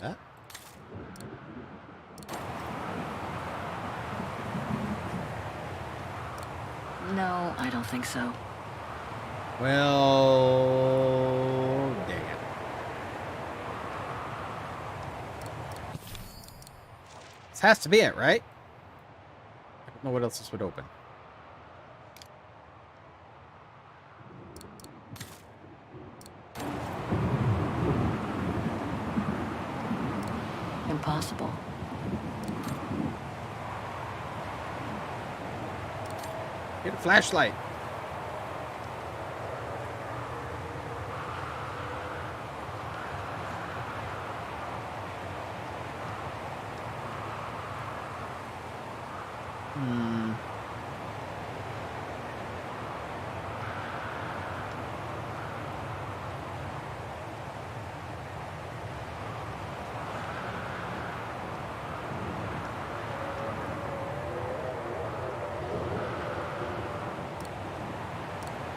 That? No, I don't think so. Well, dang it. This has to be it, right? I don't know what else this would open. Impossible. Get a flashlight.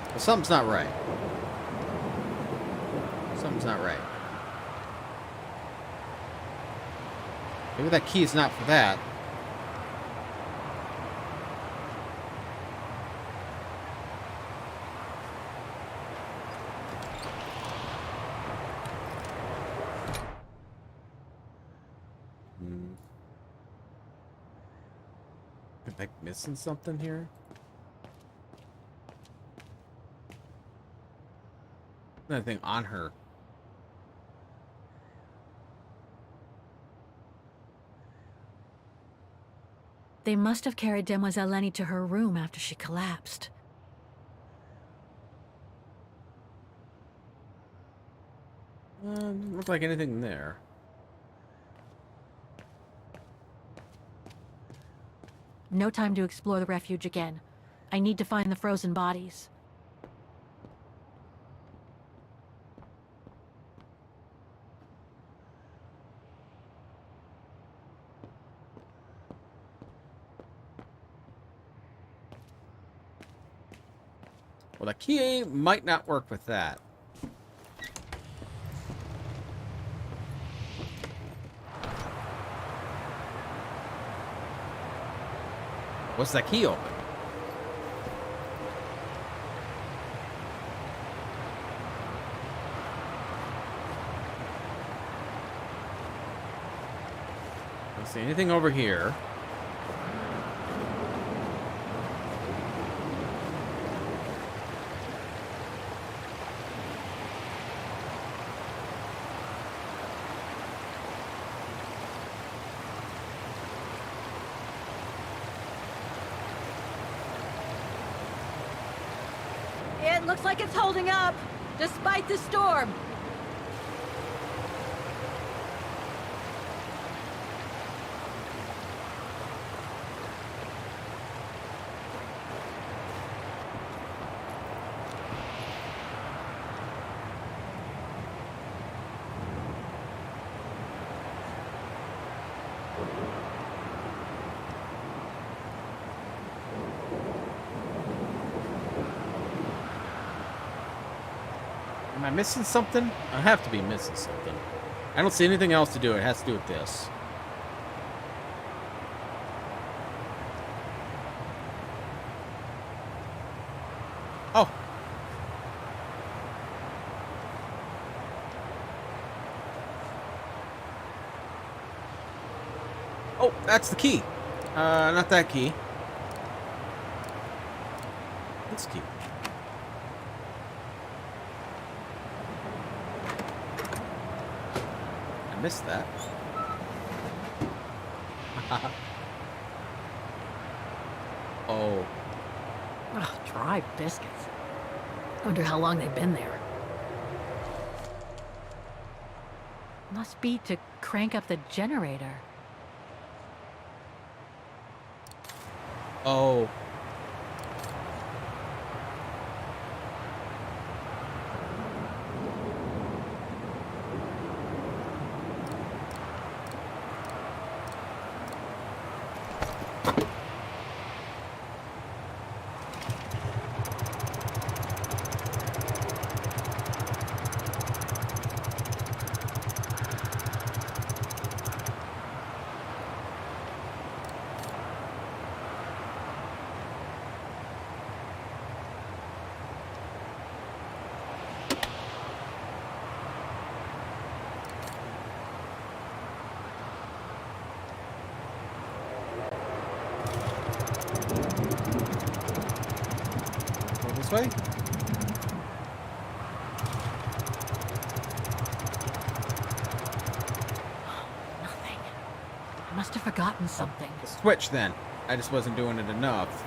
Well, something's not right. Something's not right. Maybe that key is not for that. Am I missing something here? Nothing on her. They must have carried Demoiselle Lenny to her room after she collapsed. Doesn't look like anything there. No time to explore the refuge again. I need to find the frozen bodies. Well, the key might not work with that. What's that key open? Don't see anything over here. It looks like it's holding up, despite the storm. Am I missing something? I have to be missing something. I don't see anything else to do. It has to do with this. Oh. Oh, that's the key. Not that key. This key. I missed that. Oh. Ugh, dry biscuits. Wonder how long they've been there. Must be to crank up the generator. Oh. Go this way? Nothing. I must have forgotten something. Switch then. I just wasn't doing it enough.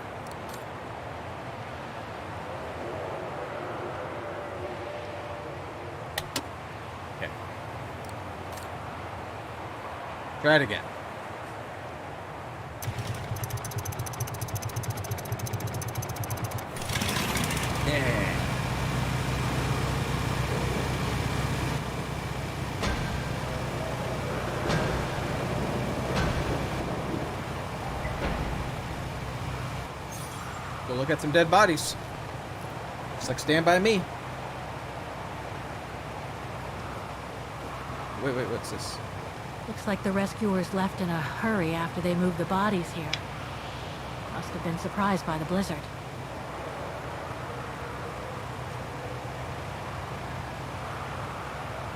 Okay. Try it again. Yeah. Go look at some dead bodies. Just like Stand By Me. Wait, what's this? Looks like the rescuers left in a hurry after they moved the bodies here. Must have been surprised by the blizzard.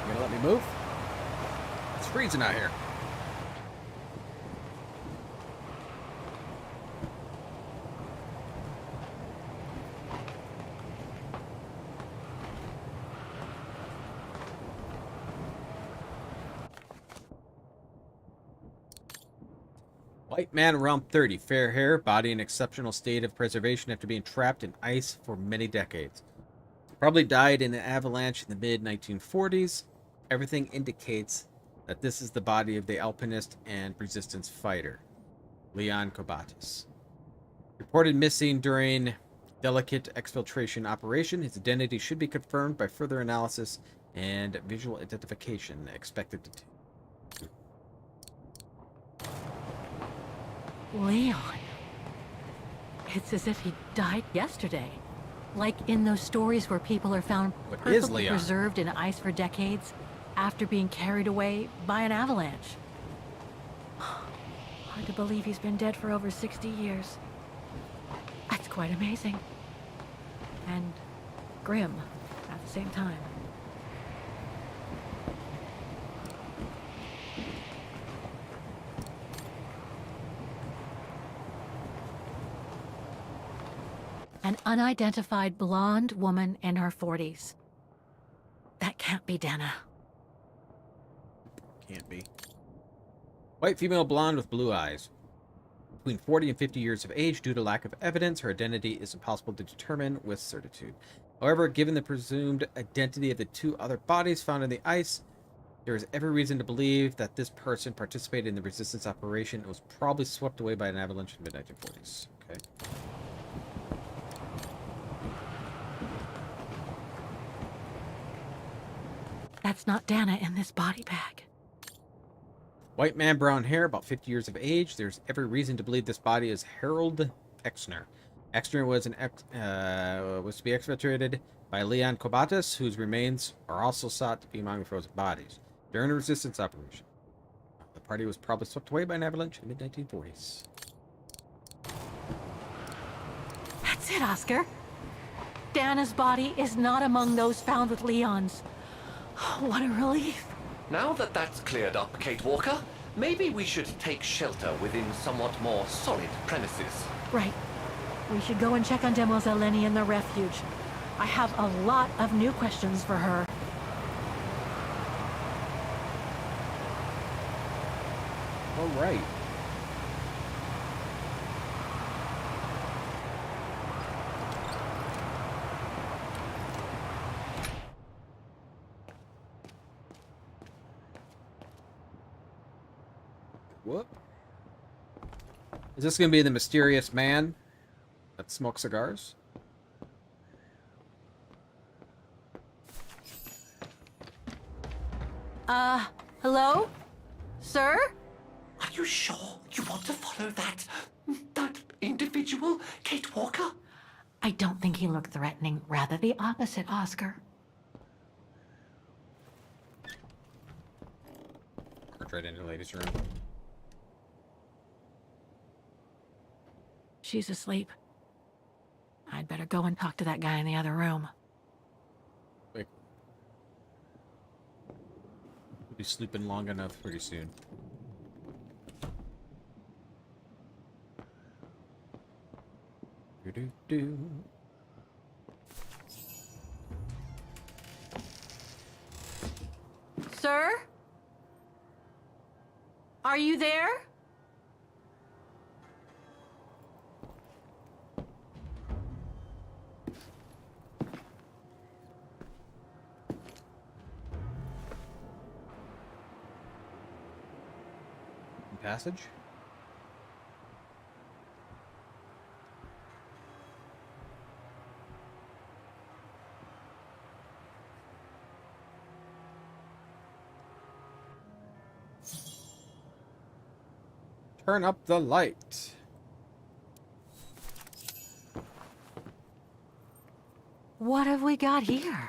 You gonna let me move? It's freezing out here. White man around 30, fair hair, body in exceptional state of preservation after being trapped in ice for many decades. Probably died in an avalanche in the mid-1940s. everything indicates that this is the body of the alpinist and resistance fighter, Leon Kobatis. Reported missing during delicate exfiltration operation, his identity should be confirmed by further analysis and visual identification expected to. Leon. It's as if he died yesterday. Like in those stories where people are found perfectly preserved in ice for decades after being carried away by an avalanche. Hard to believe he's been dead for over 60 years. That's quite amazing. And grim at the same time. An unidentified blonde woman in her 40s. That can't be Dana. Can't be. White female blonde with blue eyes. Between 40 and 50 years of age, due to lack of evidence, her identity is impossible to determine with certitude. However, given the presumed identity of the two other bodies found in the ice, there is every reason to believe that this person participated in the resistance operation and was probably swept away by an avalanche in the mid-1940s. Okay. That's not Dana in this body bag. White man, brown hair, about 50 years of age. There's every reason to believe this body is Harold Exner. Exner was to be exfiltrated by Leon Kobatis, whose remains are also thought to be among the frozen bodies during a resistance operation. The party was probably swept away by an avalanche in the mid-1940s. That's it, Oscar. Dana's body is not among those found with Leon's. What a relief. Now that that's cleared up, Kate Walker, maybe we should take shelter within somewhat more solid premises. Right. We should go and check on Demoiselle Lenny in the refuge. I have a lot of new questions for her. All right. Whoop. Is this going to be the mysterious man that smokes cigars? Hello? Sir? Are you sure you want to follow that individual, Kate Walker? I don't think he looked threatening. Rather the opposite, Oscar. March right into the ladies' room. She's asleep. I'd better go and talk to that guy in the other room. Wait. We'll be sleeping long enough pretty soon. Do-do-do. Sir? Are you there? Passage? Turn up the light. What have we got here?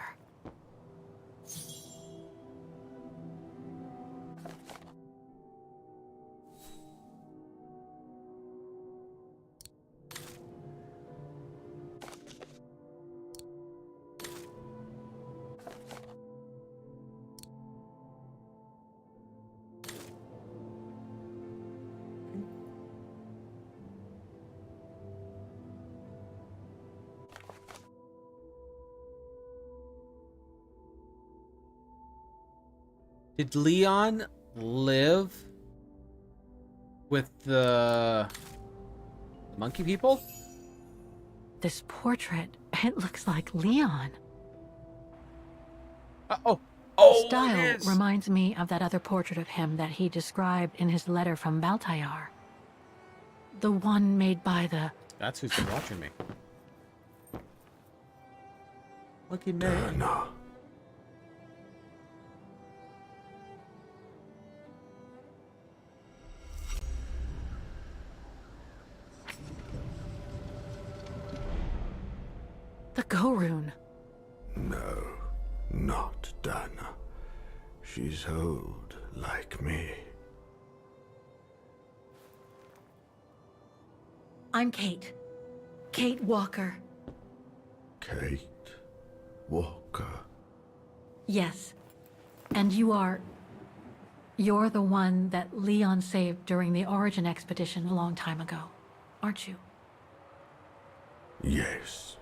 Did Leon live with the monkey people? This portrait, it looks like Leon. Oh, Oh, Style it is. reminds me of that other portrait of him that he described in his letter from Baltayar. The one made by the... That's who's been watching me. Lucky man. Dana. The Gorun. No, not Dana. She's old, like me. I'm Kate. Kate Walker. Kate Walker. Yes. And you're the one that Leon saved during the Origin expedition a long time ago, aren't you? Yes.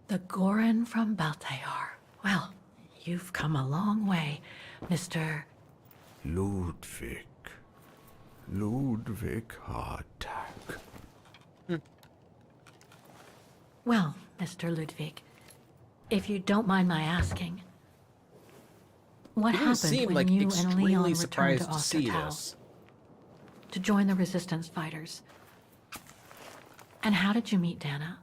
The Goran from Baltayar. Well, you've come a long way, Mr. Ludwig. Ludwig Hardtack. Well, Mr. Ludwig, if you don't mind my asking, what You happened seem when like you and extremely Leon returned surprised to to see Ostertau this. to join the Resistance fighters? And how did you meet Dana?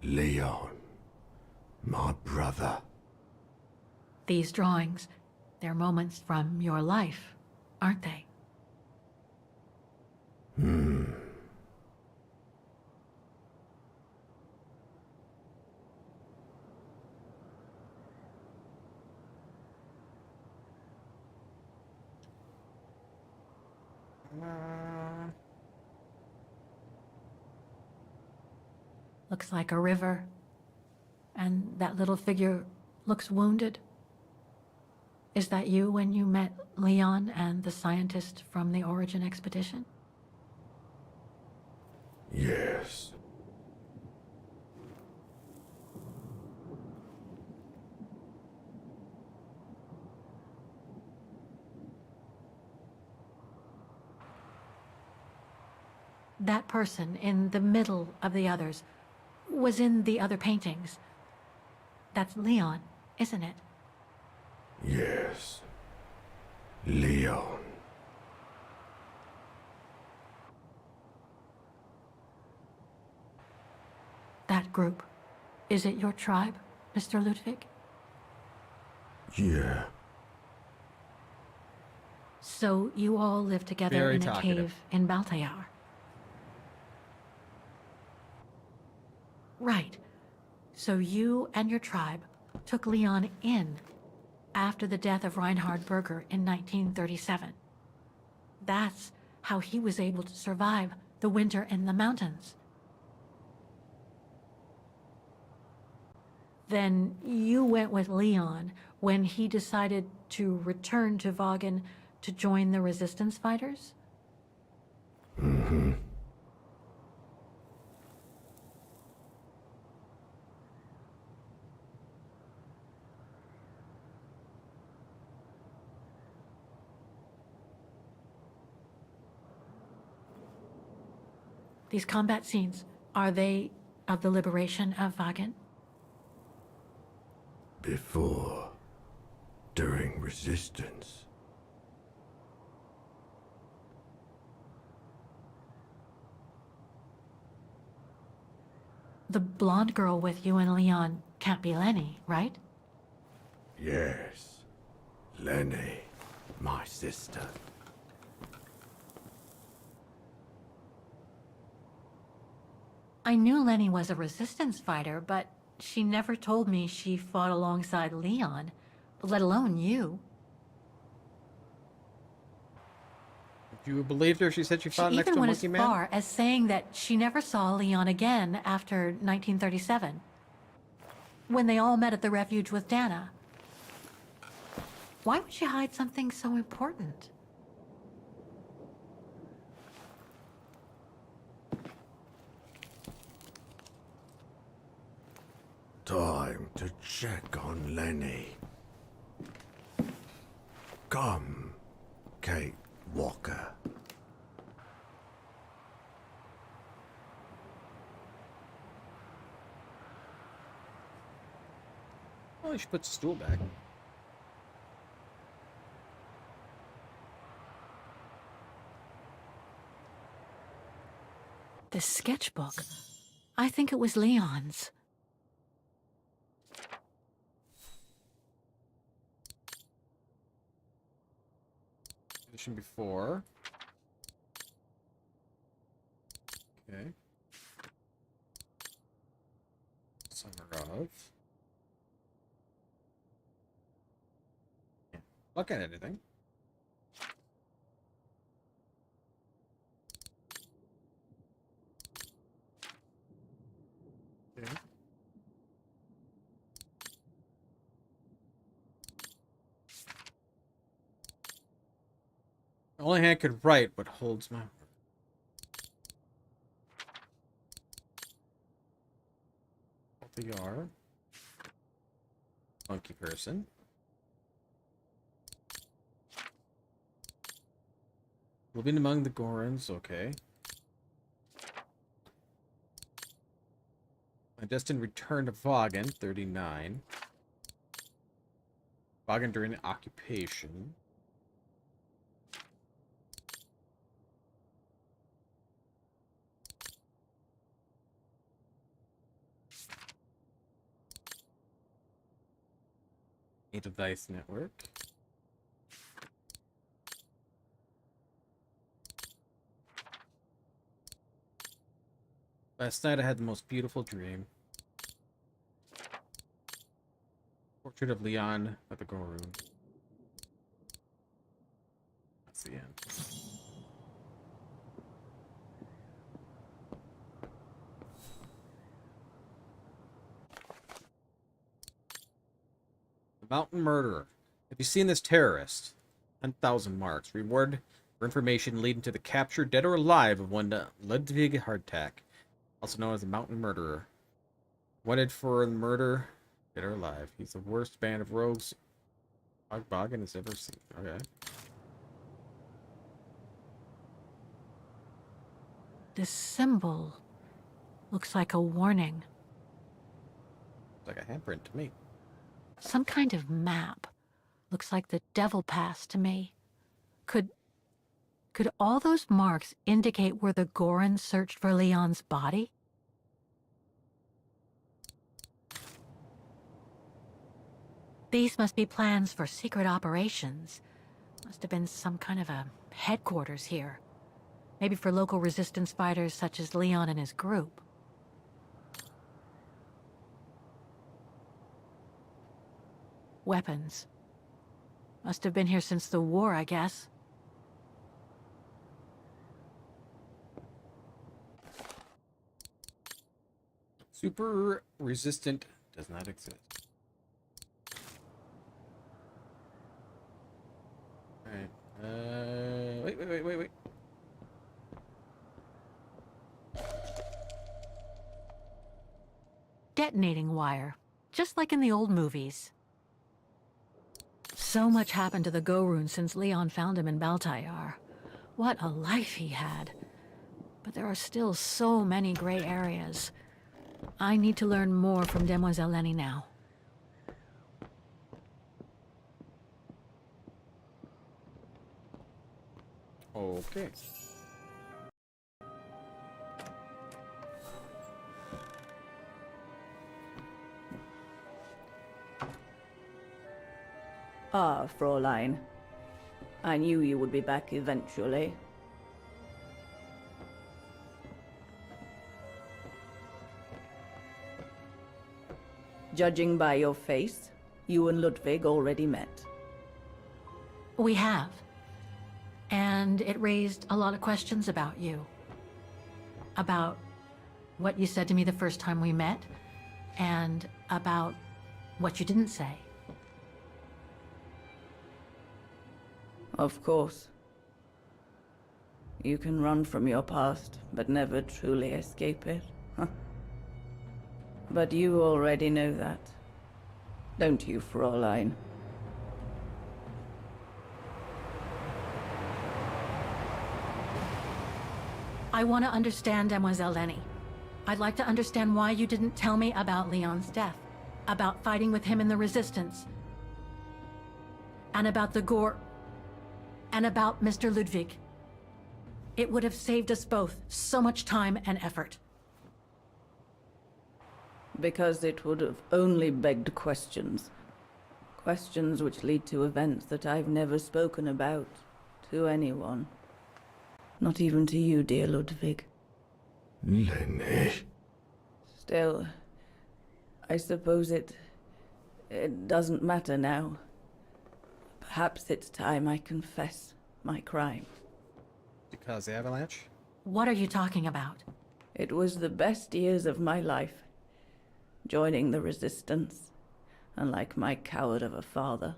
Leon. My brother. These drawings, they're moments from your life, aren't they? Looks like a river. And that little figure looks wounded. Is that you when you met Leon and the scientist from the Origin expedition? Yes. That person in the middle of the others was in the other paintings. That's Leon, isn't it? Yes. Leon. That group. Is it your tribe, Mr. Ludwig? Yeah. So you all live together Very in a talkative. cave in Baltayar? Right. So you and your tribe took Leon in after the death of Reinhard Berger in 1937. That's how he was able to survive the winter in the mountains. Then you went with Leon when he decided to return to Vaghen to join the resistance fighters? Mm-hmm. These combat scenes, are they of the liberation of Vaghen? Before. During resistance. The blonde girl with you and Leon can't be Lenny, right? Yes. Lenny. My sister. I knew Lenny was a resistance fighter, but she never told me she fought alongside Leon, let alone you. You believed her? She said she fought She next even to went Monkey as Man? far as saying that she never saw Leon again after 1937, when they all met at the refuge with Dana. Why would she hide something so important? Time to check on Lenny. Come, Kate Walker. Oh, you should put the stool back. This sketchbook. I think it was Leon's. Edition before. Okay. Summer of. Can't look at anything. Okay. Only hand could write what holds my. They are monkey person. Living among the Gorons, okay. My destined return to Vaghen, 39. Vaghen during the occupation. A device network. Last night I had the most beautiful dream. Portrait of Leon at the Gorun. That's the end. The Mountain Murderer. Have you seen this terrorist? 10,000 marks. Reward for information leading to the capture, dead or alive, of one Ludwig Hardtack, also known as the Mountain Murderer. Wanted for murder, dead or alive. He's the worst band of rogues Vaghen has ever seen. Okay. This symbol looks like a warning. It's like a handprint to me. Some kind of map. Looks like the Devil Pass to me. Could all those marks indicate where the Gorons searched for Leon's body? These must be plans for secret operations. Must have been some kind of a headquarters here. Maybe for local resistance fighters such as Leon and his group. Weapons. Must have been here since the war, I guess. Super resistant does not exist. Alright. Wait. Detonating wire. Just like in the old movies. So much happened to the Gorun since Leon found him in Baltayar. What a life he had. But there are still so many gray areas. I need to learn more from Demoiselle Lenny now. Okay. Ah, Fräulein. I knew you would be back eventually. Judging by your face, you and Ludwig already met. We have. And it raised a lot of questions about you. About what you said to me the first time we met, and about what you didn't say. Of course. You can run from your past, but never truly escape it. But you already know that. Don't you, Fräulein? I want to understand Demoiselle Lenny. I'd like to understand why you didn't tell me about Leon's death. about fighting with him in the Resistance, and about the Gore, and about Mr. Ludwig. It would have saved us both so much time and effort. Because it would have only begged questions. Questions which lead to events that I've never spoken about to anyone. Not even to you, dear Ludwig. Lenny. Still, I suppose it doesn't matter now. Perhaps it's time I confess my crime. Because the avalanche? What are you talking about? It was the best years of my life. Joining the Resistance, unlike my coward of a father,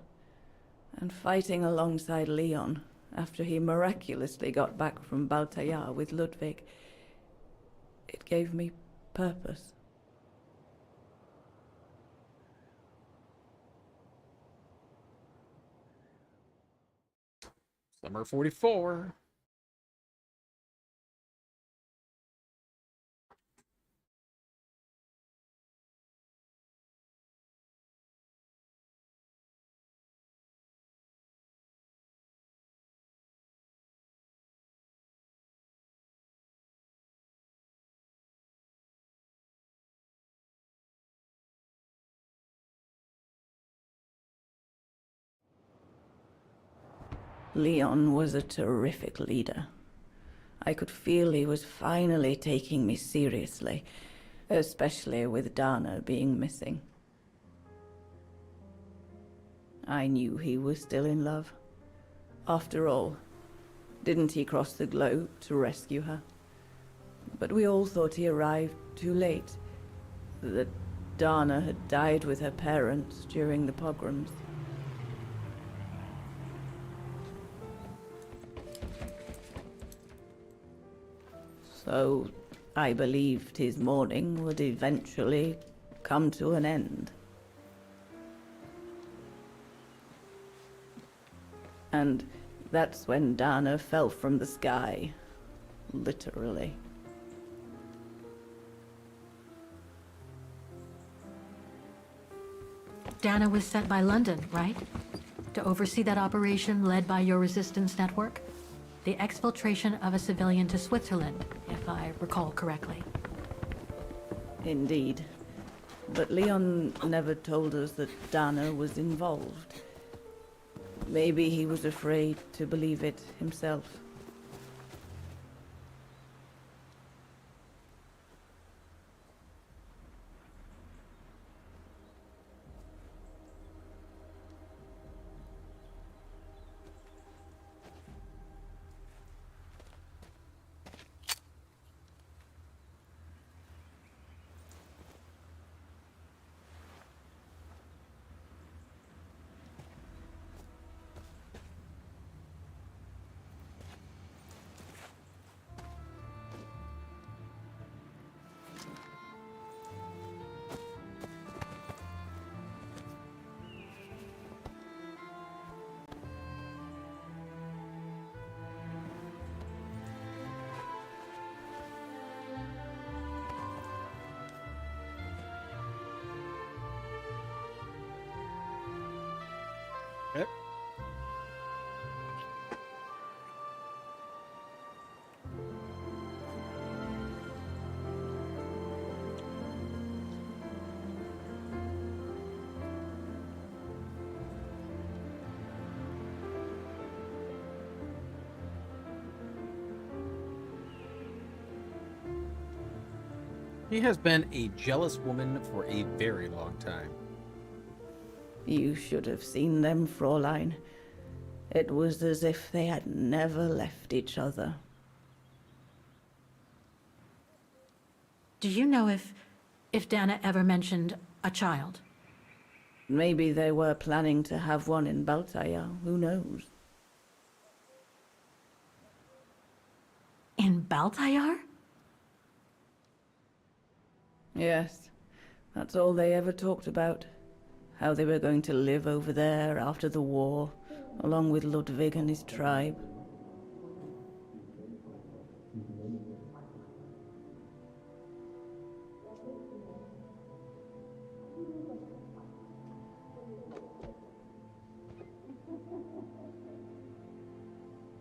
and fighting alongside Leon after he miraculously got back from Baltayar with Ludwig. It gave me purpose. Summer 44. Leon was a terrific leader. I could feel he was finally taking me seriously, especially with Dana being missing. I knew he was still in love. After all, didn't he cross the globe to rescue her? But we all thought he arrived too late, that Dana had died with her parents during the pogroms. So, I believed his mourning would eventually come to an end. And that's when Dana fell from the sky, literally. Dana was sent by London, right? To oversee that operation led by your Resistance network? The exfiltration of a civilian to Switzerland, if I recall correctly. Indeed. But Leon never told us that Dana was involved. Maybe he was afraid to believe it himself. Yep. He has been a jealous woman for a very long time. You should have seen them, Fräulein. It was as if they had never left each other. Do you know if Dana ever mentioned a child? Maybe they were planning to have one in Baltaya, who knows? In Baltayar? Yes, that's all they ever talked about. How they were going to live over there after the war, along with Ludwig and his tribe.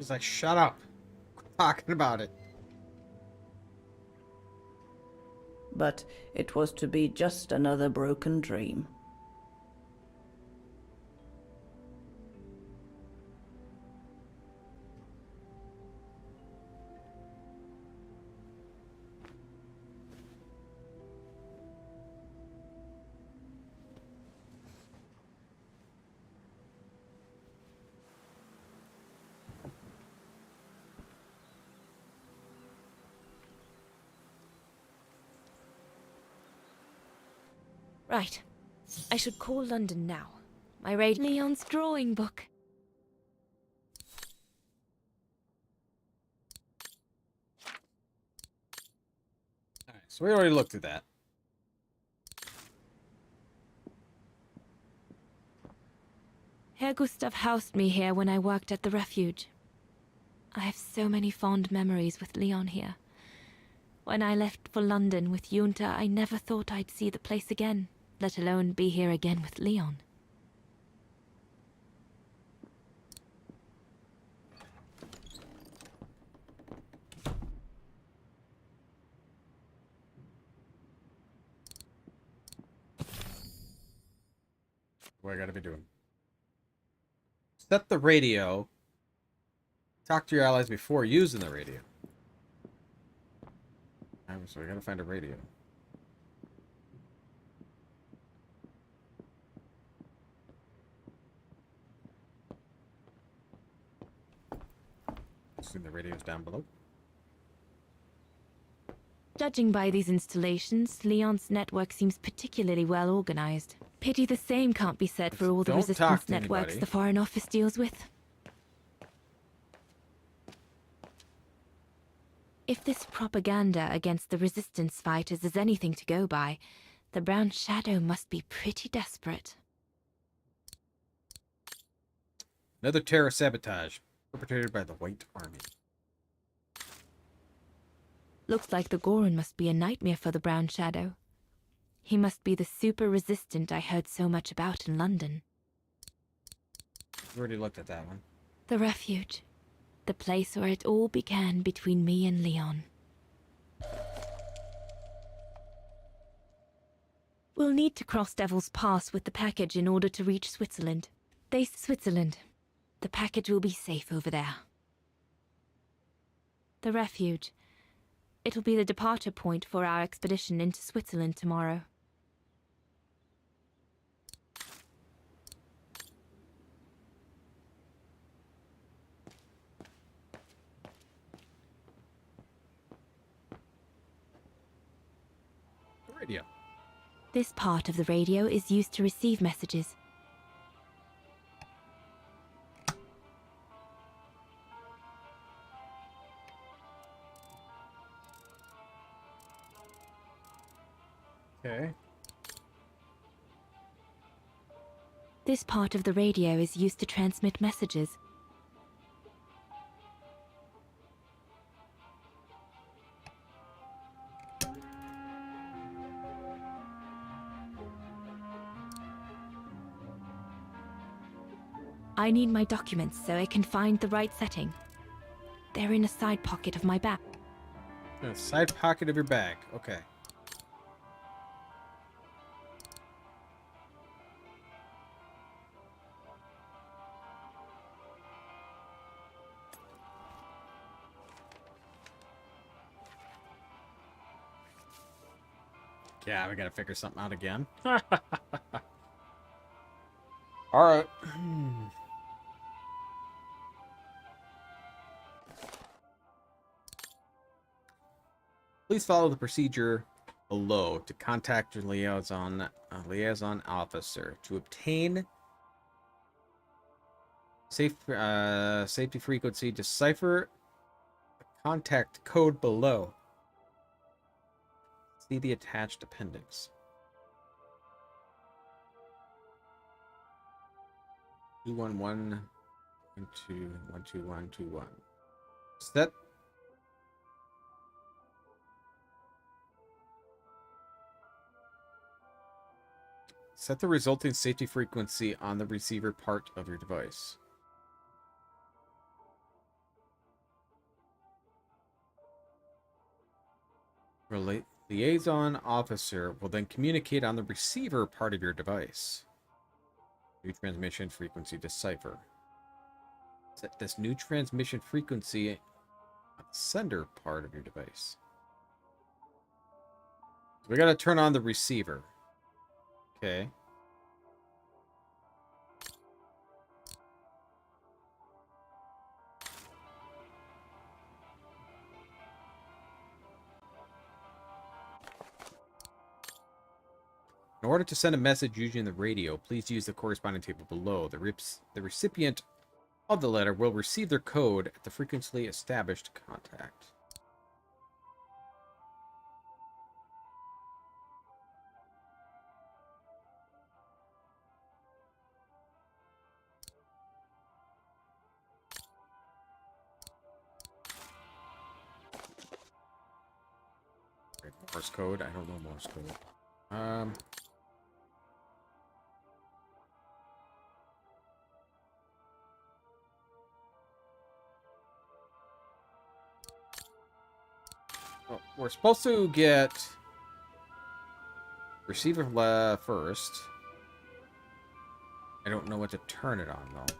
He's like, shut up. Quit talking about it. But it was to be just another broken dream. Right. I should call London now. My raid Leon's drawing book. Alright, so we already looked at that. Herr Gustav housed me here when I worked at the refuge. I have so many fond memories with Leon here. When I left for London with Junta, I never thought I'd see the place again, let alone be here again with Leon. What I gotta be doing? Set the radio. Talk to your allies before using the radio. So I gotta find a radio. Assume the radio's down below. Judging by these installations, Leon's network seems particularly well organized. Pity the same can't be said for all the Don't talk resistance to networks anybody. the Foreign Office deals with. If this propaganda against the resistance fighters is anything to go by, the Brown Shadow must be pretty desperate. Another terror sabotage perpetrated by the White Army. Looks like the Goron must be a nightmare for the Brown Shadow. He must be the super resistant I heard so much about in London. We already looked at that one. The refuge. The place where it all began between me and Leon. We'll need to cross Devil's Pass with the package in order to reach Switzerland. Switzerland. The package will be safe over there. The refuge. It'll be the departure point for our expedition into Switzerland tomorrow. Radio. This part of the radio is used to receive messages. Okay. This part of the radio is used to transmit messages. I need my documents so I can find the right setting. They're in a side pocket of my bag. In a side pocket of your bag. Okay. Yeah, we gotta figure something out again. Alright. Please follow the procedure below to contact your liaison officer to obtain safety frequency. Decipher the contact code below. See the attached appendix. 211-12-12121. Set the resulting safety frequency on the receiver part of your device. Liaison officer will then communicate on the receiver part of your device. New transmission frequency decipher. Set this new transmission frequency on the sender part of your device. So we gotta turn on the receiver. Okay. In order to send a message using the radio, please use the corresponding table below. The recipient of the letter will receive their code at the frequently established contact. Morse code? I don't know Morse code. Well, we're supposed to get receiver first. I don't know what to turn it on, though.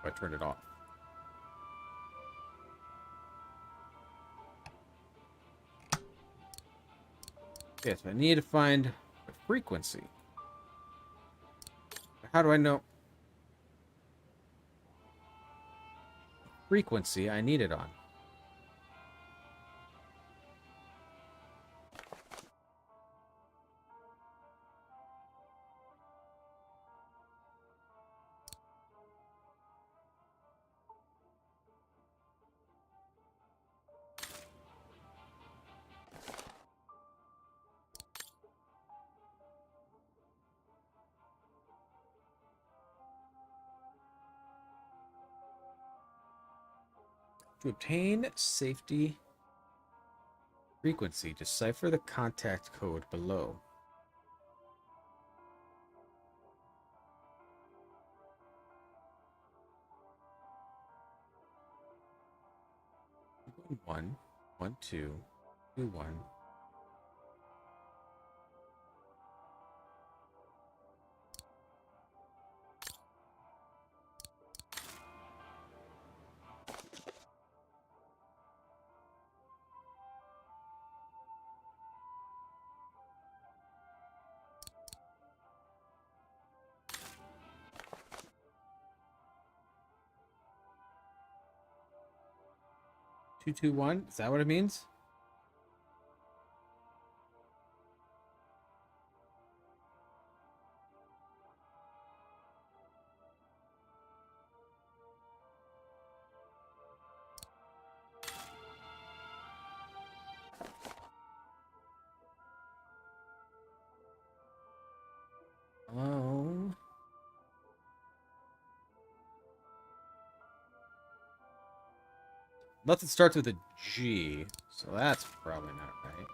I turned it off. Okay, so I need to find the frequency. How do I know frequency I need it on? To obtain safety frequency, decipher the contact code below. One, 1, 2, 2, 1. Two, two, one. Is that what it means? Oh. Unless it starts with a G, so that's probably not right.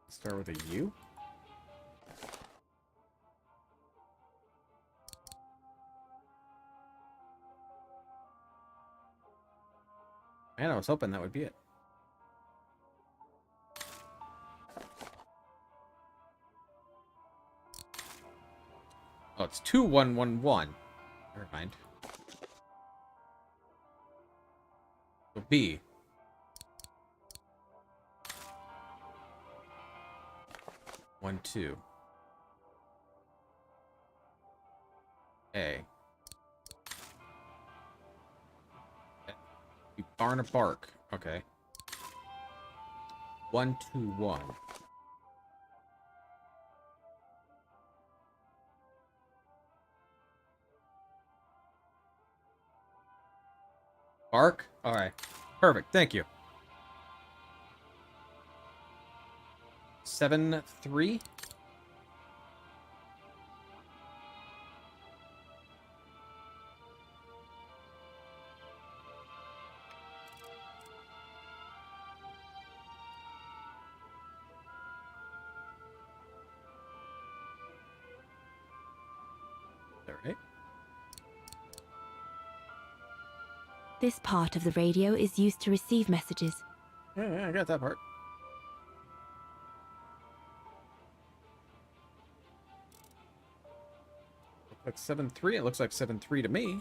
Start with a U? Man, I was hoping that would be it. Oh, it's 2111. Never mind. So B. One, two. A. Barn or bark. Okay. 1, 2, 1. Bark? Alright. Perfect. Thank you. 7, 3. All right. This part of the radio is used to receive messages. Yeah, I got that part. Looks like 7-3. It looks like 7-3 to me.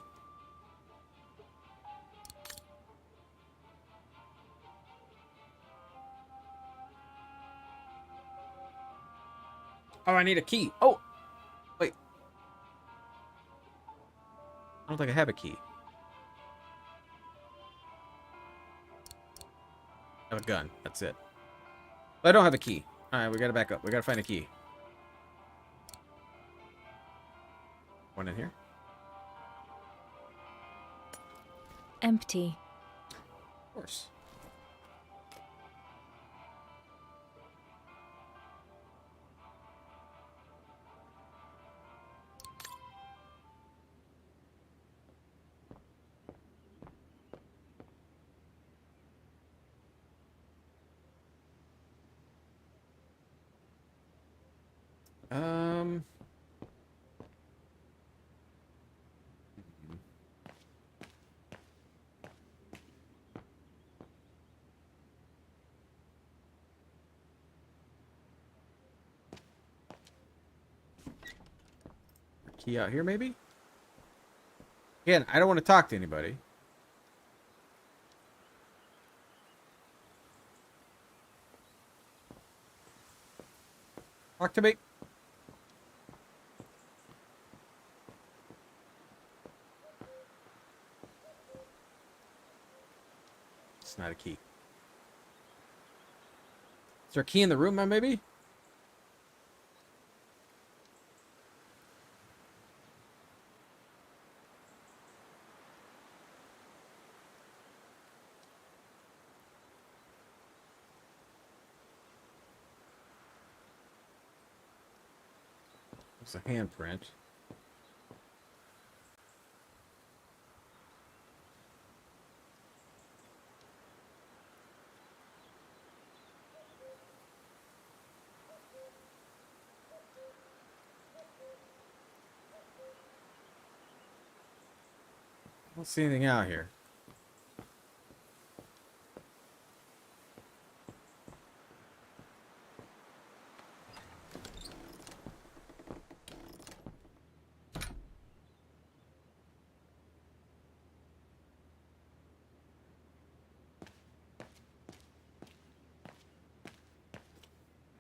Oh, I need a key. Oh, wait. I don't think I have a key. I have a gun. That's it. But I don't have a key. All right, we gotta back up. We gotta find a key. One in here. Empty. Of course. Um. Key out here, maybe? Again, I don't want to talk to anybody. Talk to me. It's not a key. Is there a key in the room, maybe? It's a handprint. I don't see anything out here.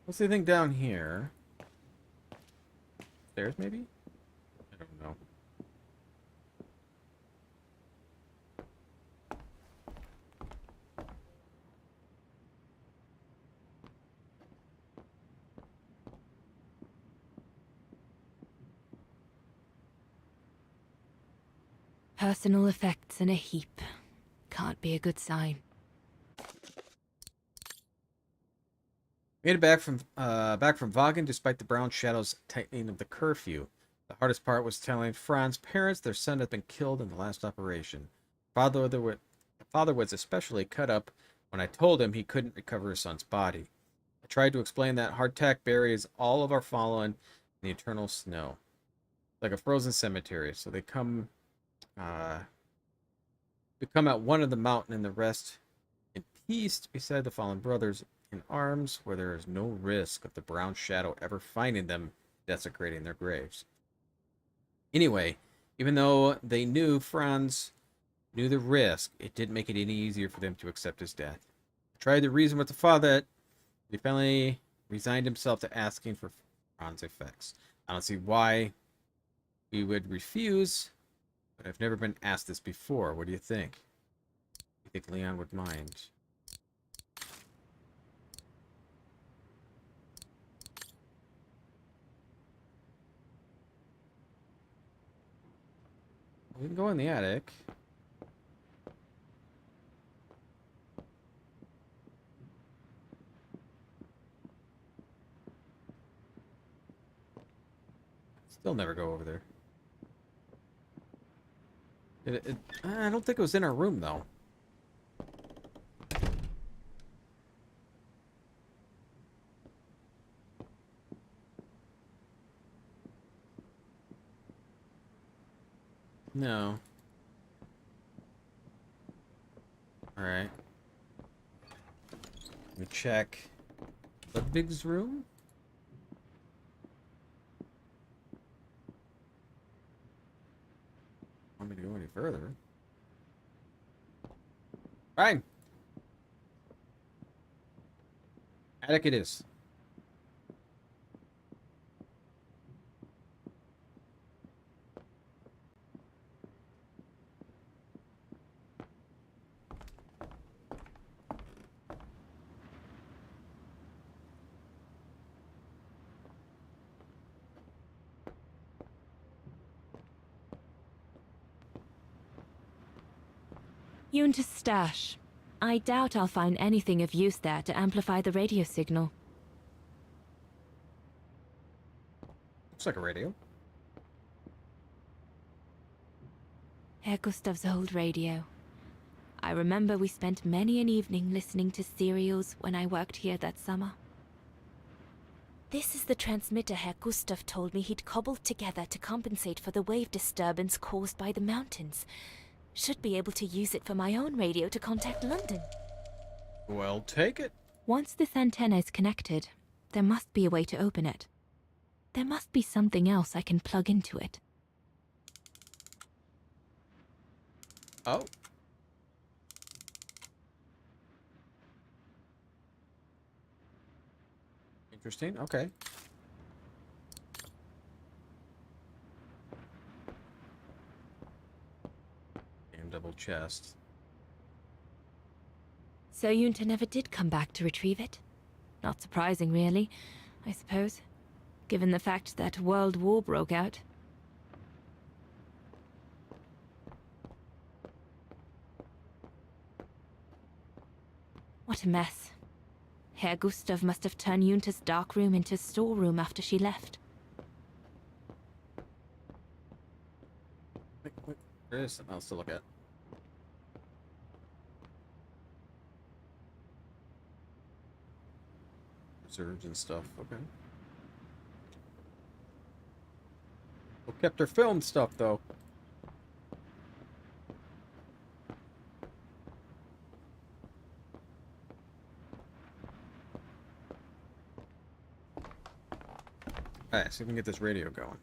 What's anything down here? Stairs, maybe? I don't know. Personal effects in a heap. Can't be a good sign. Made it back from Vaghen despite the brown shadow's tightening of the curfew. The hardest part was telling Franz's parents their son had been killed in the last operation. The father was especially cut up when I told him he couldn't recover his son's body. I tried to explain that hardtack buries all of our fallen in the eternal snow, like a frozen cemetery. So they come at one of the mountain and the rest in peace beside the fallen brothers in arms, where there is no risk of the brown shadow ever finding them, desecrating their graves. Anyway, even though they knew Franz knew the risk, it didn't make it any easier for them to accept his death. I tried to reason with the father, he finally resigned himself to asking for Franz's effects. I don't see why we would refuse, but I've never been asked this before. What do you think? You think Leon would mind? We can go in the attic. Still never go over there. I don't think it was in our room, though. No. Alright. Let me check Ludwig's room. Want me to go any further? Fine. Attic it is. Yunta's stash. I doubt I'll find anything of use there to amplify the radio signal. Looks like a radio. Herr Gustav's old radio. I remember we spent many an evening listening to serials when I worked here that summer. This is the transmitter Herr Gustav told me he'd cobbled together to compensate for the wave disturbance caused by the mountains. Should be able to use it for my own radio to contact London. Well, take it. Once this antenna is connected, there must be a way to open it. There must be something else I can plug into it. Oh. Interesting. Okay. And double chest. So Yunta never did come back to retrieve it? Not surprising, really, I suppose, given the fact that World War broke out. What a mess. Herr Gustav must have turned Yunta's dark room into a storeroom after she left. Wait, there is something else to look at. Reserves and stuff, okay. Well, kept her film stuff, though. Alright, see if we can get this radio going.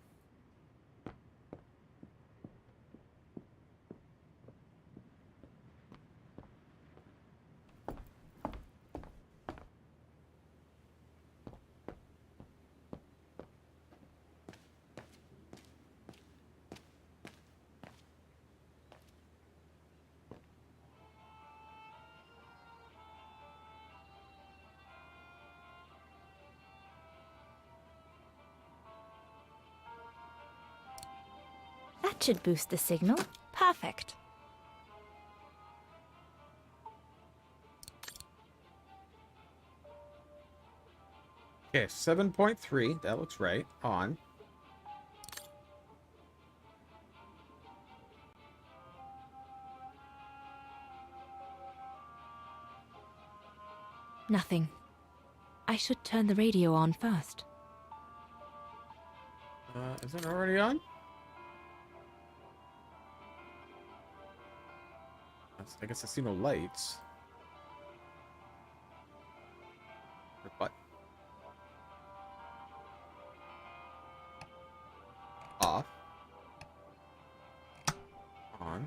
That should boost the signal. Perfect. Okay, 7.3. That looks right. On. Nothing. I should turn the radio on first. Is it already on? I guess I see no lights. What? Off. On.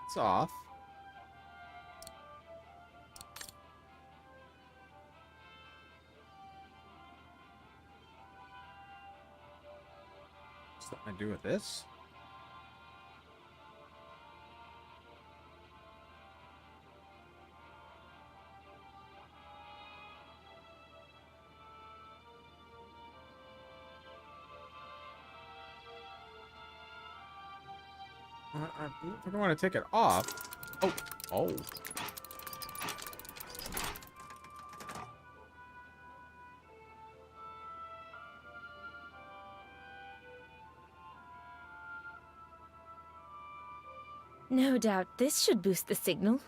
It's off. What's that I do with this? I think I want to take it off. Oh, oh. No doubt this should boost the signal.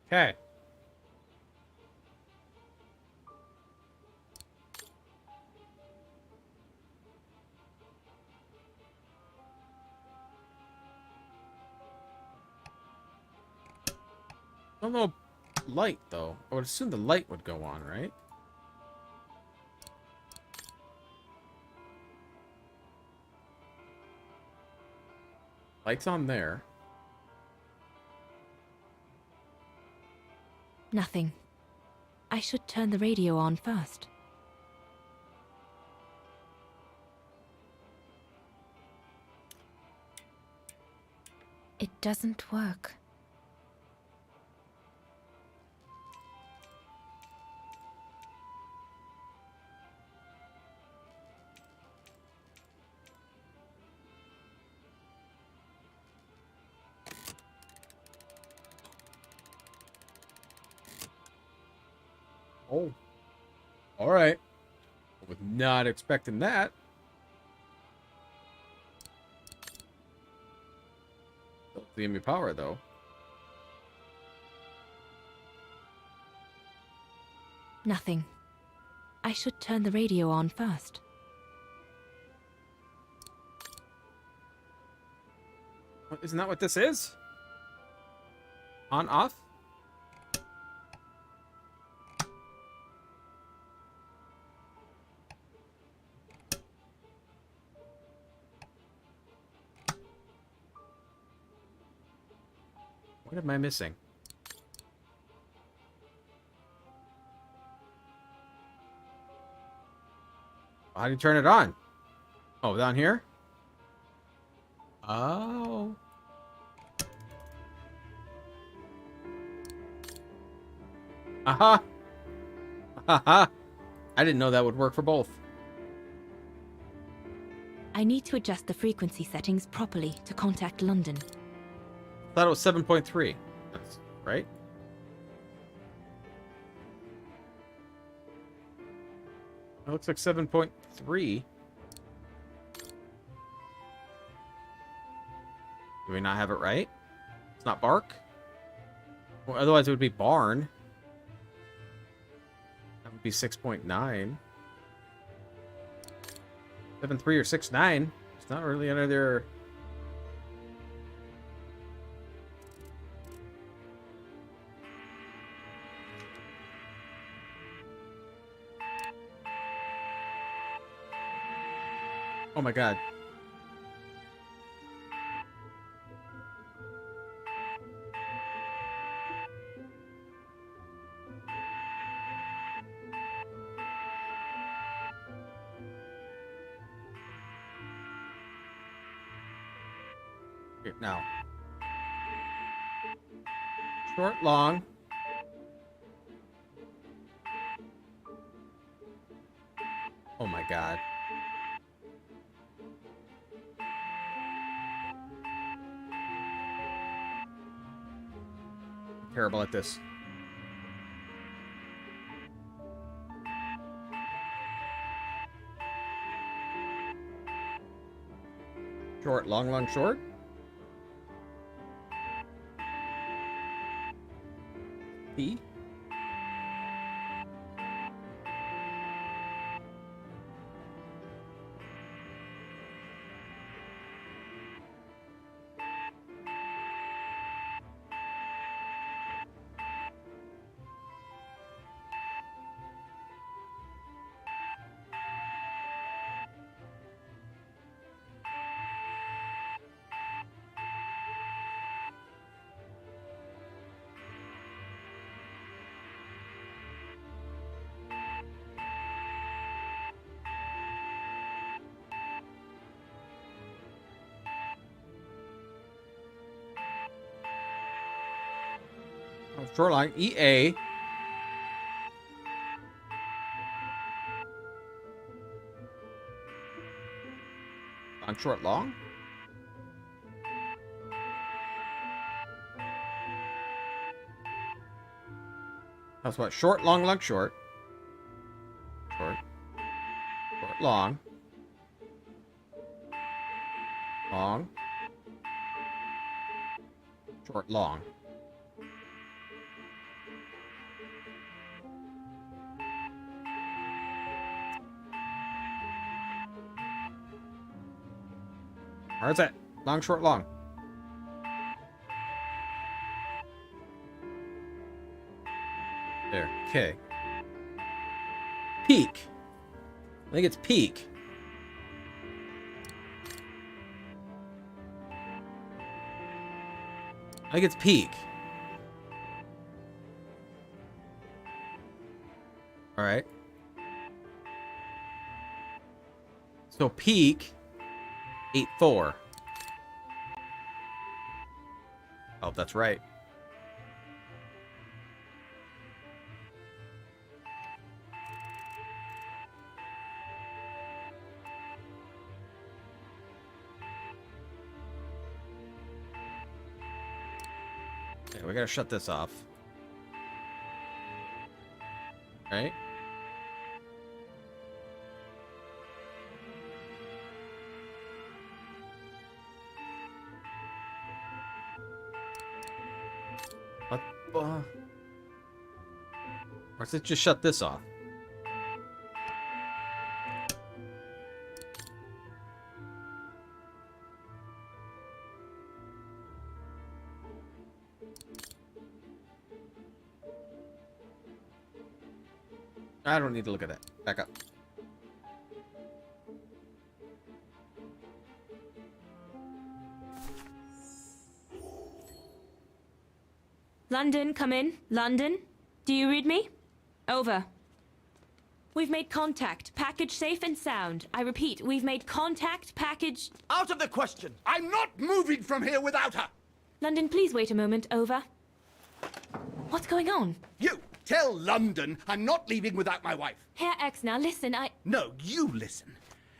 Okay. don't know. Light, though. I would assume the light would go on, right? Light's on there. Nothing. I should turn the radio on first. It doesn't work. Oh. Alright. I was not expecting that. Still give me power, though. Nothing. I should turn the radio on first. Isn't that what this is? On, off? What am I missing? How do you turn it on? Oh, down here? Oh. Aha! Haha! I didn't know that would work for both. I need to adjust the frequency settings properly to contact London. Thought it was 7.3. That's right. It looks like 7.3. Do we not have it right? It's not bark? Well, otherwise it would be barn. That would be 6.9. 7.3 or 6.9. It's not really under their... Oh my god. Here, now. Short, long. Oh my god. Terrible at this. Short, long, long, short. P. Shoreline, EA. On short, long. That's what? Short, long, long, short. Short. Short, long. Long. Short, long. Where's that? Long, short, long. There. Okay. Peak. I think it's peak. I think it's peak. All right. So peak 8-4. Oh, that's right. Okay, we gotta shut this off. Right? What? Or does it just shut this off? I don't need to look at that. Back up. London, come in. London? Do you read me? Over. We've made contact. Package safe and sound. I repeat, we've made contact. Package... Out of the question! I'm not moving from here without her! London, please wait a moment. Over. What's going on? You! Tell London I'm not leaving without my wife. Herr X, now listen, No, you listen.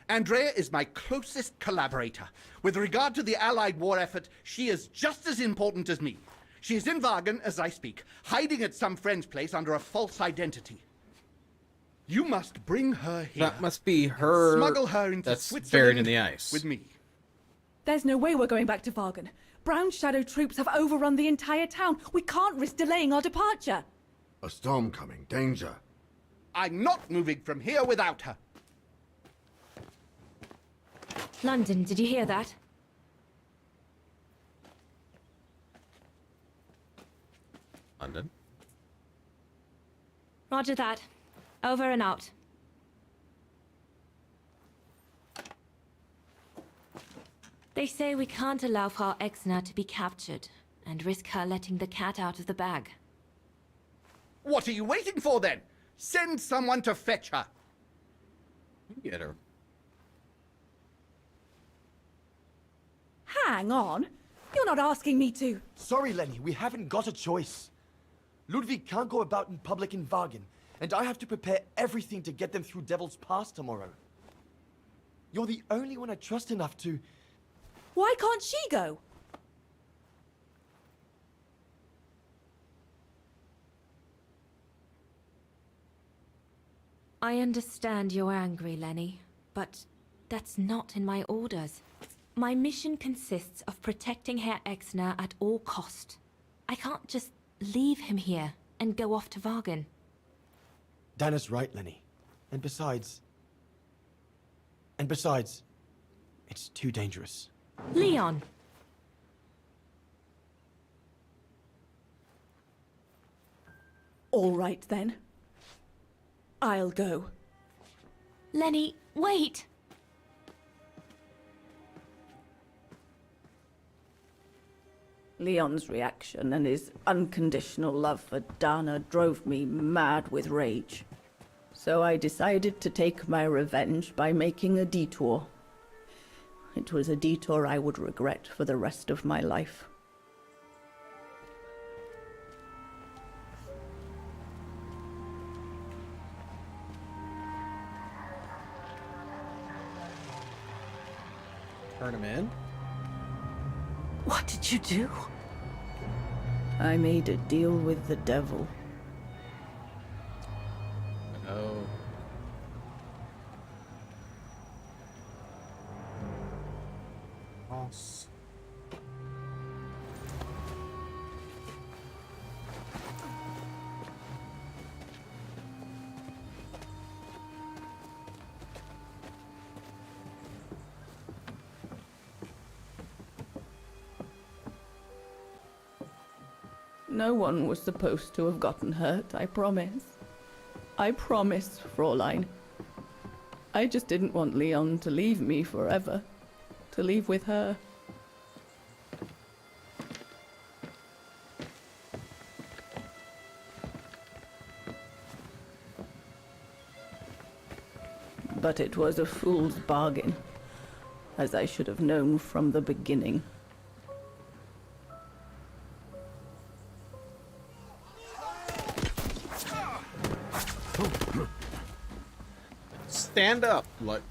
Andrea is my closest collaborator. With regard to the Allied war effort, she is just as important as me. She is in Vaghen as I speak, hiding at some friend's place under a false identity. You must bring her here. That must be her. Smuggle her into That's Switzerland buried in the ice. with me. There's no way we're going back to Vaghen. Brown Shadow troops have overrun the entire town. We can't risk delaying our departure. A storm coming. Danger. I'm not moving from here without her. London, did you hear that? London. Roger that. Over and out. They say we can't allow Frau Exner to be captured and risk her letting the cat out of the bag. What are you waiting for then? Send someone to fetch her. Get her. Hang on. You're not asking me to. Sorry, Lenny, we haven't got a choice. Ludwig can't go about in public in Vaghen, and I have to prepare everything to get them through Devil's Pass tomorrow. You're the only one I trust enough to... Why can't she go? I understand you're angry, Lenny, but that's not in my orders. My mission consists of protecting Herr Exner at all cost. I can't just leave him here and go off to Vaghen. Dana's right, Lenny. And besides, it's too dangerous. Leon! All right, then. I'll go. Lenny, wait! Leon's reaction and his unconditional love for Dana drove me mad with rage. So I decided to take my revenge by making a detour. It was a detour I would regret for the rest of my life. Turn him in. What did you do? I made a deal with the devil. Oh. Boss. No one was supposed to have gotten hurt, I promise. I promise, Fräulein. I just didn't want Leon to leave me forever. To leave with her. But it was a fool's bargain, as I should have known from the beginning. Stand up, what?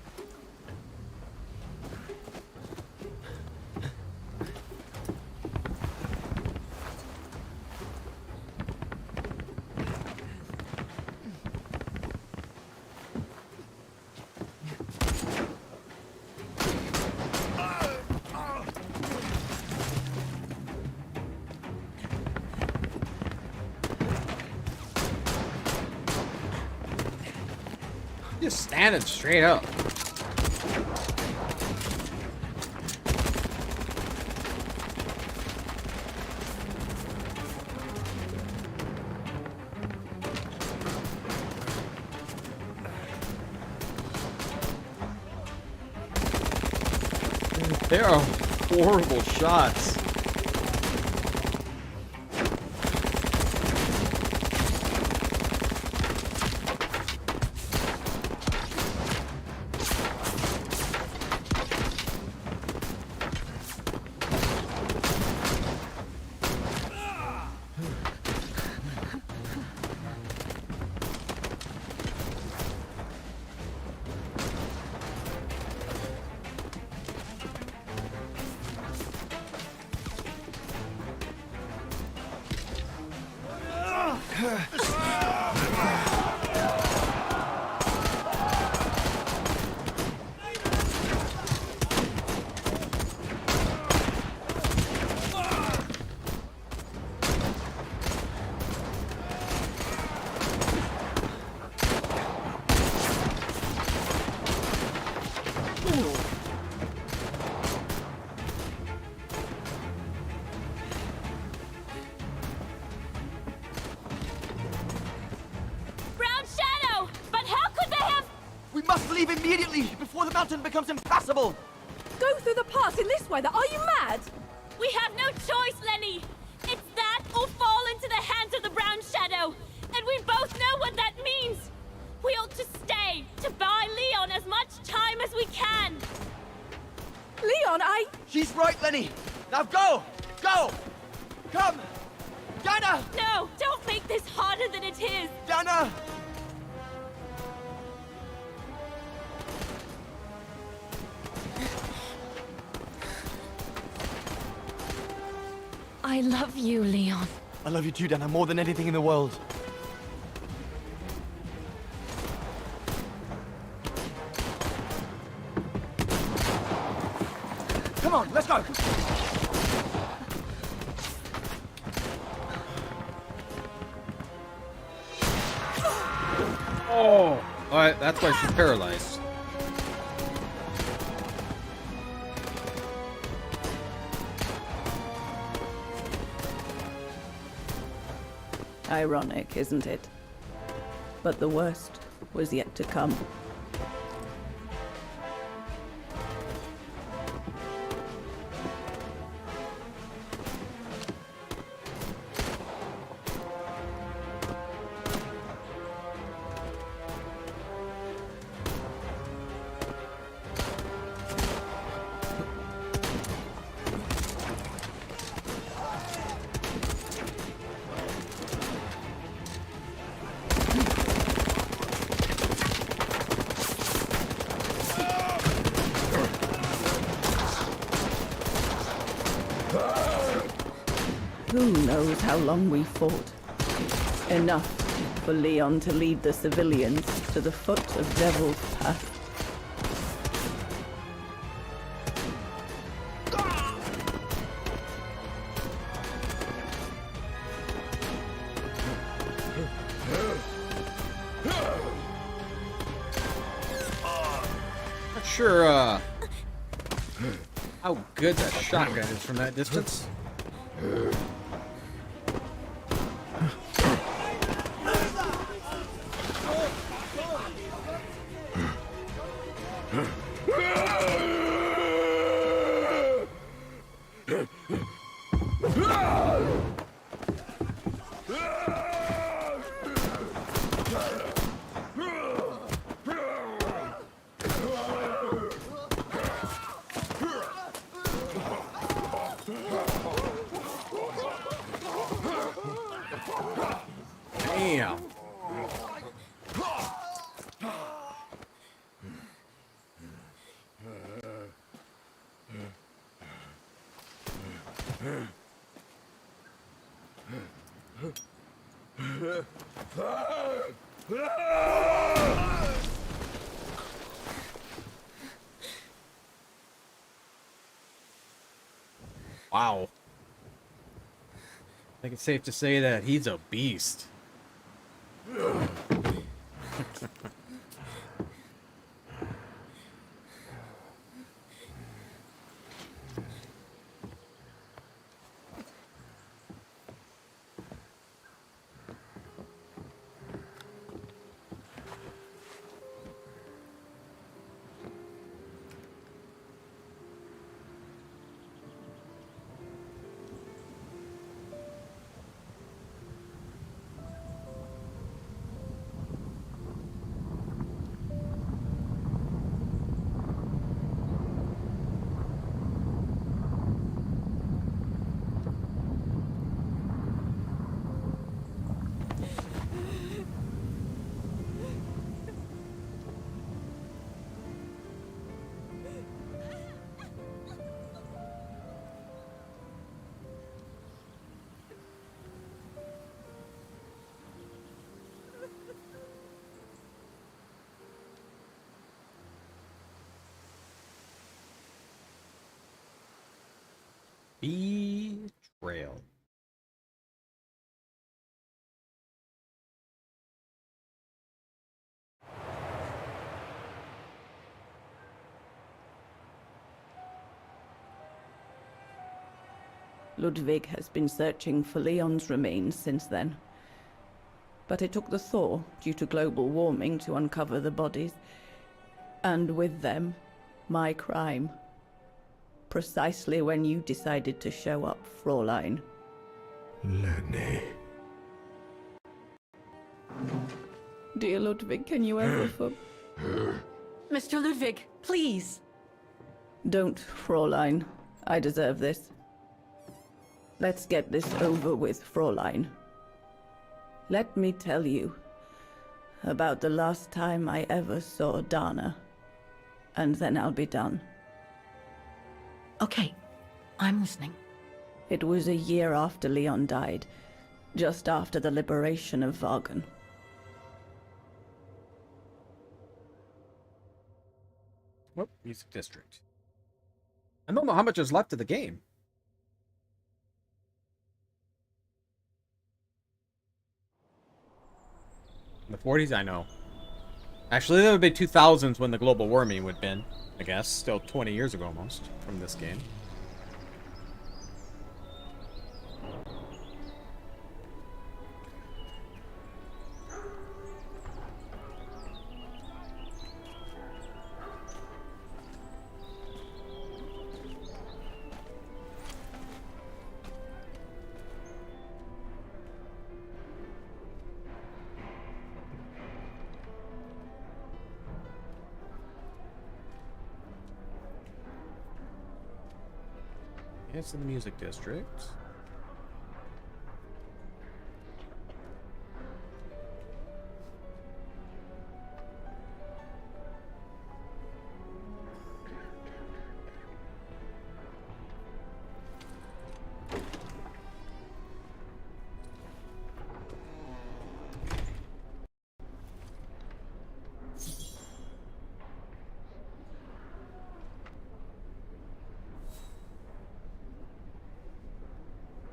Just standing straight up. They are horrible shots. Leave immediately before the mountain becomes impassable! Go through the pass in this weather? Are you mad? We have no choice, Lenny! It's that or fall into the hands of the Brown Shadow! And we both know what that means! We ought to stay, to buy Leon as much time as we can! Leon, She's right, Lenny! Now go! Go! Come! Dana! No! Don't make this harder than it is! Dana! I love you, Leon. I love you too, Dana, more than anything in the world. Come on, let's go! Oh! Alright, that's why she's paralyzed. Ironic, isn't it? But the worst was yet to come. Who knows how long we fought? Enough for Leon to lead the civilians to the foot of Devil's Path. Not sure, how good that shotgun is from that distance. Damn! Wow. I think it's safe to say that he's a beast. Betrayal. Ludwig has been searching for Leon's remains since then. But it took the thaw due to global warming to uncover the bodies. And with them, my crime. Precisely when you decided to show up, Fräulein. Lenny. Dear Ludwig, can you ever Mr. Ludwig, please. Don't, Fräulein. I deserve this. Let's get this over with, Fräulein. Let me tell you about the last time I ever saw Dana, and then I'll be done. Okay, I'm listening. It was a year after Leon died, just after the liberation of Vaghen. Whoop, Music District. I don't know how much is left of the game. In the 40s, I know. Actually, that would be 2000s when the global warming would have been, I guess. Still 20 years ago almost from this game. It's in the Music District.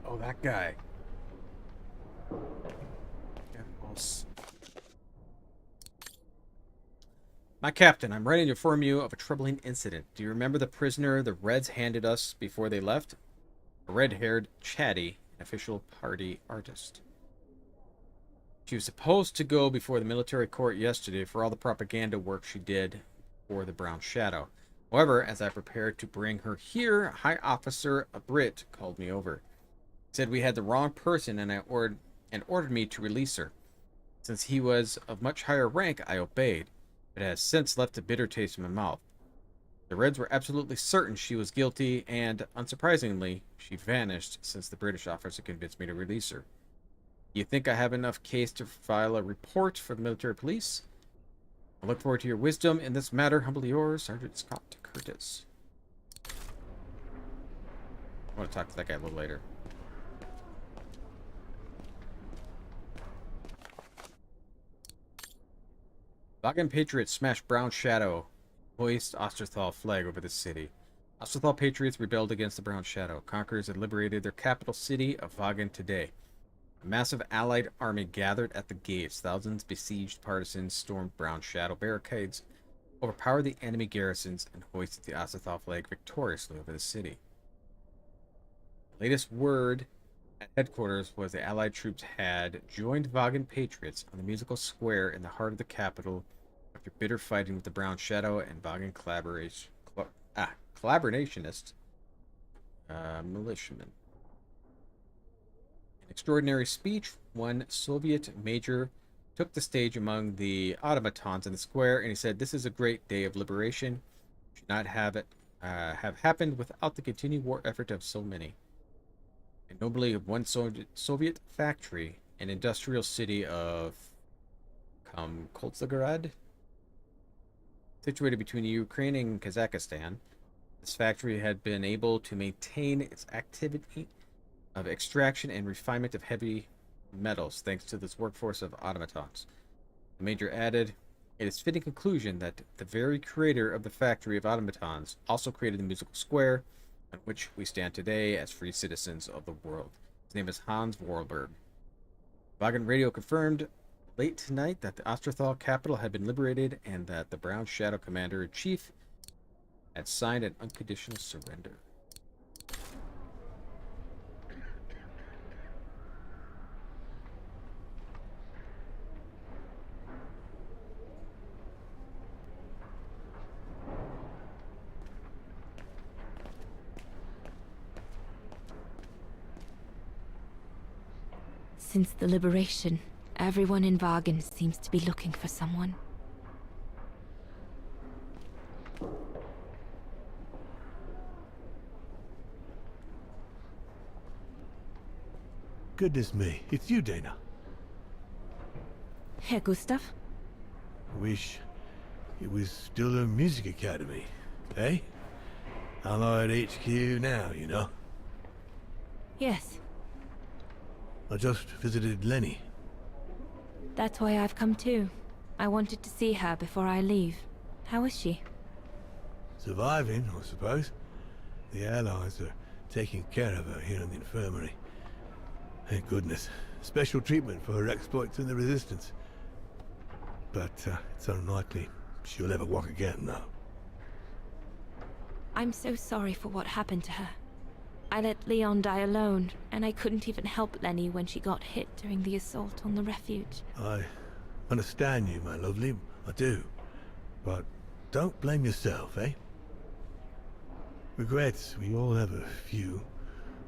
Oh, that guy. My captain, I'm writing to inform you of a troubling incident. Do you remember the prisoner the Reds handed us before they left? A red-haired, chatty, official party artist. She was supposed to go before the military court yesterday for all the propaganda work she did for the Brown Shadow. However, as I prepared to bring her here, High Officer, a Brit, called me over. Said we had the wrong person and ordered me to release her. Since he was of much higher rank, I obeyed, but it has since left a bitter taste in my mouth. The Reds were absolutely certain she was guilty, and, unsurprisingly, she vanished since the British officer convinced me to release her. You think I have enough case to file a report for the military police? I look forward to your wisdom in this matter. Humbly yours, Sergeant Scott Curtis. I want to talk to that guy a little later. Vaghen Patriots smash Brown Shadow. Hoist Osterthal flag over the city. Osterthal Patriots rebelled against the Brown Shadow. Conquerors had liberated their capital city of Vaghen today. A massive allied army gathered at the gates. Thousands besieged partisans stormed Brown Shadow barricades, overpowered the enemy garrisons, and hoisted the Osterthal flag victoriously over the city. The latest word at headquarters was the allied troops had joined Vaghen Patriots on the musical square in the heart of the capital after bitter fighting with the Brown Shadow and Vaghen collaborationist militiamen. In extraordinary speech, one Soviet major took the stage among the automatons in the square, and he said, "This is a great day of liberation. Should not have it have happened without the continued war effort of so many." And nobly of one Soviet factory, an industrial city of Koltsagorad, situated between Ukraine and Kazakhstan, this factory had been able to maintain its activity of extraction and refinement of heavy metals thanks to this workforce of automatons. The major added, "It is fitting conclusion that the very creator of the factory of automatons also created the musical square on which we stand today as free citizens of the world." His name is Hans Warburg. Vaghen Radio confirmed late tonight that the Osterthal capital had been liberated and that the Brown Shadow Commander-in-Chief had signed an unconditional surrender. Since the liberation, everyone in Vaghen seems to be looking for someone. Goodness me, it's you, Dana. Herr Gustav? Wish it was still a music academy, eh? Allied HQ now, you know. Yes, I just visited Lenny. that's why I've come too. I wanted to see her before I leave. How is she? Surviving, I suppose. The Allies are taking care of her here in the infirmary. Thank goodness. Special treatment for her exploits in the Resistance. But it's unlikely she'll ever walk again, though. I'm so sorry for what happened to her. I let Leon die alone, and I couldn't even help Lenny when she got hit during the assault on the refuge. I understand you, my lovely. I do. But don't blame yourself, eh? Regrets, we all have a few.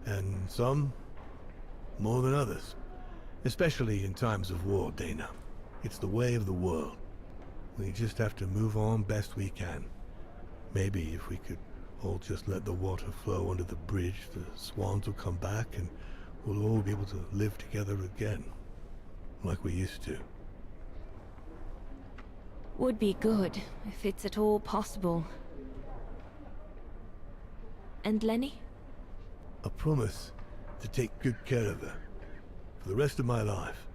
And some more than others. Especially in times of war, Dana. It's the way of the world. We just have to move on best we can. Maybe if we could all just let the water flow under the bridge, the swans will come back and we'll all be able to live together again. Like we used to. Would be good, if it's at all possible. And Lenny? I promise to take good care of her. For the rest of my life.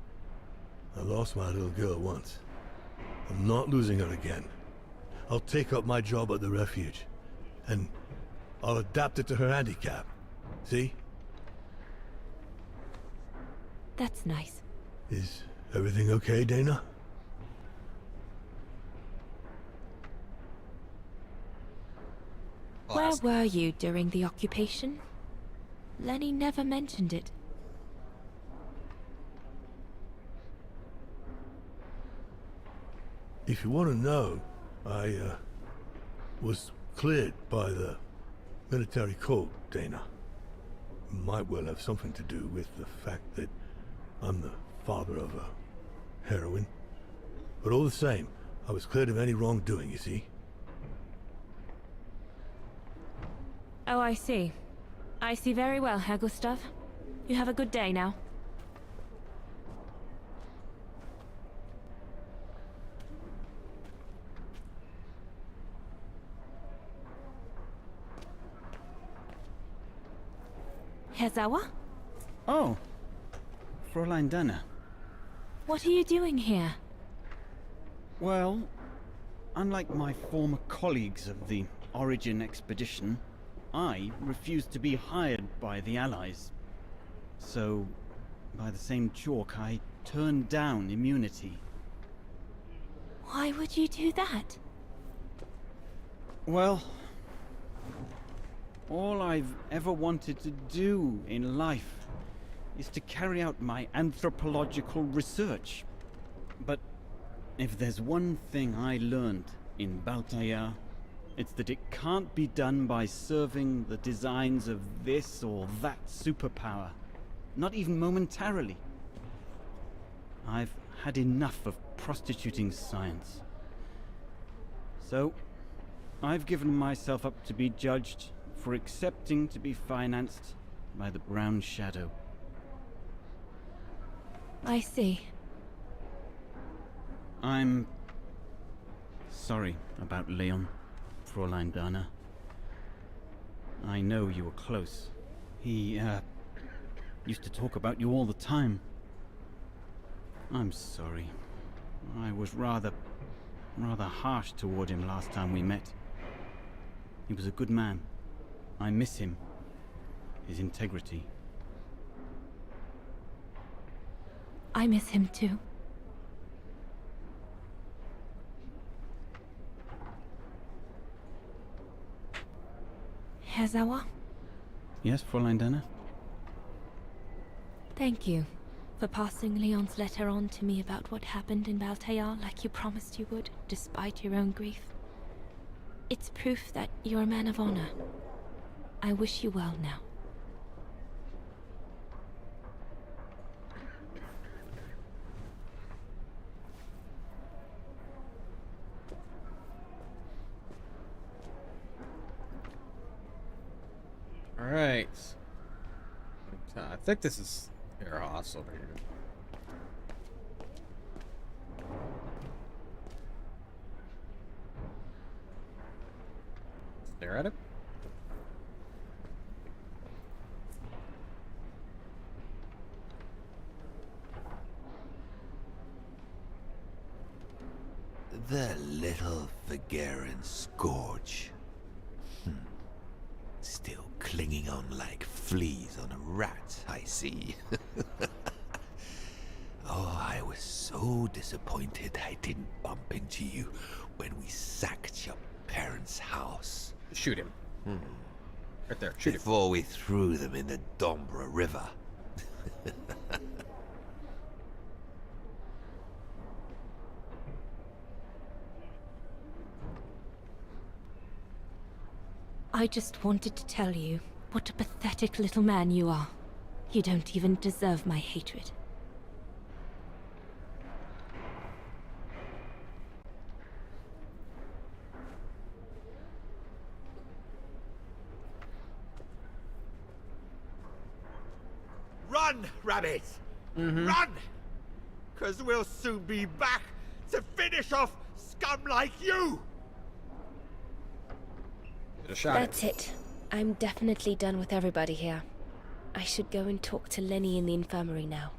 I lost my little girl once. I'm not losing her again. I'll take up my job at the refuge. And I'll adapt it to her handicap. See? That's nice. Is everything okay, Dana? Where were you during the occupation? Lenny never mentioned it. If you want to know, I was cleared by the military court, Dana. Might well have something to do with the fact that I'm the father of a heroine. But all the same, I was cleared of any wrongdoing, you see. Oh, I see. I see very well, Herr Gustav. You have a good day now. Hezawa? Oh, Fräulein Dana. What are you doing here? Well, unlike my former colleagues of the Origin expedition, I refused to be hired by the Allies. So, by the same chalk, I turned down immunity. Why would you do that? Well, all I've ever wanted to do in life is to carry out my anthropological research. But if there's one thing I learned in Baltaya, it's that it can't be done by serving the designs of this or that superpower. Not even momentarily. I've had enough of prostituting science. So, I've given myself up to be judged for accepting to be financed by the Brown Shadow. I see. I'm sorry about Leon, Fräulein Dana. I know you were close. He, used to talk about you all the time. I'm sorry. I was rather harsh toward him last time we met. He was a good man. I miss him. His integrity. I miss him too. Hezawa? Yes, Fräulein Dana? Thank you for passing Leon's letter on to me about what happened in Baltaya like you promised you would, despite your own grief. It's proof that you're a man of honor. I wish you well now. Alright. I think this is your house over here. Stare at it. The little Vaghen scourge. Still clinging on like fleas on a rat, I see. Oh, I was so disappointed I didn't bump into you when we sacked your parents' house. Shoot him. Right there, shoot him. Before we threw them in the Dombra River. I just wanted to tell you what a pathetic little man you are. You don't even deserve my hatred. Run, rabbit! Run! 'Cause we'll soon be back to finish off scum like you! That's it. I'm definitely done with everybody here. I should go and talk to Lenny in the infirmary now.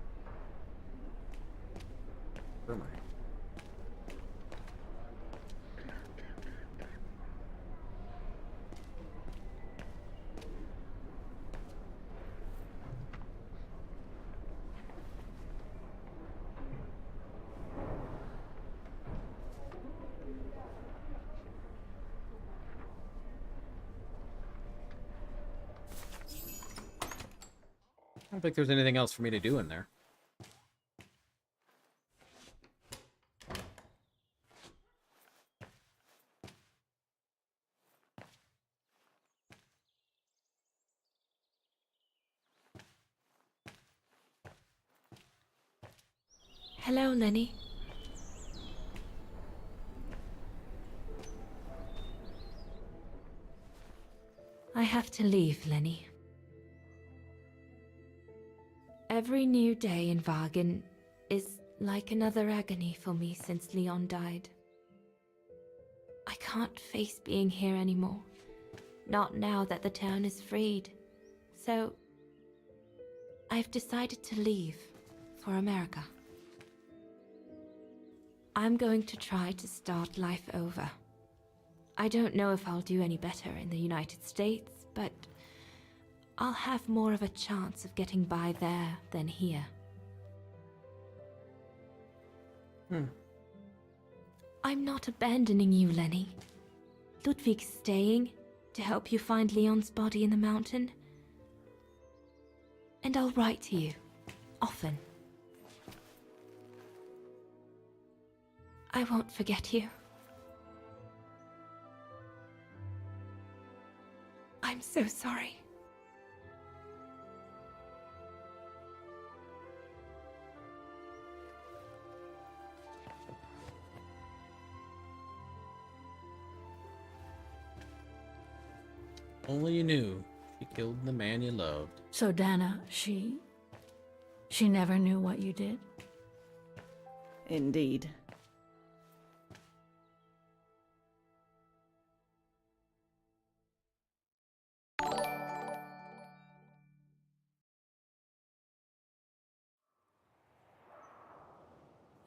I don't think there's anything else for me to do in there. Hello, Lenny. I have to leave, Lenny. Every new day in Vaghen is like another agony for me since Leon died. I can't face being here anymore. Not now that the town is freed. So, I've decided to leave for America. I'm going to try to start life over. I don't know if I'll do any better in the United States, but I'll have more of a chance of getting by there than here. I'm not abandoning you, Lenny. Ludwig's staying to help you find Leon's body in the mountain. And I'll write to you, often. I won't forget you. I'm so sorry. Only you knew she killed the man you loved. So Dana, she never knew what you did? Indeed.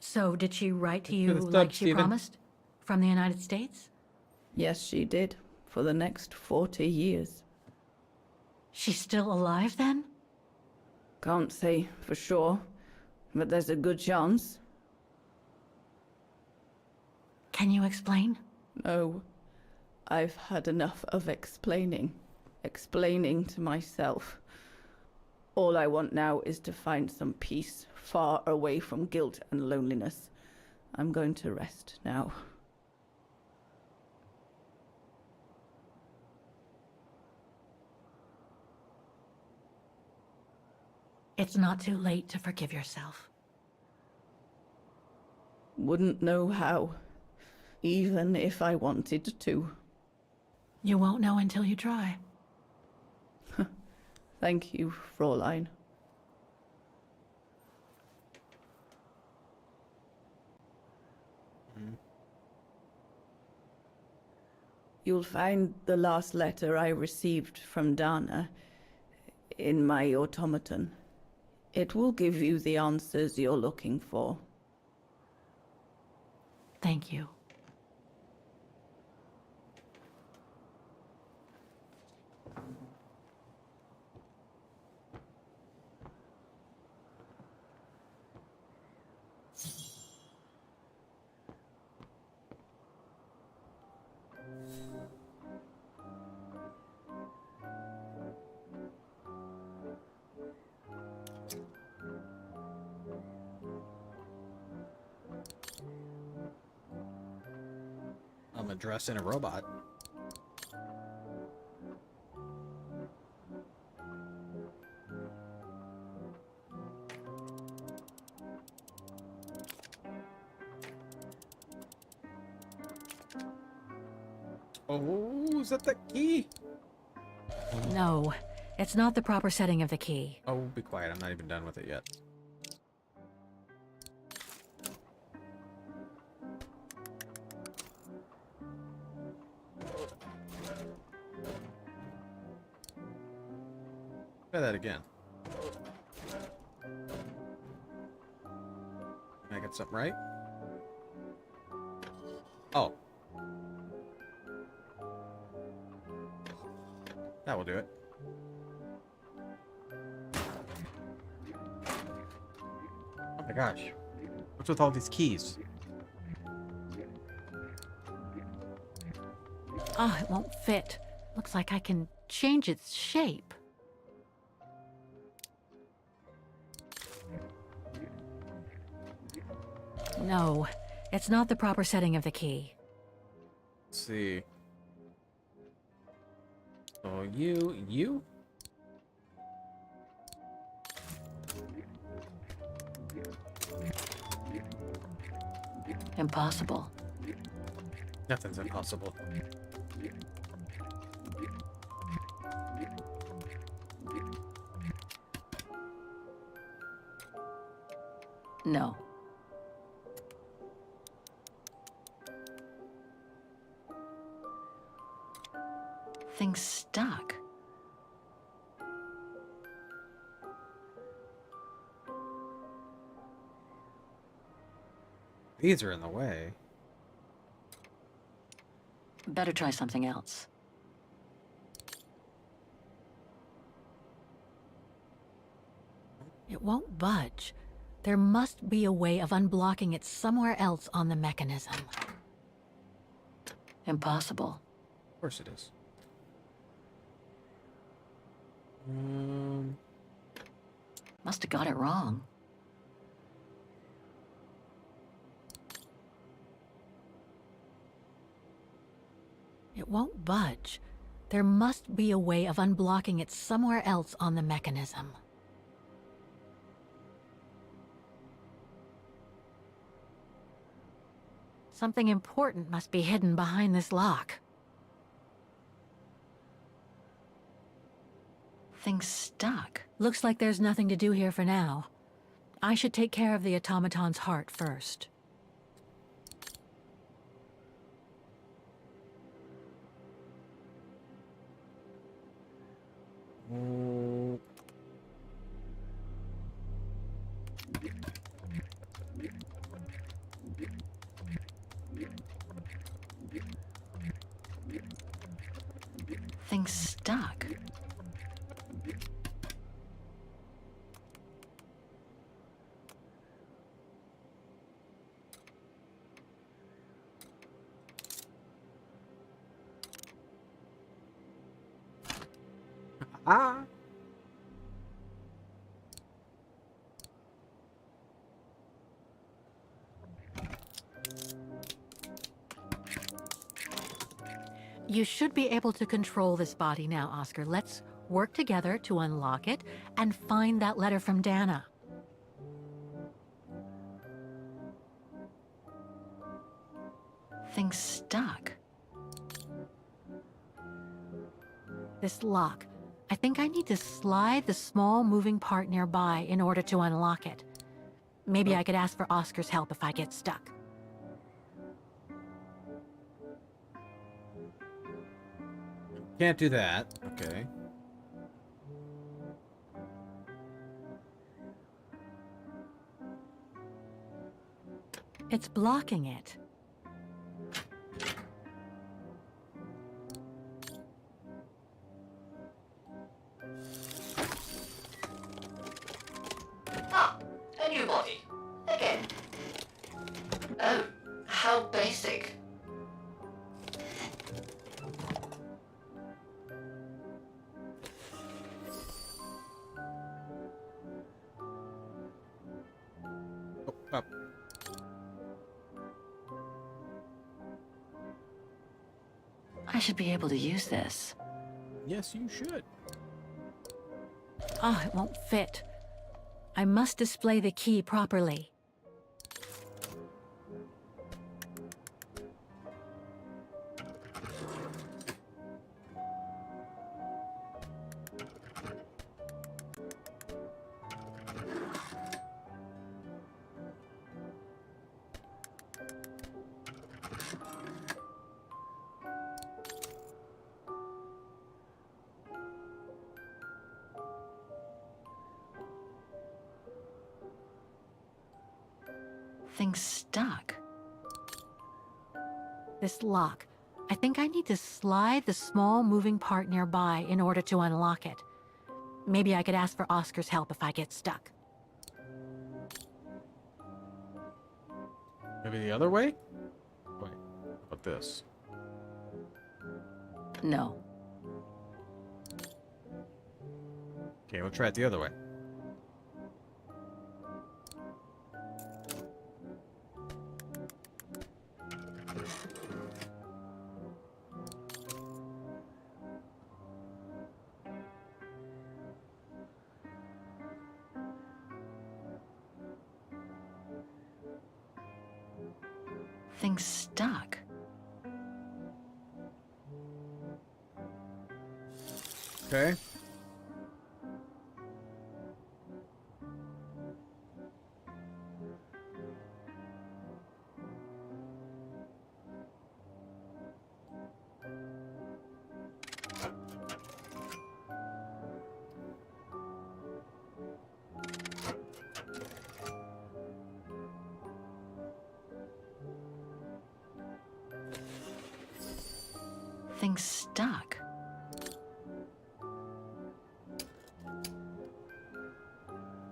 So did she write to For you the stub, like she Stephen. promised? From the United States? Yes, she did. For the next 40 years. She's still alive then? Can't say for sure, but there's a good chance. Can you explain? No. I've had enough of explaining. Explaining to myself. All I want now is to find some peace, far away from guilt and loneliness. I'm going to rest now. It's not too late to forgive yourself. Wouldn't know how, even if I wanted to. You won't know until you try. Thank you, Fräulein. You'll find the last letter I received from Dana in my automaton. It will give you the answers you're looking for. Thank you. I'm a dress in a robot. Oh, is that the key? No, it's not the proper setting of the key. Oh, be quiet. I'm not even done with it yet. Try that again. Can I get something right? Oh. That will do it. Oh my gosh. What's with all these keys? Oh, it won't fit. Looks like I can change its shape. No, it's not the proper setting of the key. Let's see. So you? Impossible. Nothing's impossible. No. Thing's stuck. These are in the way. Better try something else. It won't budge. There must be a way of unblocking it somewhere else on the mechanism. Impossible. Of course it is. Must have got it wrong. It won't budge. There must be a way of unblocking it somewhere else on the mechanism. Something important must be hidden behind this lock. Thing's stuck. Looks like there's nothing to do here for now. I should take care of the automaton's heart first. Thing's stuck. Ah. You should be able to control this body now, Oscar. Let's work together to unlock it and find that letter from Dana. Thing's stuck. This lock. I think I need to slide the small moving part nearby in order to unlock it. Maybe I could ask for Oscar's help if I get stuck. Can't do that. Okay. It's blocking it. Ah, a new body. Again. Oh, how basic. Up. I should be able to use this. Yes, you should. Ah, it won't fit. I must display the key properly. Thing's stuck. This lock. I think I need to slide the small moving part nearby in order to unlock it. Maybe I could ask for Oscar's help if I get stuck. Maybe the other way? Wait, how about this? No. Okay, we'll try it the other way. Thing's stuck. Okay. Thing's stuck.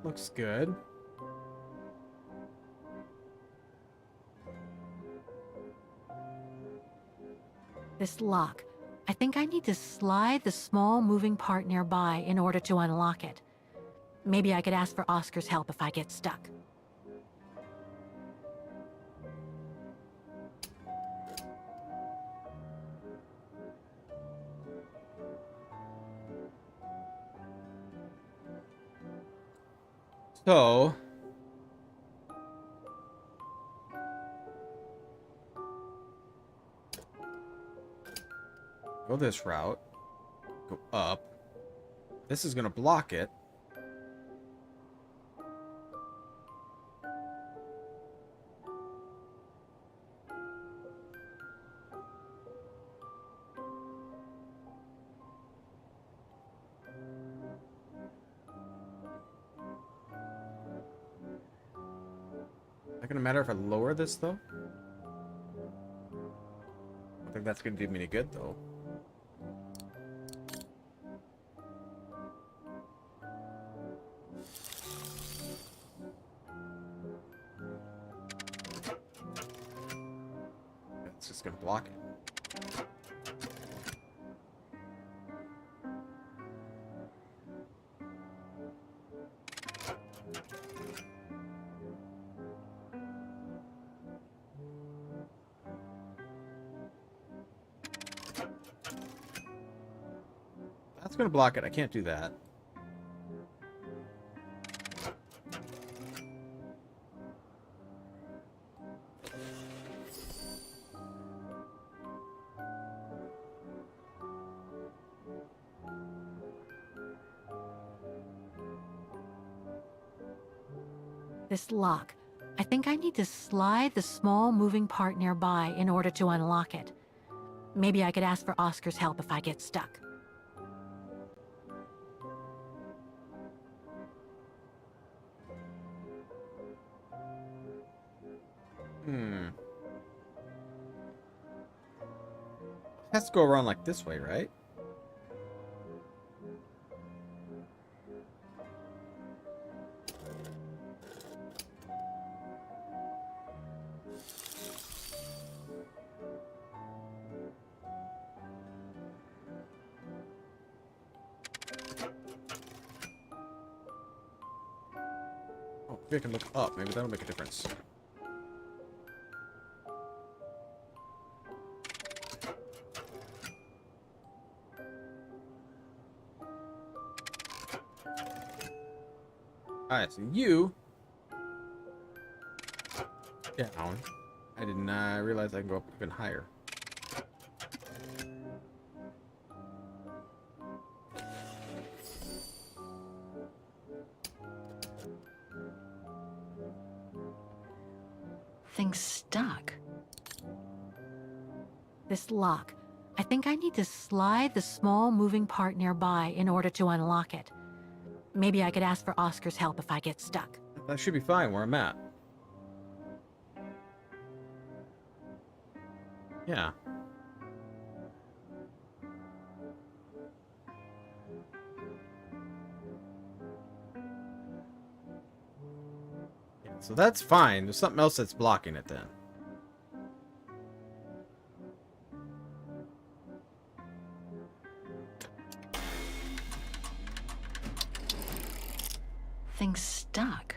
Looks good. This lock. I think I need to slide the small moving part nearby in order to unlock it. Maybe I could ask for Oscar's help if I get stuck. So, go this route. Go up. This is going to block it. Not gonna matter if I lower this though. I don't think that's gonna do me any good though. It's just gonna block it. That's gonna block it. I can't do that. This lock. I think I need to slide the small moving part nearby in order to unlock it. Maybe I could ask for Oscar's help if I get stuck. It has to go around like this way, right? Oh, maybe I can look up. Maybe that'll make a difference. Alright, so you down. I did not realize I can go up even higher. Thing's stuck. This lock. I think I need to slide the small moving part nearby in order to unlock it. Maybe I could ask for Oscar's help if I get stuck. That should be fine where I'm at. Yeah. So that's fine. There's something else that's blocking it then. Thing's stuck.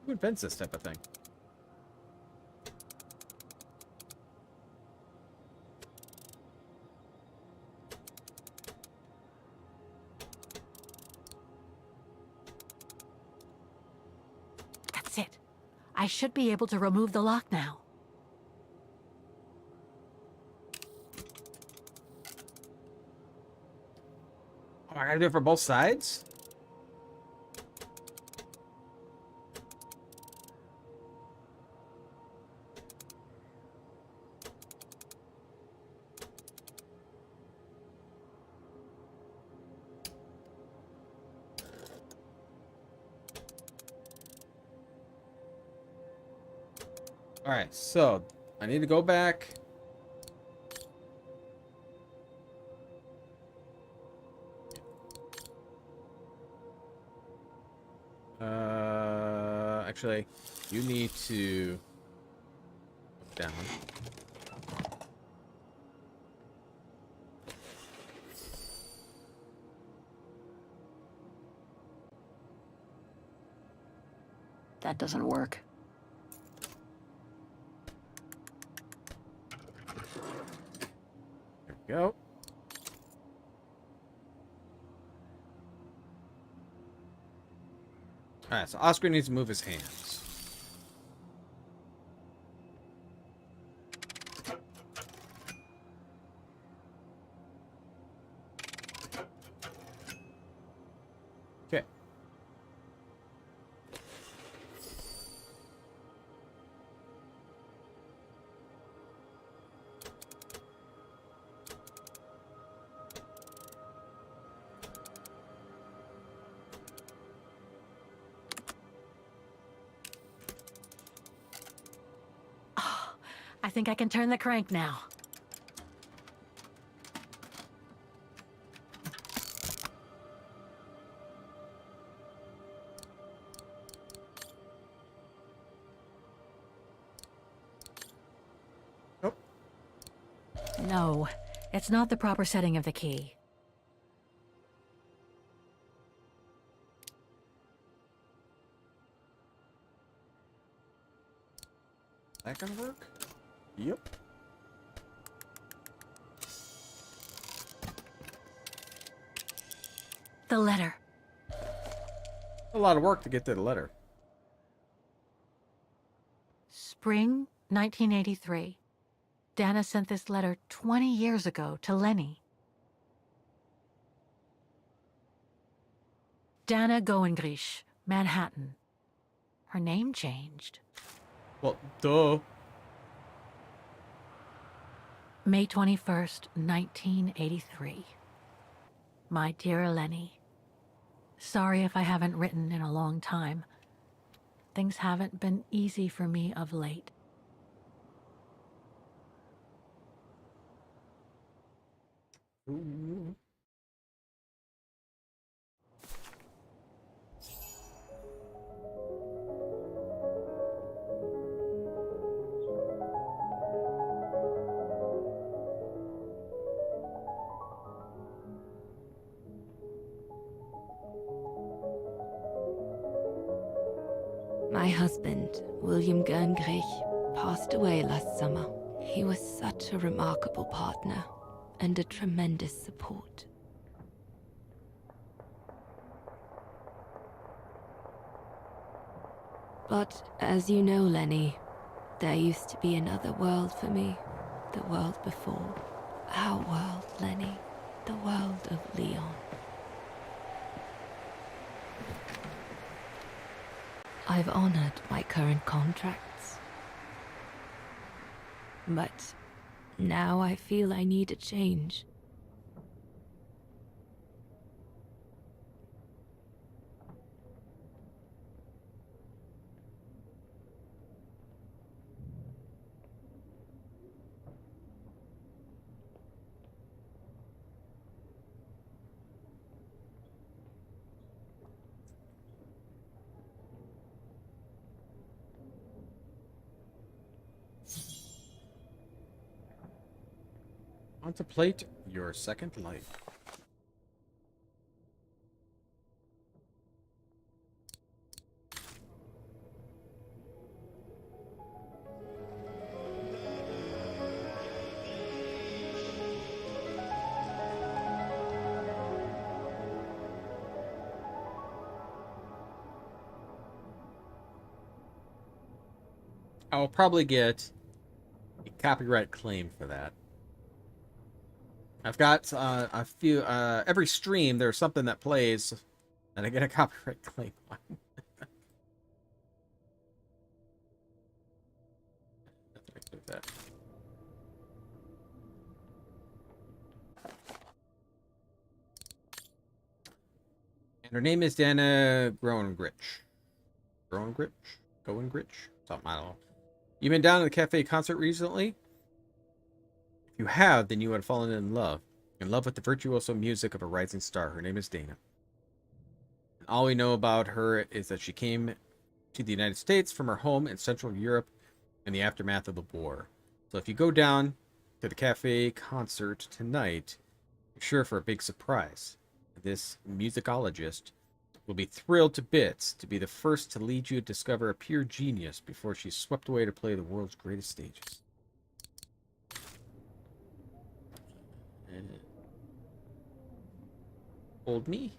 Who invents this type of thing? That's it. I should be able to remove the lock now. Oh, I gotta do it for both sides? Alright, so I need to go back. Actually, you need to look down. That doesn't work. There we go. Alright, so Oscar needs to move his hands. Okay. I think I can turn the crank now. Nope. No, it's not the proper setting of the key. That gonna work? Yep. The letter. A lot of work to get to the letter. Spring 1983. Dana sent this letter 20 years ago to Lenny. Dana Goengrich, Manhattan. Her name changed. Well, duh. May 21st, 1983. My dear Lenny, sorry if I haven't written in a long time. Things haven't been easy for me of late. Ooh. My husband, William Gerngrich, passed away last summer. He was such a remarkable partner and a tremendous support. But as you know, Lenny, there used to be another world for me. The world before. Our world, Lenny. The world of Leon. I've honored my current contracts. But now I feel I need a change. Contemplate your second life. I'll probably get a copyright claim for that. I've got a few, every stream there's something that plays and I get a copyright claim on. That. And her name is Dana Goengrich. Goengrich? Something, I don't know. You been down to the cafe concert recently? If you have, then you have fallen in love with the virtuoso music of a rising star. Her name is Dana. All we know about her is that she came to the United States from her home in Central Europe in the aftermath of the war. So if you go down to the cafe concert tonight, you're sure for a big surprise. This musicologist will be thrilled to bits to be the first to lead you to discover a pure genius before she's swept away to play the world's greatest stages. Hold me.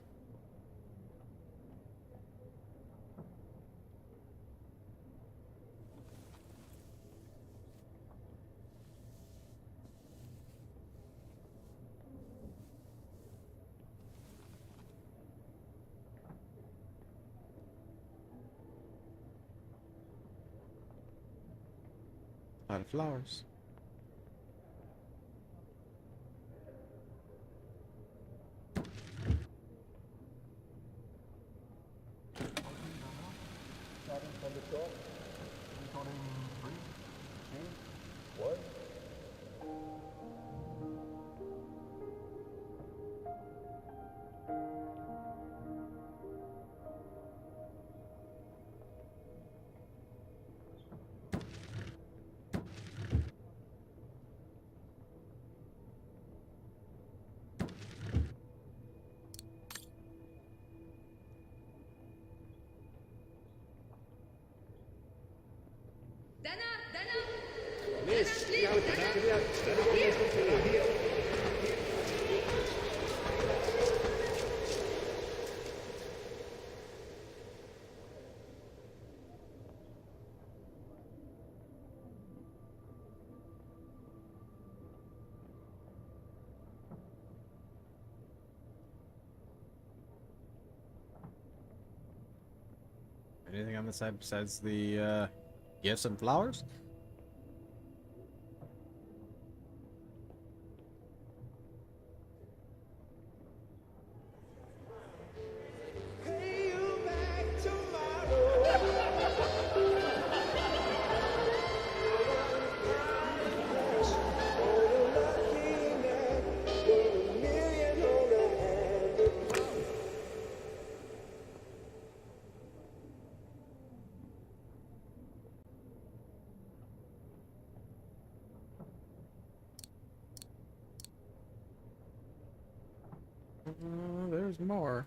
A lot of flowers. Anything on the side besides the gifts and flowers? There's more.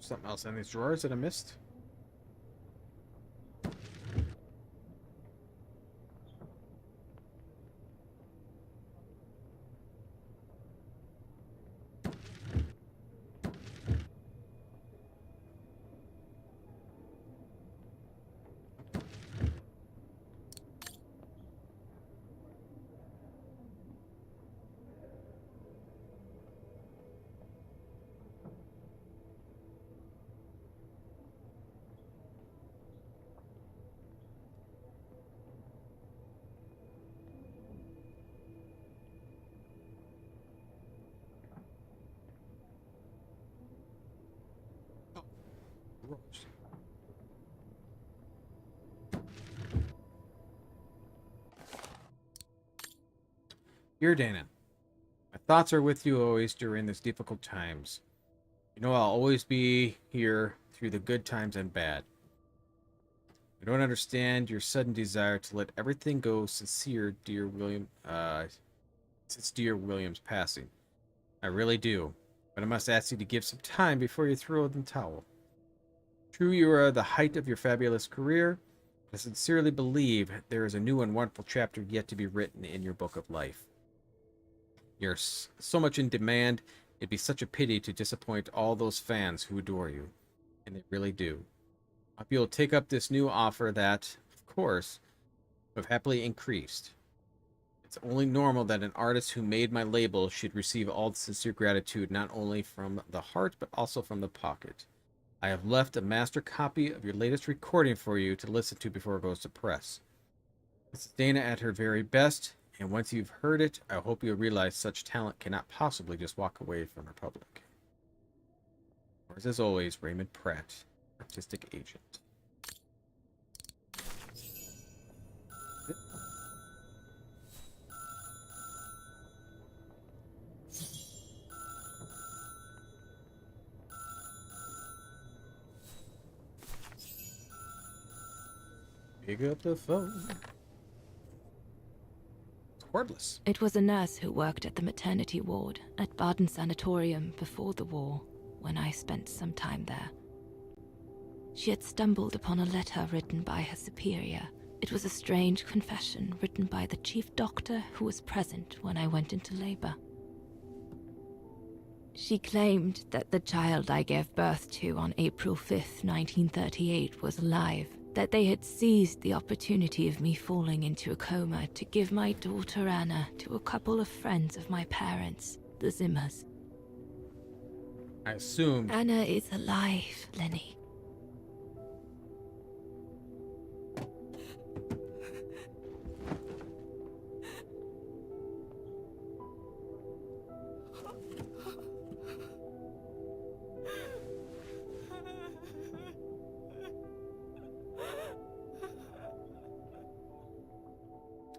Something else in these drawers that I missed? Dear Dana, my thoughts are with you always during these difficult times. You know I'll always be here through the good times and bad. I don't understand your sudden desire to let everything go since dear William's passing. I really do, but I must ask you to give some time before you throw in the towel. True, you are at the height of your fabulous career. I sincerely believe there is a new and wonderful chapter yet to be written in your book of life. You're so much in demand, it'd be such a pity to disappoint all those fans who adore you. And they really do. I hope you'll take up this new offer that, of course, have happily increased. It's only normal that an artist who made my label should receive all the sincere gratitude not only from the heart but also from the pocket. I have left a master copy of your latest recording for you to listen to before it goes to press. This is Dana at her very best, and once you've heard it, I hope you'll realize such talent cannot possibly just walk away from the public. Yours as always, Raymond Pratt, Artistic Agent. Pick up the phone. It's cordless. It was a nurse who worked at the maternity ward at Baden Sanatorium before the war, when I spent some time there. She had stumbled upon a letter written by her superior. It was a strange confession written by the chief doctor who was present when I went into labor. She claimed that the child I gave birth to on April 5th, 1938 was alive, that they had seized the opportunity of me falling into a coma to give my daughter Anna to a couple of friends of my parents, the Zimmers. I assumed... Anna is alive, Lenny.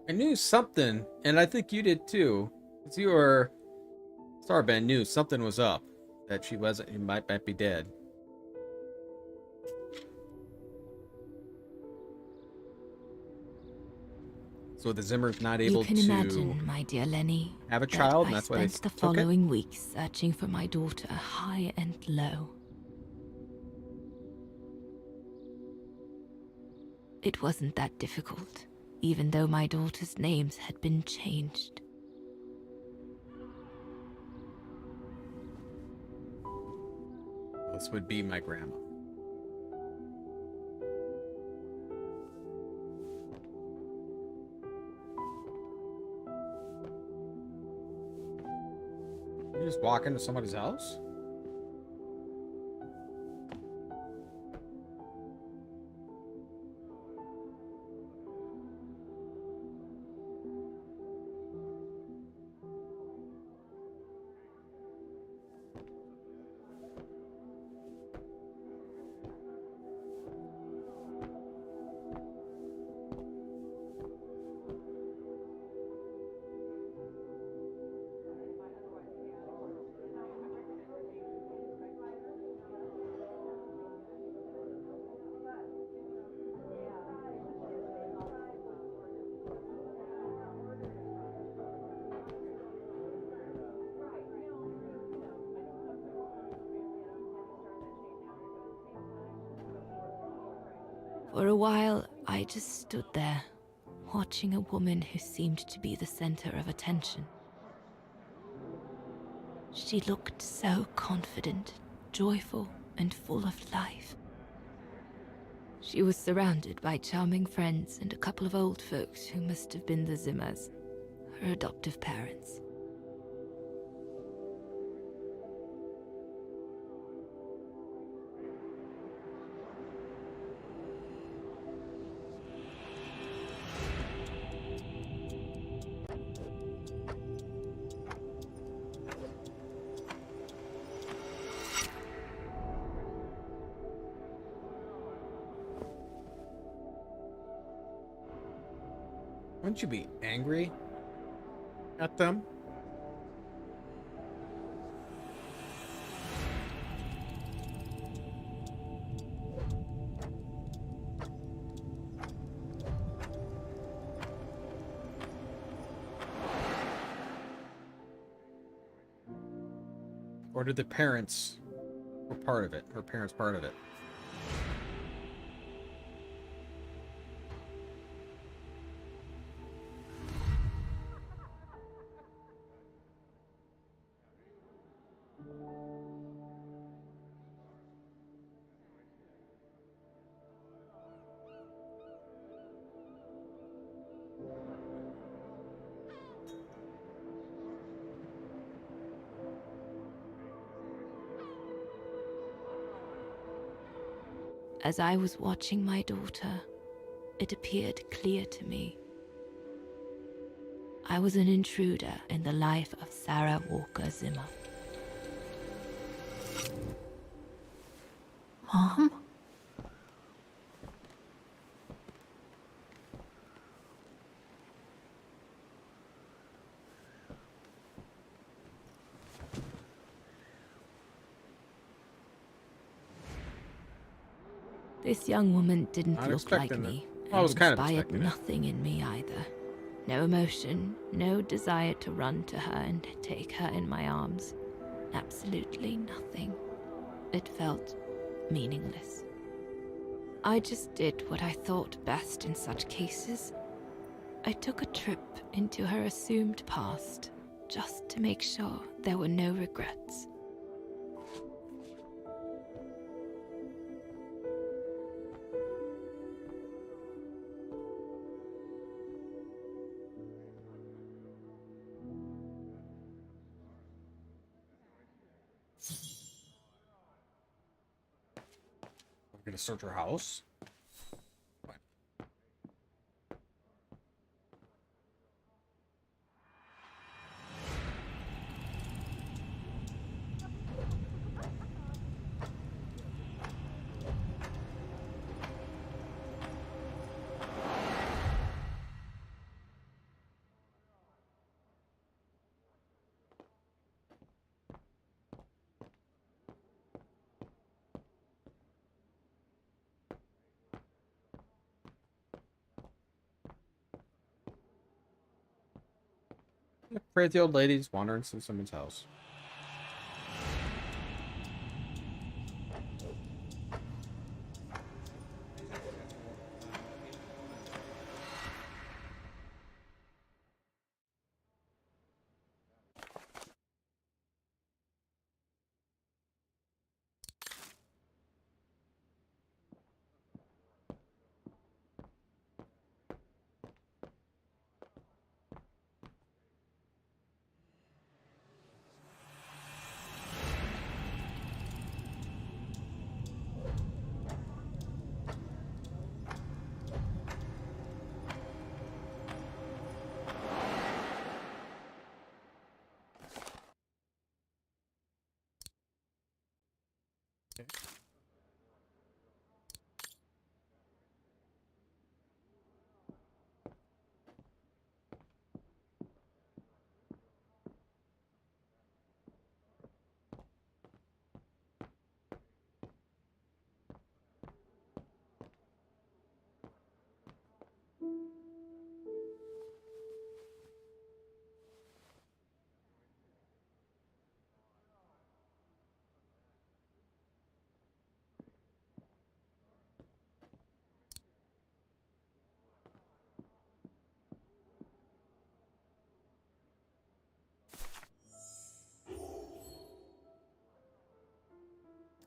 I knew something, and I think you did too. Because you were... Starband knew something was up. That she wasn't... You might be dead. So the Zimmer's not able You can to imagine, my dear Lenny, have a child, and I that's why they spent the took it? following weeks searching for my daughter high and low. It wasn't that difficult, even though my daughter's names had been changed. This would be my grandma. You just walk into somebody's house? For a while, I just stood there, watching a woman who seemed to be the center of attention. She looked so confident, joyful, and full of life. She was surrounded by charming friends and a couple of old folks who must have been the Zimmers, her adoptive parents. Wouldn't you be angry at them? Or did the parents were part of it? Her parents part of it? As I was watching my daughter, it appeared clear to me. I was an intruder in the life of Sarah Walker Zimmer. Mom? This young woman didn't Not look like expecting me, it. I was and kind of inspired expecting it. nothing in me either. No emotion, no desire to run to her and take her in my arms. Absolutely nothing. It felt meaningless. I just did what I thought best in such cases. I took a trip into her assumed past, just to make sure there were no regrets. We're gonna search her house. Afraid the old lady's wandering through someone's house.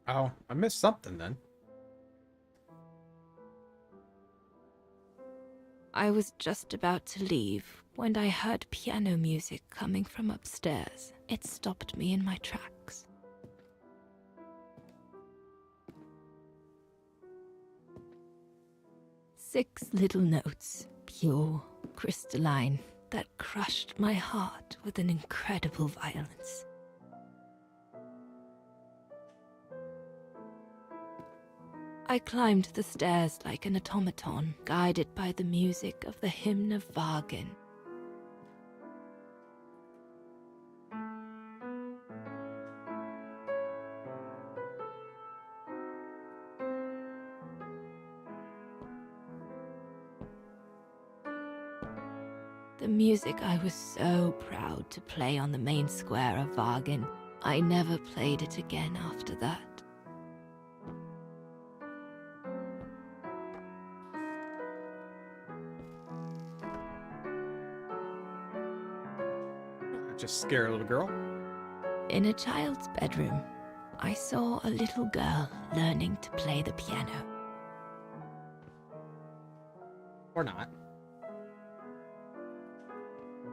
Oh, I missed something then. I was just about to leave when I heard piano music coming from upstairs. It stopped me in my tracks. Six little notes, pure, crystalline, that crushed my heart with an incredible violence. I climbed the stairs like an automaton, guided by the music of the hymn of Vaghen. The music I was so proud to play on the main square of Vaghen. I never played it again after that. Just scare a little girl. In a child's bedroom, I saw a little girl learning to play the piano. Or not.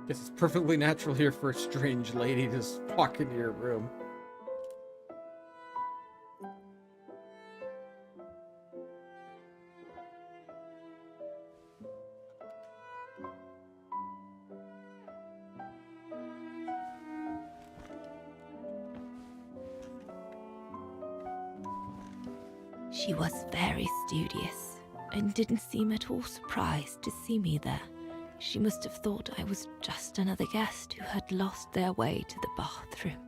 Guess it's perfectly natural here for a strange lady to just walk into your room. She was very studious and didn't seem at all surprised to see me there. She must have thought I was just another guest who had lost their way to the bathroom.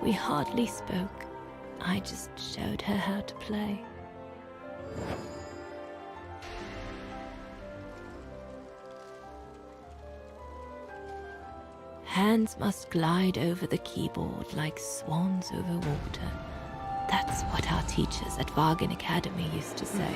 We hardly spoke. I just showed her how to play. Hands must glide over the keyboard like swans over water. That's what our teachers at Vaghen Academy used to say.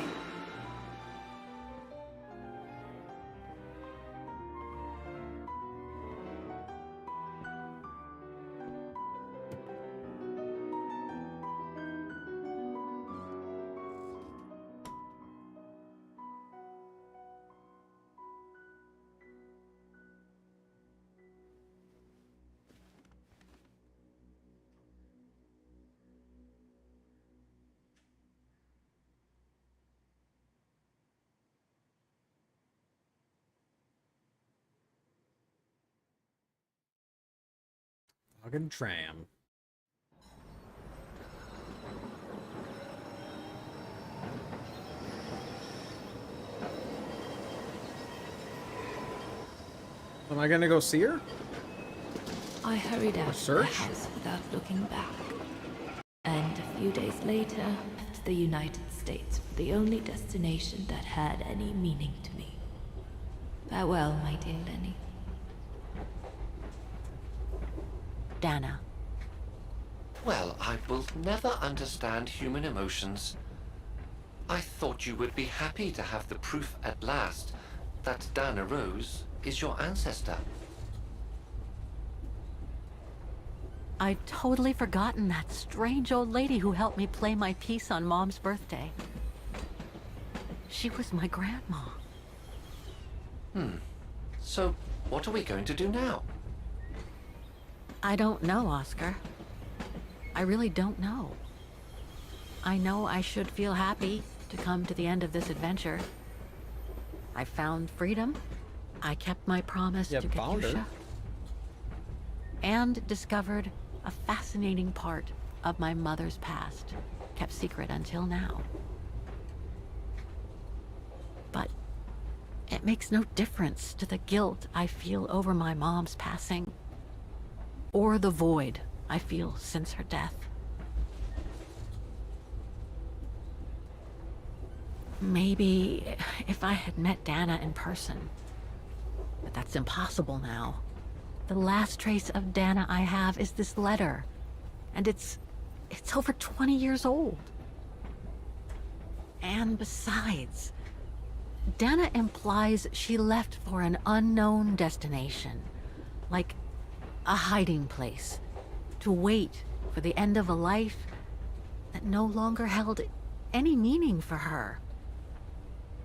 Fucking tram. Am I gonna go see her? I hurried out of the Search? house without looking back. And a few days later, left the United States for the only destination that had any meaning to me. Farewell, my dear Lenny. Dana. Well, I will never understand human emotions. I thought you would be happy to have the proof at last that Dana Roze is your ancestor. I'd totally forgotten that strange old lady who helped me play my piece on Mom's birthday. She was my grandma. So, what are we going to do now? I don't know, Oscar. I really don't know. I know I should feel happy to come to the end of this adventure. I found freedom. I kept my promise to Katyusha. And discovered a fascinating part of my mother's past, kept secret until now. But it makes no difference to the guilt I feel over my mom's passing, or the void I feel since her death. Maybe if I had met Dana in person, but that's impossible now. The last trace of Dana I have is this letter, and it's over 20 years old. And besides, Dana implies she left for an unknown destination, like a hiding place, to wait for the end of a life that no longer held any meaning for her.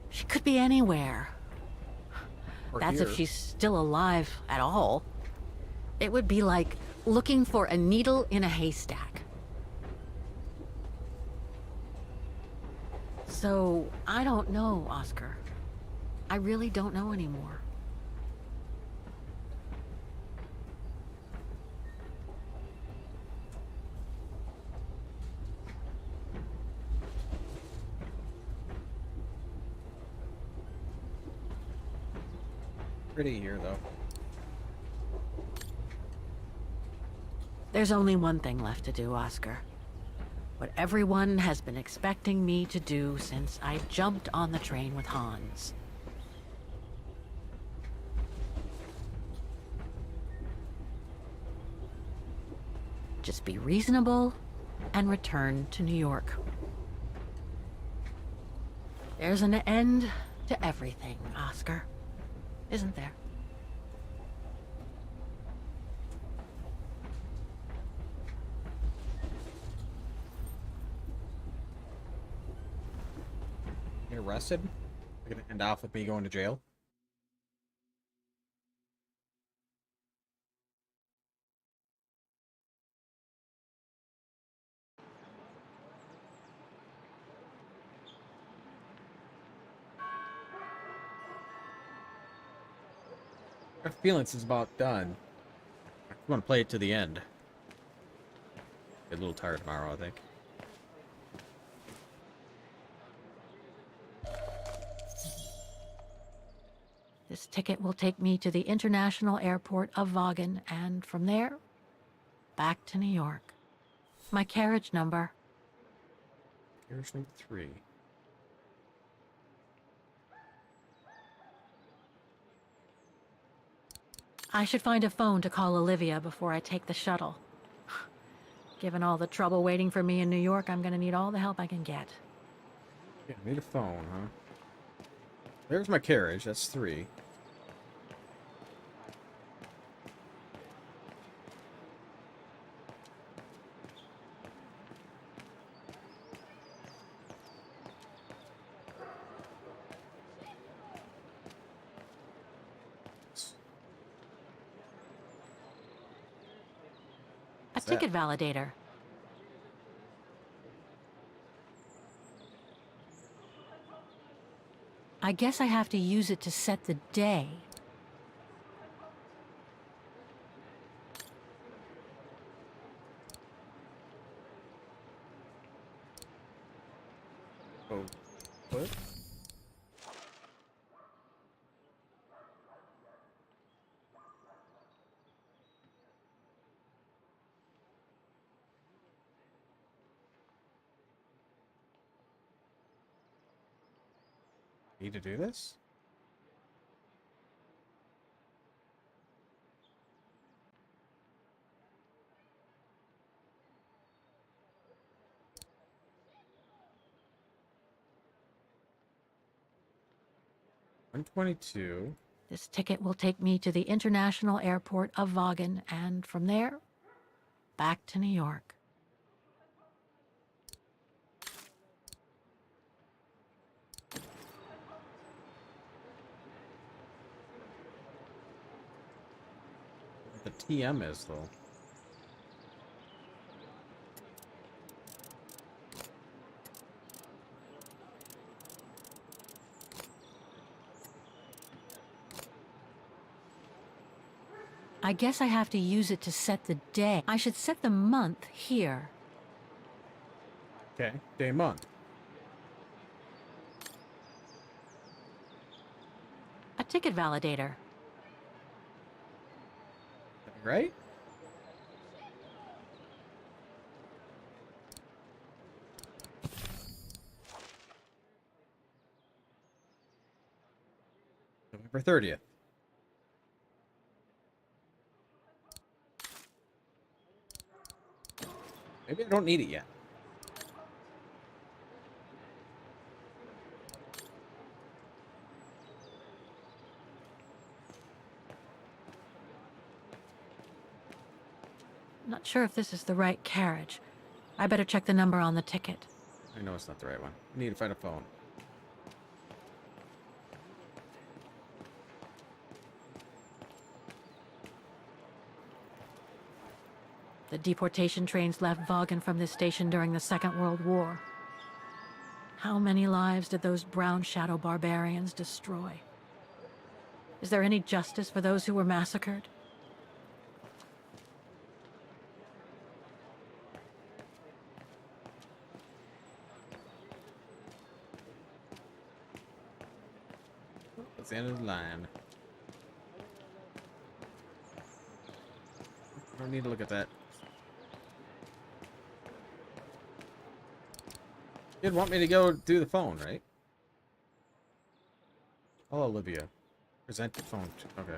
She could be anywhere. That's if she's still alive at all. It would be like looking for a needle in a haystack. So, I don't know, Oscar. I really don't know anymore. Pretty here, though. There's only one thing left to do, Oscar. What everyone has been expecting me to do since I jumped on the train with Hans. Just be reasonable and return to New York. There's an end to everything, Oscar. Isn't there? Get arrested? They're gonna end off with me going to jail? I have a feeling this is about done. I want to play it to the end. Get a little tired tomorrow, I think. This ticket will take me to the international airport of Vaghen, and from there, back to New York. My carriage number. Carriage number 3. I should find a phone to call Olivia before I take the shuttle. Given all the trouble waiting for me in New York, I'm gonna need all the help I can get. Yeah, need a phone, huh? There's my carriage, that's 3. A ticket validator. I guess I have to use it to set the day. Oh, what? Need to do this? $122. This ticket will take me to the international airport of Vaghen, and from there, back to New York. The TM is, though. I guess I have to use it to set the day. I should set the month here. Okay, day month. A ticket validator. Right? November 30th. Maybe I don't need it yet. Not sure if this is the right carriage. I better check the number on the ticket. I know it's not the right one. I need to find a phone. The deportation trains left Vaghen from this station during the Second World War. How many lives did those brown shadow barbarians destroy? Is there any justice for those who were massacred? That's the end of the line. I don't need to look at that. You'd want me to go do the phone, right? Oh, Olivia. Present the phone. Okay.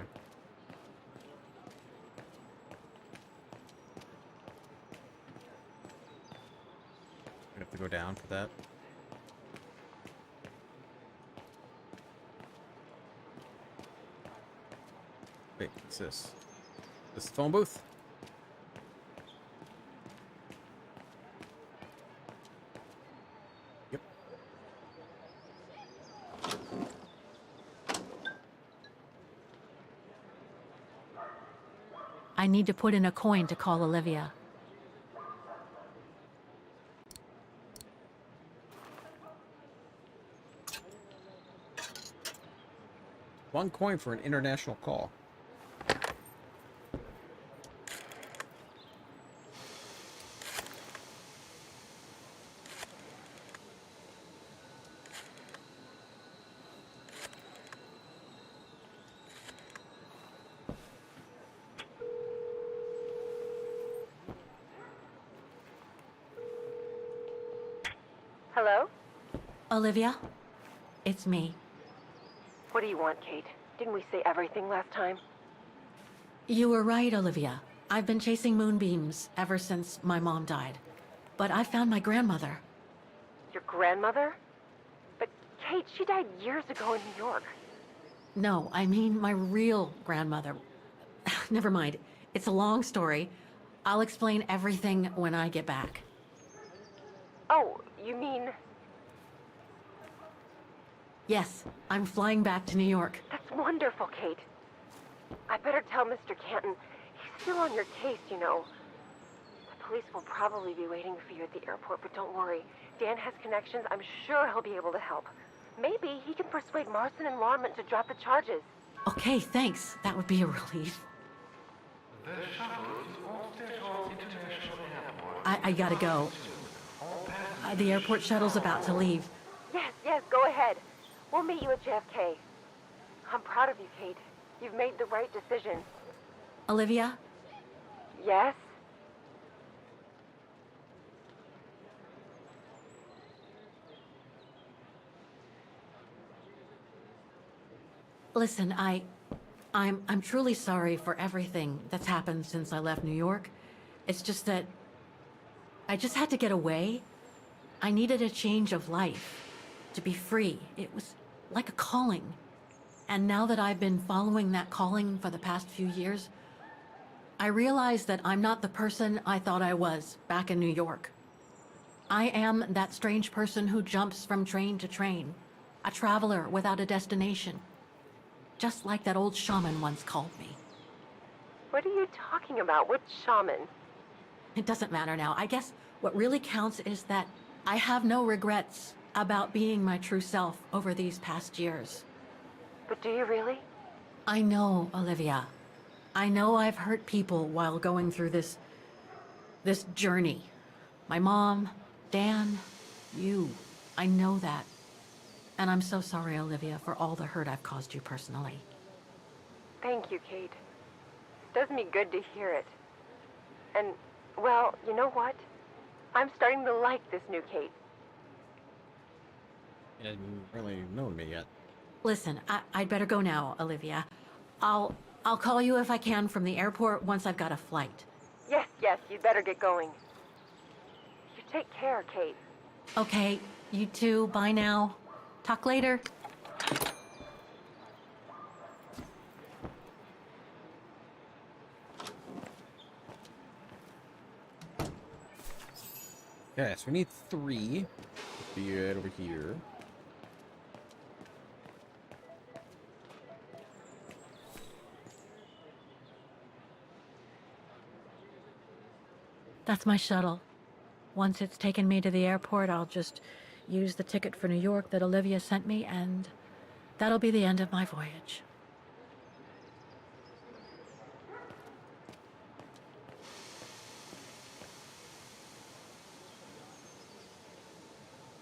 I have to go down for that. Wait, what's this? This is the phone booth? Yep. I need to put in a coin to call Olivia. One coin for an international call. Hello? Olivia? It's me. What do you want, Kate? Didn't we say everything last time? You were right, Olivia. I've been chasing moonbeams ever since my mom died. But I found my grandmother. Your grandmother? But Kate, she died years ago in New York. No, I mean my real grandmother. Never mind. It's a long story. I'll explain everything when I get back. Oh, you mean... Yes, I'm flying back to New York. That's wonderful, Kate. I better tell Mr. Canton. He's still on your case, you know. The police will probably be waiting for you at the airport, but don't worry. Dan has connections. I'm sure he'll be able to help. Maybe he can persuade Marston and Lorman to drop the charges. Okay, thanks. That would be a relief. I gotta go. The airport shuttle's about to leave. Yes, go ahead. We'll meet you at JFK. I'm proud of you, Kate. You've made the right decision. Olivia? Yes? Listen, I'm truly sorry for everything that's happened since I left New York. It's just that I just had to get away. I needed a change of life, to be free. It was like a calling. And now that I've been following that calling for the past few years, I realize that I'm not the person I thought I was back in New York. I am that strange person who jumps from train to train, a traveler without a destination. Just like that old shaman once called me. What are you talking about? Which shaman? It doesn't matter now. I guess what really counts is that I have no regrets about being my true self over these past years. But do you really? I know, Olivia. I know I've hurt people while going through this journey. My mom, Dan, you. I know that. And I'm so sorry, Olivia, for all the hurt I've caused you personally. Thank you, Kate. It does me good to hear it. And, well, you know what? I'm starting to like this new Kate. You haven't really known me yet. Listen, I'd better go now, Olivia. I'll call you if I can from the airport once I've got a flight. Yes, you'd better get going. You take care, Kate. Okay, you too. Bye now. Talk later. Okay, so we need 3. Be it over here. That's my shuttle. Once it's taken me to the airport, I'll just use the ticket for New York that Olivia sent me, and that'll be the end of my voyage.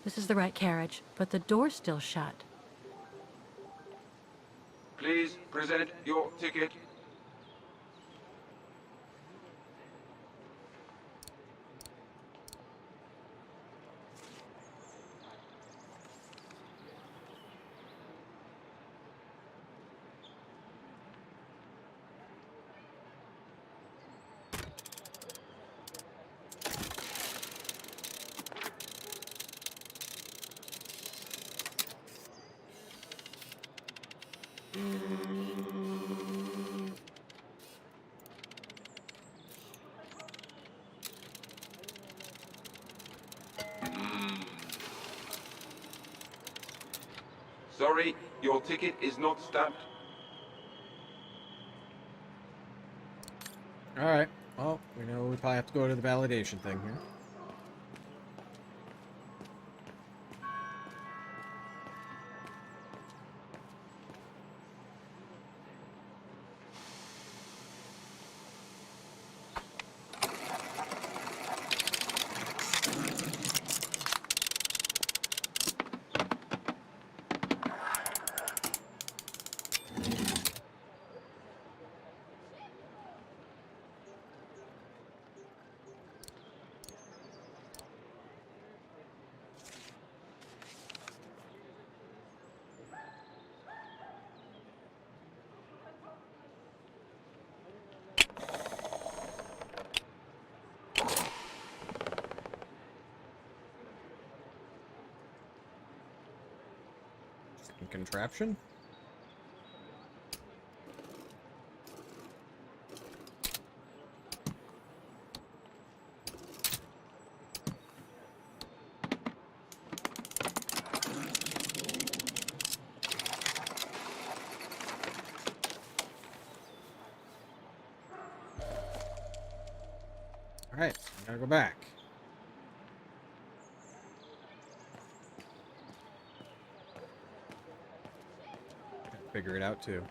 This is the right carriage, but the door's still shut. Please present your ticket. Sorry, your ticket is not stamped. Alright. Well, we know we probably have to go to the validation thing here. Contraption? Alright, I gotta go back. Figure it out too.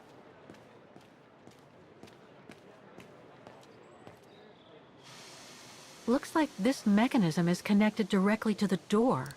Looks like this mechanism is connected directly to the door.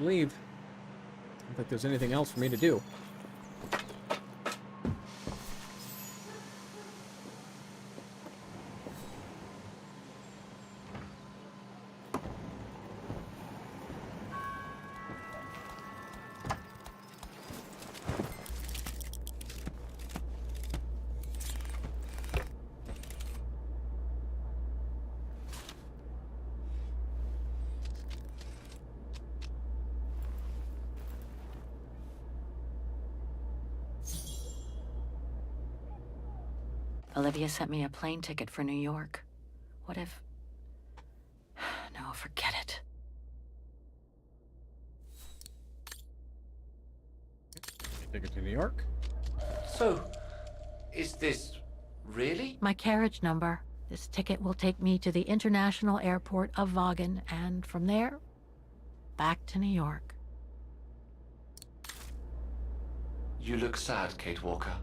Leave. I don't think there's anything else for me to do. Olivia sent me a plane ticket for New York. What if... No, forget it. Ticket to New York? So, is this really? My carriage number. This ticket will take me to the international airport of Vaghen, and from there, back to New York. You look sad, Kate Walker.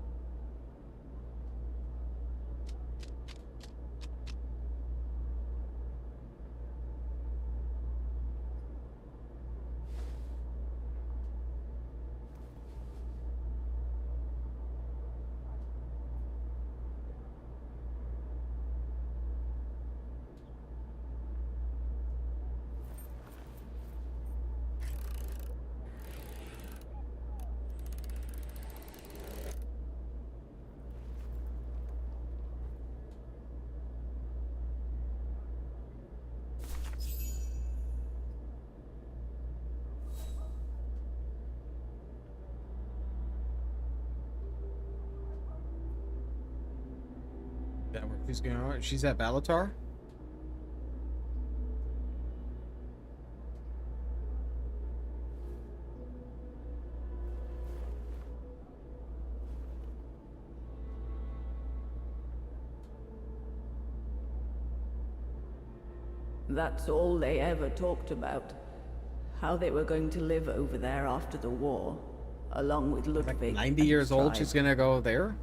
That where she's going on? She's at Balatar? That's all they ever talked about. How they were going to live over there after the war, along with Ludwig. Like 90 years old, she's gonna go there?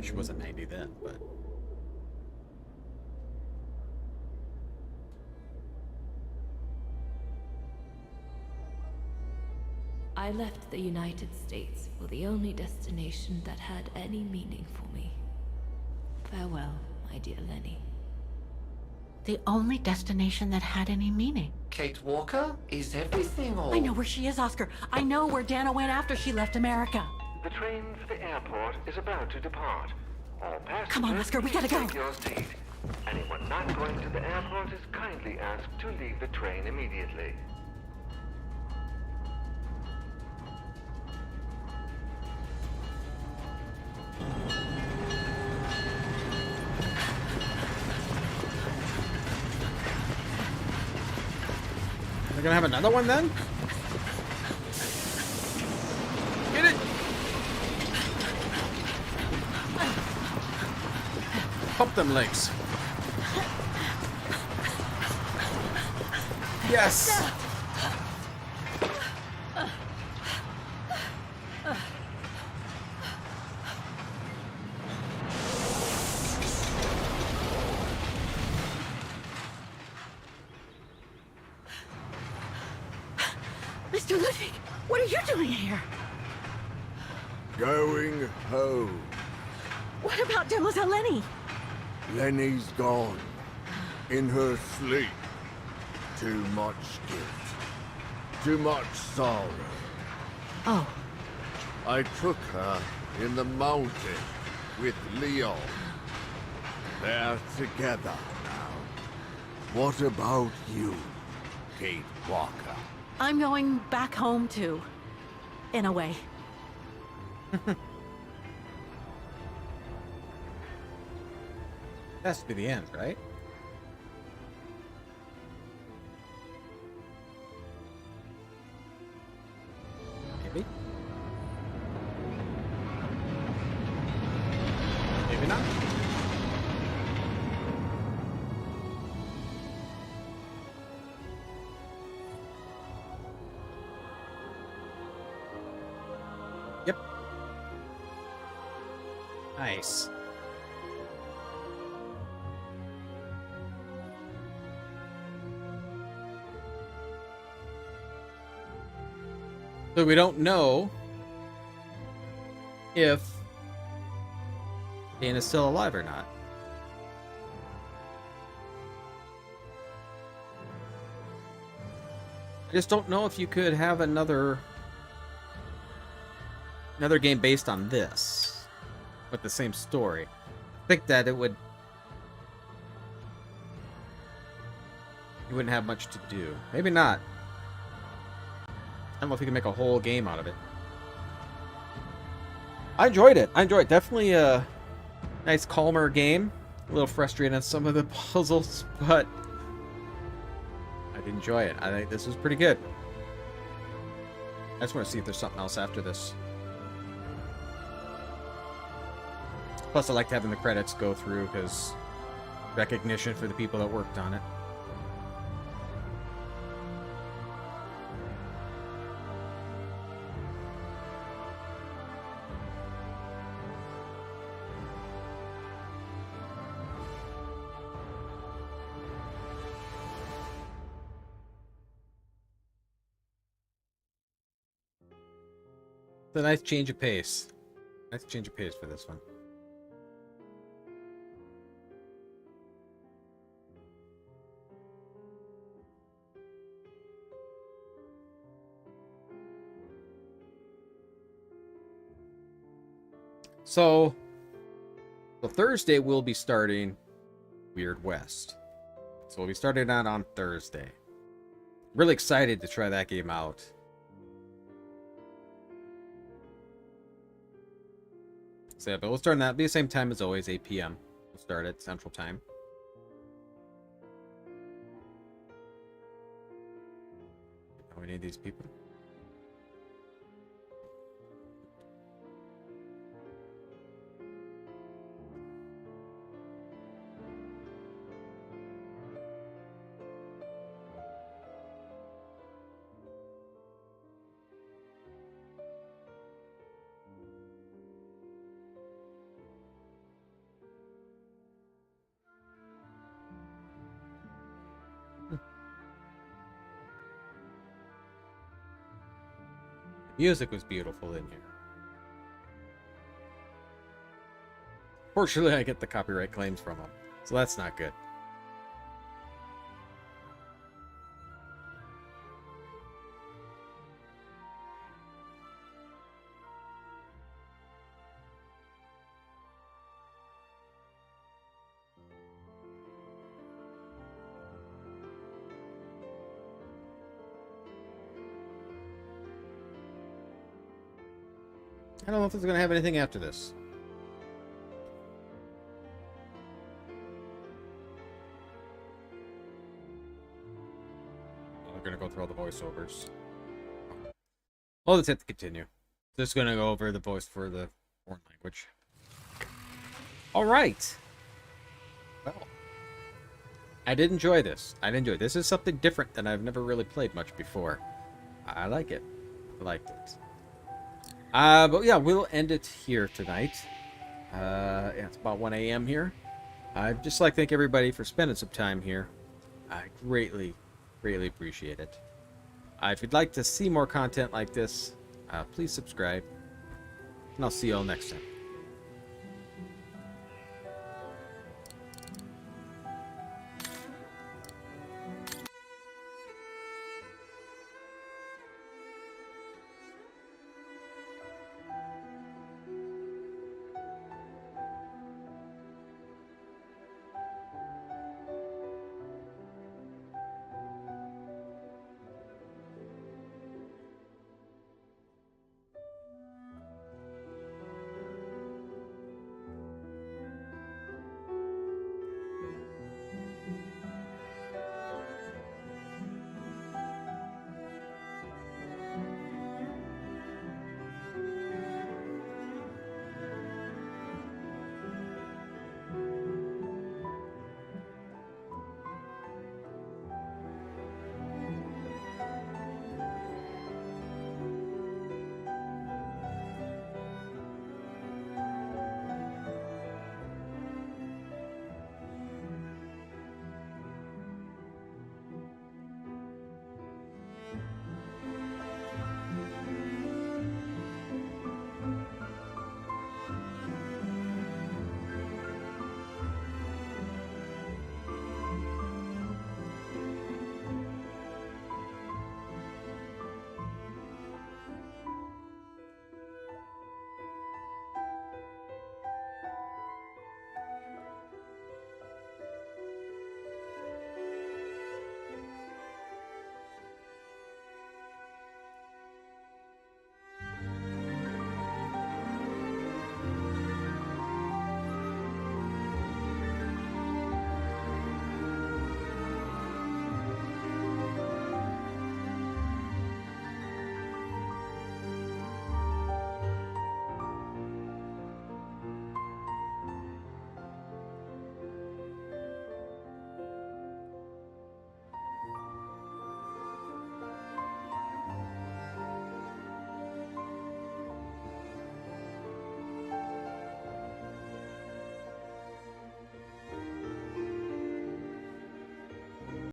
She wasn't 90 then, but... I left the United States for the only destination that had any meaning for me. Farewell, my dear Lenny. The only destination that had any meaning. Kate Walker? Is everything all... I know where she is, Oscar. I know where Dana went after she left America. The train for the airport is about to depart. All passengers, Come on, Oscar, we gotta go. take your seat. Anyone not going to the airport is kindly asked to leave the train immediately. They're gonna have another one then? Get it! Pump them legs. Yes! Mr. Ludwig, what are you doing here? Going home. What about Demoiselle Lenny? Lenny's gone. In her sleep. Too much guilt. Too much sorrow. Oh. I took her in the mountain with Leon. They're together now. What about you, Kate Walker? I'm going back home too. In a way. Has to be the end, right? Maybe. Maybe not. Yep. Nice. So we don't know if Dana's still alive or not. I just don't know if you could have another game based on this with the same story. I think that you wouldn't have much to do. Maybe not. I don't know if we can make a whole game out of it. I enjoyed it. Definitely a nice, calmer game. A little frustrating on some of the puzzles, but I did enjoy it. I think this was pretty good. I just want to see if there's something else after this. Plus, I liked having the credits go through because recognition for the people that worked on it. It's a nice change of pace. Nice change of pace for this one. So Thursday we'll be starting Weird West. So we'll be starting that on Thursday. Really excited to try that game out. So yeah, but we'll start that. Be the same time as always, 8 p.m. We'll start at Central Time. How many of these people? Music was beautiful in here. Fortunately, I get the copyright claims from them, so that's not good. I don't know if it's going to have anything after this. We're going to go through all the voiceovers. Oh, let's hit the continue. Just going to go over the voice for the foreign language. All right. Well, I did enjoy this. I did enjoy it. This is something different than I've never really played much before. I like it. I liked it. But yeah, we'll end it here tonight. Yeah, it's about 1 a.m. here. I'd just like to thank everybody for spending some time here. I greatly appreciate it. If you'd like to see more content like this, please subscribe. And I'll see you all next time.